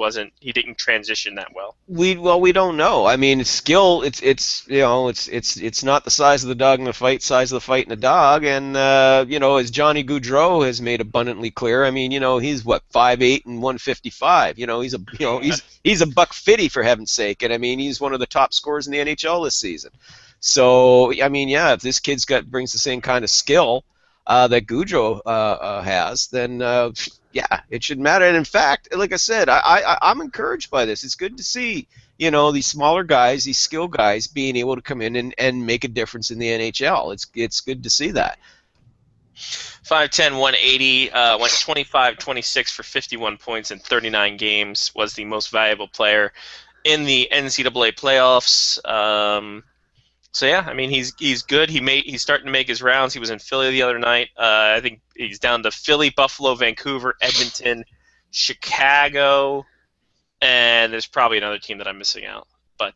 [SPEAKER 6] didn't transition that well?
[SPEAKER 9] We don't know. I mean, skill. It's not the size of the dog in the fight, size of the fight in the dog. And as Johnny Gaudreau has made abundantly clear. I mean, he's what 5'8" and 155. He's a $150 for heaven's sake. And I mean, he's one of the top scorers in the NHL this season. So I mean, yeah, if this kid's brings the same kind of skill that Gaudreau has, then yeah, it shouldn't matter. And in fact, like I said, I'm encouraged by this. It's good to see, these smaller guys, these skill guys, being able to come in and make a difference in the NHL. It's good to see that.
[SPEAKER 6] 5'10", 180, went 25-26 for 51 points in 39 games, was the most valuable player in the NCAA playoffs. So yeah, I mean he's good. He's starting to make his rounds. He was in Philly the other night. I think he's down to Philly, Buffalo, Vancouver, Edmonton, Chicago, and there's probably another team that I'm missing out. But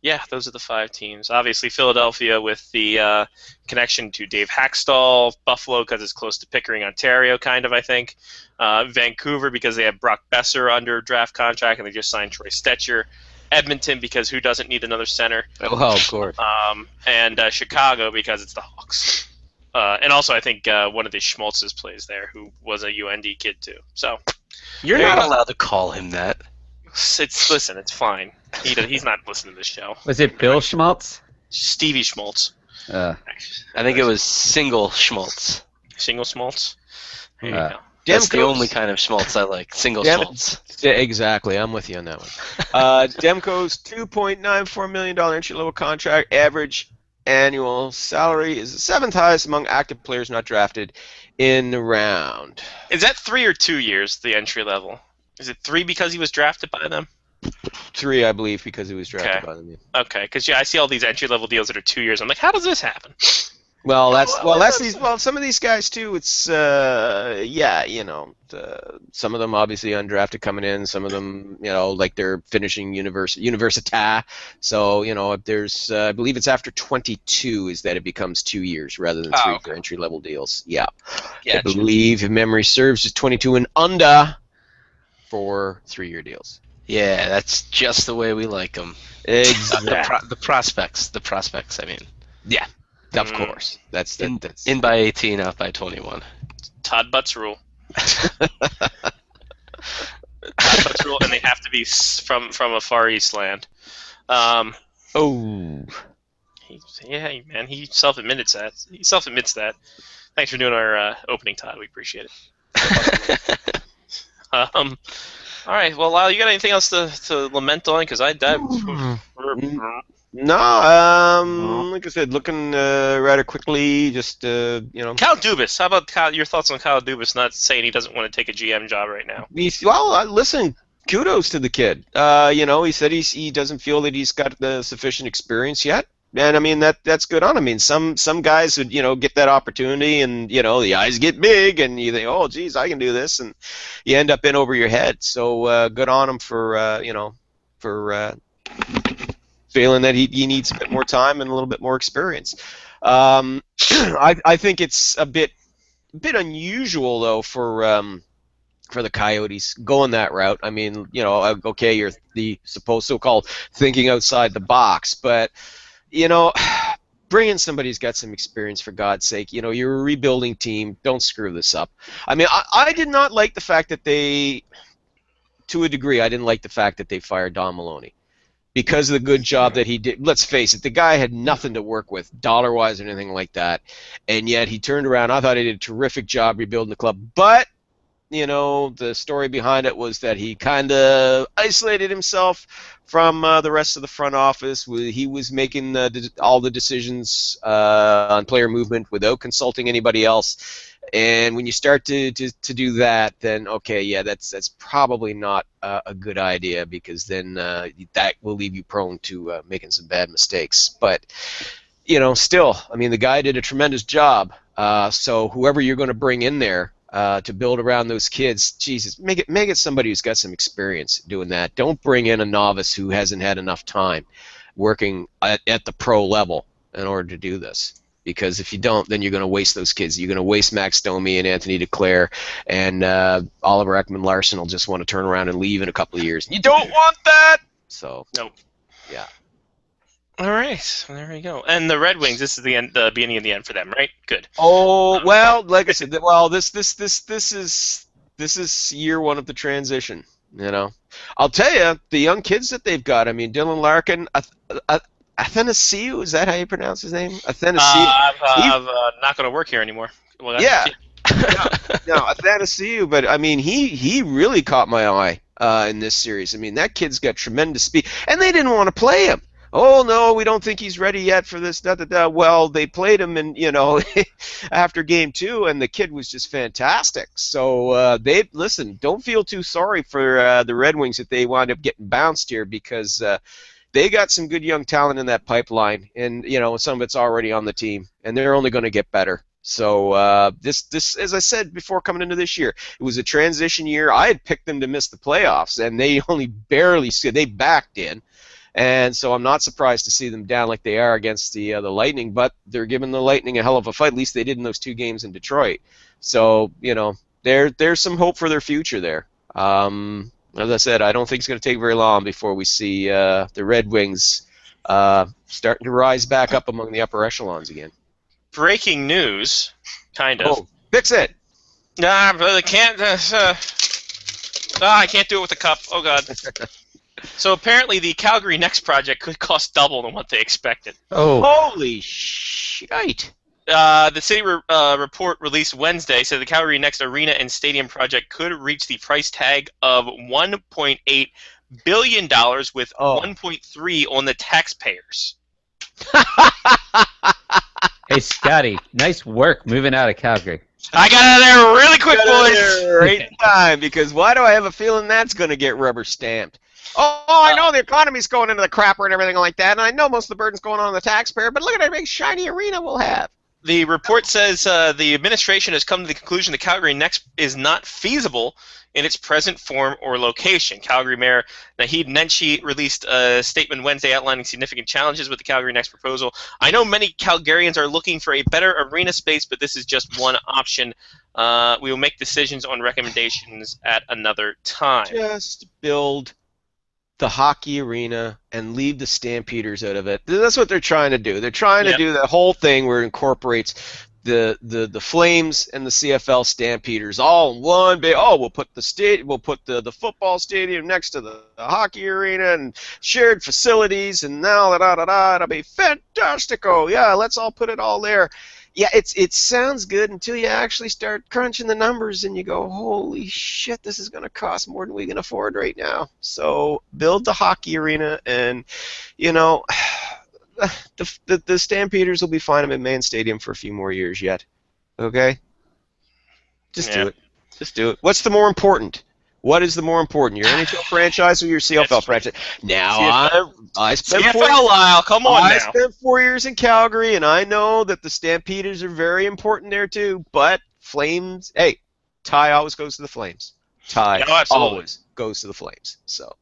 [SPEAKER 6] yeah, those are the 5 teams. Obviously Philadelphia with the connection to Dave Hackstall, Buffalo because it's close to Pickering, Ontario, kind of I think. Vancouver because they have Brock Besser under draft contract and they just signed Troy Stetcher. Edmonton because who doesn't need another center?
[SPEAKER 7] Oh, of course.
[SPEAKER 6] And Chicago because it's the Hawks. And also I think one of the Schmaltzes plays there who was a UND kid too. So
[SPEAKER 7] You're not allowed to call him that.
[SPEAKER 6] listen, it's fine. He's not listening to this show.
[SPEAKER 8] Was it Bill Schmaltz?
[SPEAKER 6] Stevie Schmaltz.
[SPEAKER 7] I think it was single Schmaltz.
[SPEAKER 6] Single Schmaltz? There you go.
[SPEAKER 7] That's the only kind of Schmaltz I like. Single Schmaltz.
[SPEAKER 9] Yeah, exactly. I'm with you on that one. Demko's $2.94 million entry-level contract. Average annual salary is the 7th highest among active players not drafted in the round.
[SPEAKER 6] Is that 3 or 2 years, the entry level? Is it 3 because he was drafted by them?
[SPEAKER 9] 3, I believe, because he was drafted by them. Yeah.
[SPEAKER 6] Okay, because I see all these entry-level deals that are 2 years. I'm like, how does this happen?
[SPEAKER 9] Some of these guys too. It's some of them obviously undrafted coming in. Some of them, like they're finishing Università. So if there's, I believe it's after 22 is that it becomes 2 years rather than 3 for entry level deals. Yeah, gotcha. I believe if memory serves, is 22 and under for 3-year deals.
[SPEAKER 7] Yeah, that's just the way we like them.
[SPEAKER 9] Exactly.
[SPEAKER 7] The prospects. I mean.
[SPEAKER 9] Yeah. Of course. That's
[SPEAKER 7] in by 18, out by 21.
[SPEAKER 6] Todd Butts rule. Todd Butts rule, and they have to be from a Far East land. Man, he self-admits that. Thanks for doing our opening, Todd. We appreciate it. All right. Well, Lyle, you got anything else to lament on? Because I died.
[SPEAKER 9] No, like I said, looking rather quickly, just
[SPEAKER 6] Kyle Dubas. How about your thoughts on Kyle Dubas not saying he doesn't want to take a GM job right now?
[SPEAKER 9] Listen, kudos to the kid. He said he doesn't feel that he's got the sufficient experience yet, and I mean that's good on him. I mean, some guys would get that opportunity, and the eyes get big, and you think, oh, geez, I can do this, and you end up in over your head. So good on him for feeling that he needs a bit more time and a little bit more experience. I think it's a bit unusual though for the Coyotes going that route. I mean, okay, you're the so-called thinking outside the box, but bring in somebody who's got some experience for God's sake. You're a rebuilding team. Don't screw this up. I mean, I did not like the fact that to a degree, I didn't like the fact that they fired Don Maloney. Because of the good job that he did. Let's face it, the guy had nothing to work with, dollar-wise or anything like that, and yet he turned around. I thought he did a terrific job rebuilding the club. But the story behind it was that he kind of isolated himself from the rest of the front office. He was making all the decisions on player movement without consulting anybody else. And when you start to do that, then okay, yeah, that's probably not a good idea, because then that will leave you prone to making some bad mistakes. But still, I mean, the guy did a tremendous job. So whoever you're going to bring in there to build around those kids, Jesus, make it somebody who's got some experience doing that. Don't bring in a novice who hasn't had enough time working at the pro level in order to do this. Because if you don't, then you're going to waste those kids. You're going to waste Max Domi and Anthony Declare, and Oliver Ekman-Larsson will just want to turn around and leave in a couple of years. You don't want that! So,
[SPEAKER 6] Nope.
[SPEAKER 9] Yeah.
[SPEAKER 6] All right, well, there we go. And the Red Wings, this is the end, the beginning of the end for them, right? Good.
[SPEAKER 9] Oh, well, like I said, well, this is year one of the transition. I'll tell you, the young kids that they've got. I mean, Dylan Larkin, Athanasiou, is that how you pronounce his name? Athanasiou.
[SPEAKER 6] I'm not going to work here anymore. Well,
[SPEAKER 9] Yeah. No, Athanasiou, but I mean, he really caught my eye in this series. I mean, that kid's got tremendous speed, and they didn't want to play him. Oh no, we don't think he's ready yet for this. Well, they played him, and after game 2, and the kid was just fantastic. So listen. Don't feel too sorry for the Red Wings if they wind up getting bounced here, because they got some good young talent in that pipeline, and some of it's already on the team, and they're only going to get better. So this, as I said before coming into this year, it was a transition year. I had picked them to miss the playoffs, and they only barely they backed in. And so I'm not surprised to see them down like they are against the Lightning, but they're giving the Lightning a hell of a fight. At least they did in those 2 games in Detroit. So, there's some hope for their future there. As I said, I don't think it's going to take very long before we see the Red Wings starting to rise back up among the upper echelons again.
[SPEAKER 6] Breaking news, kind of.
[SPEAKER 9] Oh, fix it!
[SPEAKER 6] Nah, but I can't. I can't do it with the cup. Oh God. So apparently the Calgary Next project could cost double than what they expected.
[SPEAKER 8] Oh.
[SPEAKER 9] Holy shite!
[SPEAKER 6] The city report released Wednesday said the Calgary Next Arena and Stadium project could reach the price tag of $1.8 billion, with $1.3 on the taxpayers.
[SPEAKER 8] Hey, Scotty, nice work moving out of Calgary.
[SPEAKER 6] I got out of there really quick, boys.
[SPEAKER 9] Right in time, because why do I have a feeling that's going to get rubber stamped? Oh, I know the economy's going into the crapper and everything like that, and I know most of the burden's going on the taxpayer, but look at that big shiny arena we'll have.
[SPEAKER 6] The report says the administration has come to the conclusion that Calgary Next is not feasible in its present form or location. Calgary Mayor Naheed Nenshi released a statement Wednesday outlining significant challenges with the Calgary Next proposal. I know many Calgarians are looking for a better arena space, but this is just one option. We will make decisions on recommendations at another time.
[SPEAKER 9] Just build the hockey arena and leave the Stampeders out of it. That's what they're trying to do. They're trying to do that whole thing where it incorporates the Flames and the CFL Stampeders all in one big. Oh, we'll put the football stadium next to the hockey arena and shared facilities, and now it'll be fantastic. Oh yeah, let's all put it all there. Yeah, it sounds good until you actually start crunching the numbers and you go, holy shit, this is going to cost more than we can afford right now. So build the hockey arena, and the Stampeders will be fine at McMahon Stadium for a few more years yet. Okay? Just do it. Just do it. What's the more important? What is the more important, your NHL franchise or your CFL franchise? Now, I spent
[SPEAKER 6] CFL, Lyle, come on
[SPEAKER 9] I
[SPEAKER 6] now.
[SPEAKER 9] spent 4 years in Calgary, and I know that the Stampeders are very important there too. But Flames, hey, Ty always goes to the Flames. Ty always goes to the Flames. So.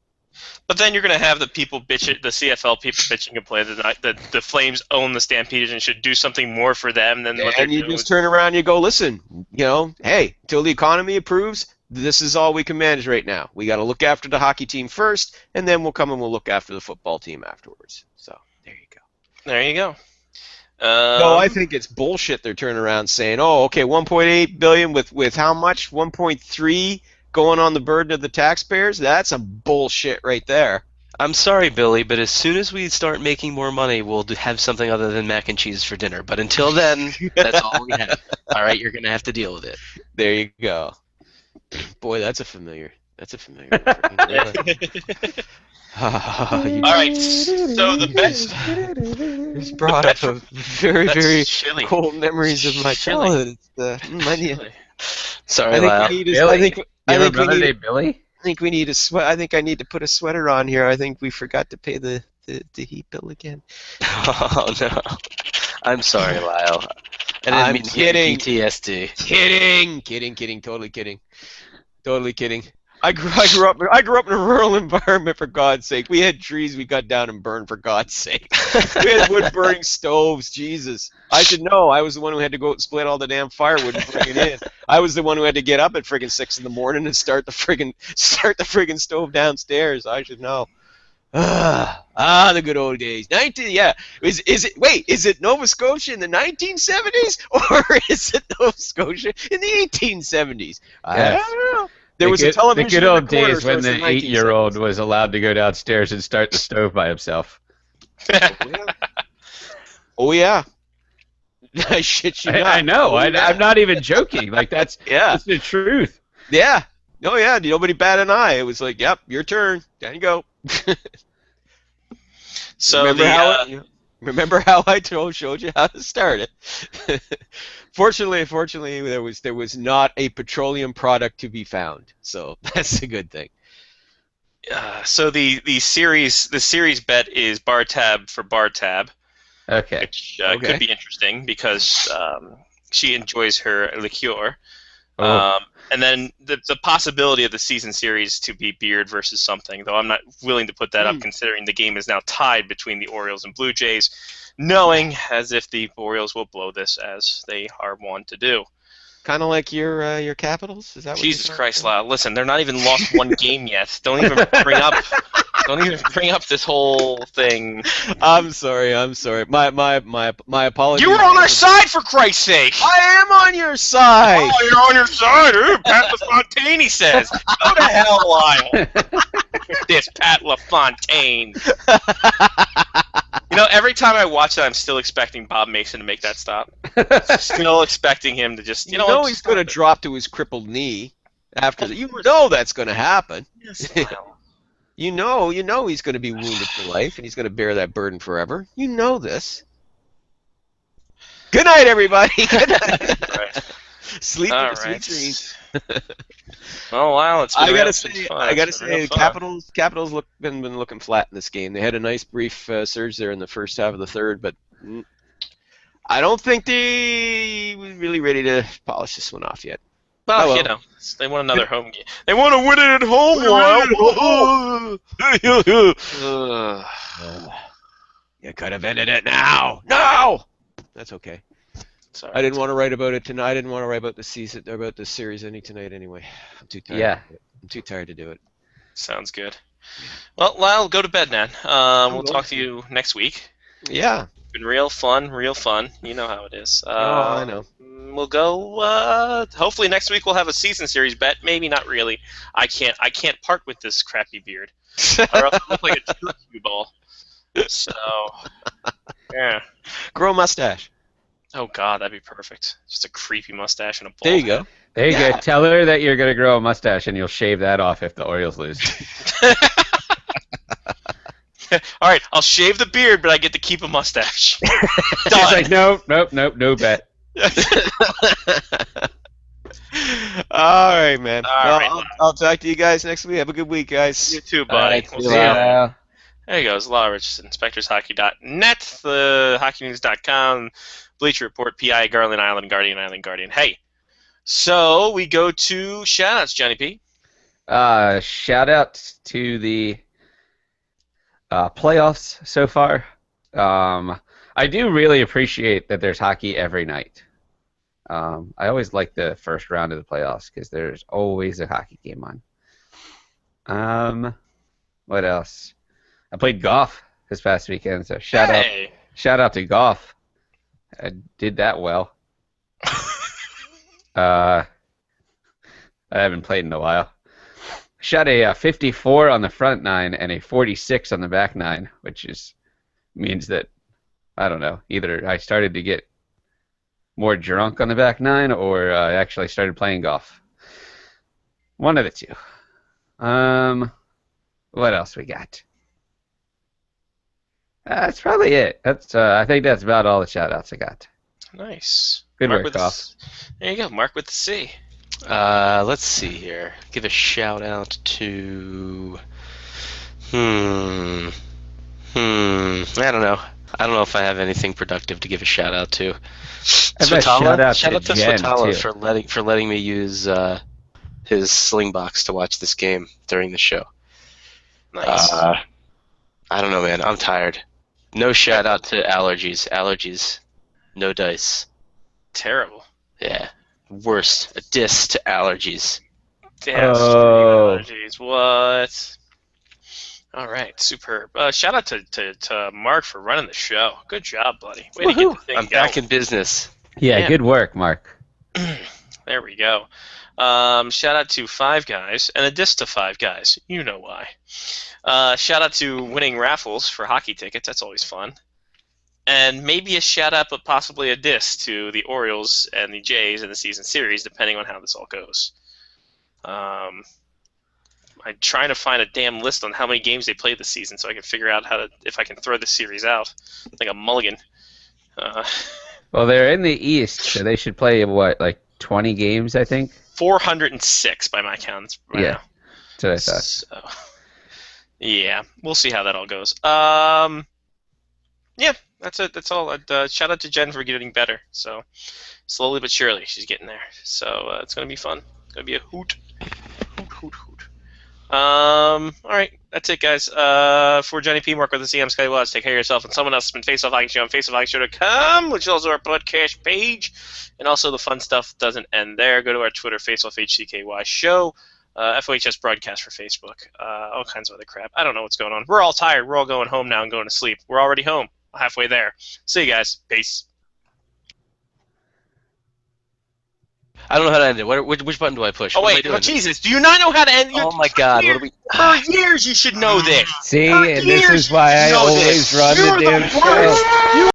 [SPEAKER 6] But then you're going to have the people bitching, the CFL people bitching and complain that the Flames own the Stampeders and should do something more for them than what they're doing.
[SPEAKER 9] And you just turn around and you go, listen, hey, until the economy approves, this is all we can manage right now. We got to look after the hockey team first, and then we'll come and we'll look after the football team afterwards. So there you go.
[SPEAKER 6] There you go.
[SPEAKER 9] No, I think it's bullshit. They're turning around saying, "Oh, okay, 1.8 billion with how much? 1.3 going on the burden of the taxpayers." That's some bullshit right there.
[SPEAKER 7] I'm sorry, Billy, but as soon as we start making more money, we'll have something other than mac and cheese for dinner. But until then, that's all we have. All right, you're going to have to deal with it.
[SPEAKER 9] There you go. Boy, that's a familiar. That's a familiar. freaking-
[SPEAKER 6] All right. So the best.
[SPEAKER 9] It's brought up a very,
[SPEAKER 6] That's
[SPEAKER 9] very
[SPEAKER 6] chilly.
[SPEAKER 9] cold memories of my
[SPEAKER 6] Chilly.
[SPEAKER 9] childhood. I need,
[SPEAKER 7] Sorry,
[SPEAKER 9] I think
[SPEAKER 7] Lyle.
[SPEAKER 9] we need.
[SPEAKER 8] Billy?
[SPEAKER 9] I think.
[SPEAKER 8] You
[SPEAKER 9] I
[SPEAKER 8] have a
[SPEAKER 9] think we
[SPEAKER 8] brother
[SPEAKER 9] need.
[SPEAKER 8] named Billy?
[SPEAKER 9] I think we need a sweat. I think I need to put a sweater on here. I think we forgot to pay the heat bill again.
[SPEAKER 7] Oh no. I'm sorry, Lyle. I didn't
[SPEAKER 9] I'm
[SPEAKER 7] mean to give you
[SPEAKER 9] kidding.
[SPEAKER 7] PTSD.
[SPEAKER 9] Kidding, totally kidding. I grew up in a rural environment, for God's sake. We had trees we cut down and burned, for God's sake. We had wood burning stoves, Jesus. I should know. I was the one who had to go out and split all the damn firewood and bring it in. I was the one who had to get up at friggin' 6 in the morning and start the friggin' stove downstairs. I should know. The good old days. Is it Nova Scotia in the 1970s or is it Nova Scotia in the 1870s? I
[SPEAKER 8] Yes.
[SPEAKER 9] don't know. There was a television.
[SPEAKER 8] The good
[SPEAKER 9] in
[SPEAKER 8] old
[SPEAKER 9] the corner,
[SPEAKER 8] days
[SPEAKER 9] so
[SPEAKER 8] when
[SPEAKER 9] it's the
[SPEAKER 8] the 8-year-old
[SPEAKER 9] 1970s.
[SPEAKER 8] was allowed to go downstairs and start the stove by himself.
[SPEAKER 9] Oh yeah. I shit you not.
[SPEAKER 8] I know.
[SPEAKER 9] Oh, yeah.
[SPEAKER 8] I'm not even joking. Like that's
[SPEAKER 9] Yeah.
[SPEAKER 8] the truth.
[SPEAKER 9] Yeah. Oh yeah. Nobody bat an eye. It was like, yep, your turn. Down you go.
[SPEAKER 6] So
[SPEAKER 9] remember how I showed you how to start it. Fortunately, there was not a petroleum product to be found, so that's a good thing.
[SPEAKER 6] so the series bet is bar tab for bar tab,
[SPEAKER 8] Okay.
[SPEAKER 6] which
[SPEAKER 9] Okay.
[SPEAKER 6] could be interesting because she enjoys her liqueur.
[SPEAKER 8] Oh.
[SPEAKER 6] And then the possibility of the season series to be Beard versus something, though I'm not willing to put that up considering the game is now tied between the Orioles and Blue Jays, knowing as if the Orioles will blow this as they are wont to do.
[SPEAKER 9] Kind of like your Capitals. Is that what
[SPEAKER 6] Jesus
[SPEAKER 9] you're
[SPEAKER 6] Christ,
[SPEAKER 9] talking
[SPEAKER 6] Lyle! Listen, they're not even lost one game yet. Don't even bring up this whole thing.
[SPEAKER 9] about? I'm sorry. My apologies.
[SPEAKER 6] You were on our side, for Christ's sake!
[SPEAKER 9] I am on your side.
[SPEAKER 6] Oh, you're on your side. Pat LaFontaine, he says. Go to hell, Lyle. This Pat LaFontaine. You know, every time I watch that, I'm still expecting Bob Mason to make that stop. Still expecting him to just,
[SPEAKER 9] You know he's going to drop to his crippled knee after that. You know that's going to happen.
[SPEAKER 6] Yes, Lyle.
[SPEAKER 9] You know he's going to be wounded for life, and he's going to bear that burden forever. You know this. Good night, everybody. Good night.
[SPEAKER 6] Right.
[SPEAKER 9] Sleep
[SPEAKER 6] All
[SPEAKER 9] with sweet
[SPEAKER 6] right.
[SPEAKER 9] dreams.
[SPEAKER 6] Well, Lyle, it's been
[SPEAKER 9] I gotta
[SPEAKER 6] real fun. It's been
[SPEAKER 9] say,
[SPEAKER 6] real
[SPEAKER 9] the
[SPEAKER 6] fun.
[SPEAKER 9] Capitals been looking flat in this game. They had a nice brief surge there in the first half of the third, but I don't think they were really ready to polish this one off yet.
[SPEAKER 6] Well,
[SPEAKER 9] Oh, well.
[SPEAKER 6] you know, they want another home game. They want to win it at home, Lyle. Ugh.
[SPEAKER 9] You could have ended it now. No, that's okay.
[SPEAKER 6] Sorry.
[SPEAKER 9] I didn't want to write about it tonight. I didn't want to write about the season, about the series any tonight anyway. I'm too tired.
[SPEAKER 8] Yeah.
[SPEAKER 9] I'm too tired to do it.
[SPEAKER 6] Sounds good. Well, Lyle, go to bed, man. We'll talk to you next week.
[SPEAKER 9] Yeah.
[SPEAKER 6] Been real fun, real fun. You know how it is.
[SPEAKER 9] I know.
[SPEAKER 6] We'll go. Hopefully next week we'll have a season series bet. Maybe not really. I can't part with this crappy beard, or else I look like a true cue ball. So, yeah.
[SPEAKER 9] Grow a mustache.
[SPEAKER 6] Oh God, that'd be perfect. Just a creepy mustache and a bald
[SPEAKER 9] There you go.
[SPEAKER 8] There you
[SPEAKER 9] Yeah.
[SPEAKER 8] go. Tell her that you're going to grow a mustache and you'll shave that off if the Orioles lose.
[SPEAKER 6] All right, I'll shave the beard, but I get to keep a mustache.
[SPEAKER 8] She's like, nope, no bet.
[SPEAKER 9] All right, man.
[SPEAKER 6] All
[SPEAKER 9] Well,
[SPEAKER 6] right.
[SPEAKER 9] I'll talk to you guys next week. Have a good week, guys.
[SPEAKER 6] You too, buddy. We'll see you.
[SPEAKER 8] Yeah.
[SPEAKER 6] There you go. It's Lyle Richardson, InspectorsHockey.net, the HockeyNews.com, Bleacher Report, PI, Garland Island, Guardian. Hey, so we go to shoutouts, Johnny P.
[SPEAKER 8] Shout out to the playoffs so far. I do really appreciate that there's hockey every night. I always like the first round of the playoffs because there's always a hockey game on. What else? I played golf this past weekend, so shout out to golf. I did that well. I haven't played in a while. Shot a 54 on the front nine and a 46 on the back nine, which means that, I don't know, either I started to get more drunk on the back nine or I actually started playing golf. One of the two. What else we got? That's probably it. That's I think that's about all the shout-outs I got.
[SPEAKER 6] Nice.
[SPEAKER 8] Good
[SPEAKER 6] Mark
[SPEAKER 8] work,
[SPEAKER 6] with the
[SPEAKER 8] Goff.
[SPEAKER 6] There you go. Mark with the C.
[SPEAKER 7] Let's see here. Give a shout out to. I don't know. I don't know if I have anything productive to give a shout out to.
[SPEAKER 8] I bet
[SPEAKER 7] Swatala?
[SPEAKER 8] shout out
[SPEAKER 7] Shout
[SPEAKER 8] to
[SPEAKER 7] out to
[SPEAKER 8] Jen,
[SPEAKER 7] Swatala
[SPEAKER 8] too.
[SPEAKER 7] for letting me use his Slingbox to watch this game during the show.
[SPEAKER 6] Nice.
[SPEAKER 7] I don't know, man. I'm tired. No shout out to allergies. Allergies. No dice.
[SPEAKER 6] Terrible.
[SPEAKER 7] Yeah. Worst. A diss to allergies.
[SPEAKER 6] Damn.
[SPEAKER 8] Oh.
[SPEAKER 6] Allergies. What? All right. Superb. Shout out to Mark for running the show. Good job, buddy. Way to get the thing
[SPEAKER 7] I'm
[SPEAKER 6] going.
[SPEAKER 7] back in business.
[SPEAKER 8] Yeah, good work, Mark.
[SPEAKER 6] There we go. Shout out to Five Guys and a diss to Five Guys. You know why. Shout out to winning raffles for hockey tickets. That's always fun. And maybe a shout out, but possibly a diss to the Orioles and the Jays in the season series, depending on how this all goes. I'm trying to find a damn list on how many games they played this season, so I can figure out if I can throw the series out like a mulligan.
[SPEAKER 8] Well, they're in the East, so they should play, what, like 20 games, I think?
[SPEAKER 6] 406 by my counts. Right
[SPEAKER 8] Yeah,
[SPEAKER 6] now.
[SPEAKER 8] that's what I thought.
[SPEAKER 6] So, yeah, we'll see how that all goes. Yeah, that's it. That's all. Shout out to Jen for getting better. So slowly but surely, she's getting there. So it's gonna be fun. It's gonna be a hoot. Hoot. All right, that's it, guys. For Johnny P. Mark with the CM Sky Watts. Take care of yourself and someone else. It's been Face Off Hockey Show on faceoffhockeyshow.com, which is also our podcast page. And also the fun stuff doesn't end there. Go to our Twitter, FaceOffHCKY Show. FOHS broadcast for Facebook. All kinds of other crap. I don't know what's going on. We're all tired. We're all going home now and going to sleep. We're already home. Halfway there. See you guys. Peace.
[SPEAKER 7] I don't know how to end it. Which button do I push?
[SPEAKER 6] Oh,
[SPEAKER 7] What am I
[SPEAKER 6] wait.
[SPEAKER 7] doing?
[SPEAKER 6] Oh, Jesus. Do you not know how to end
[SPEAKER 7] Oh my God. What are we?
[SPEAKER 6] For years, you should know this.
[SPEAKER 8] See,
[SPEAKER 6] For
[SPEAKER 8] and this
[SPEAKER 6] years,
[SPEAKER 8] is why I
[SPEAKER 6] you know
[SPEAKER 8] always
[SPEAKER 6] this.
[SPEAKER 8] run
[SPEAKER 6] You're
[SPEAKER 8] the damn
[SPEAKER 6] the worst.
[SPEAKER 8] show.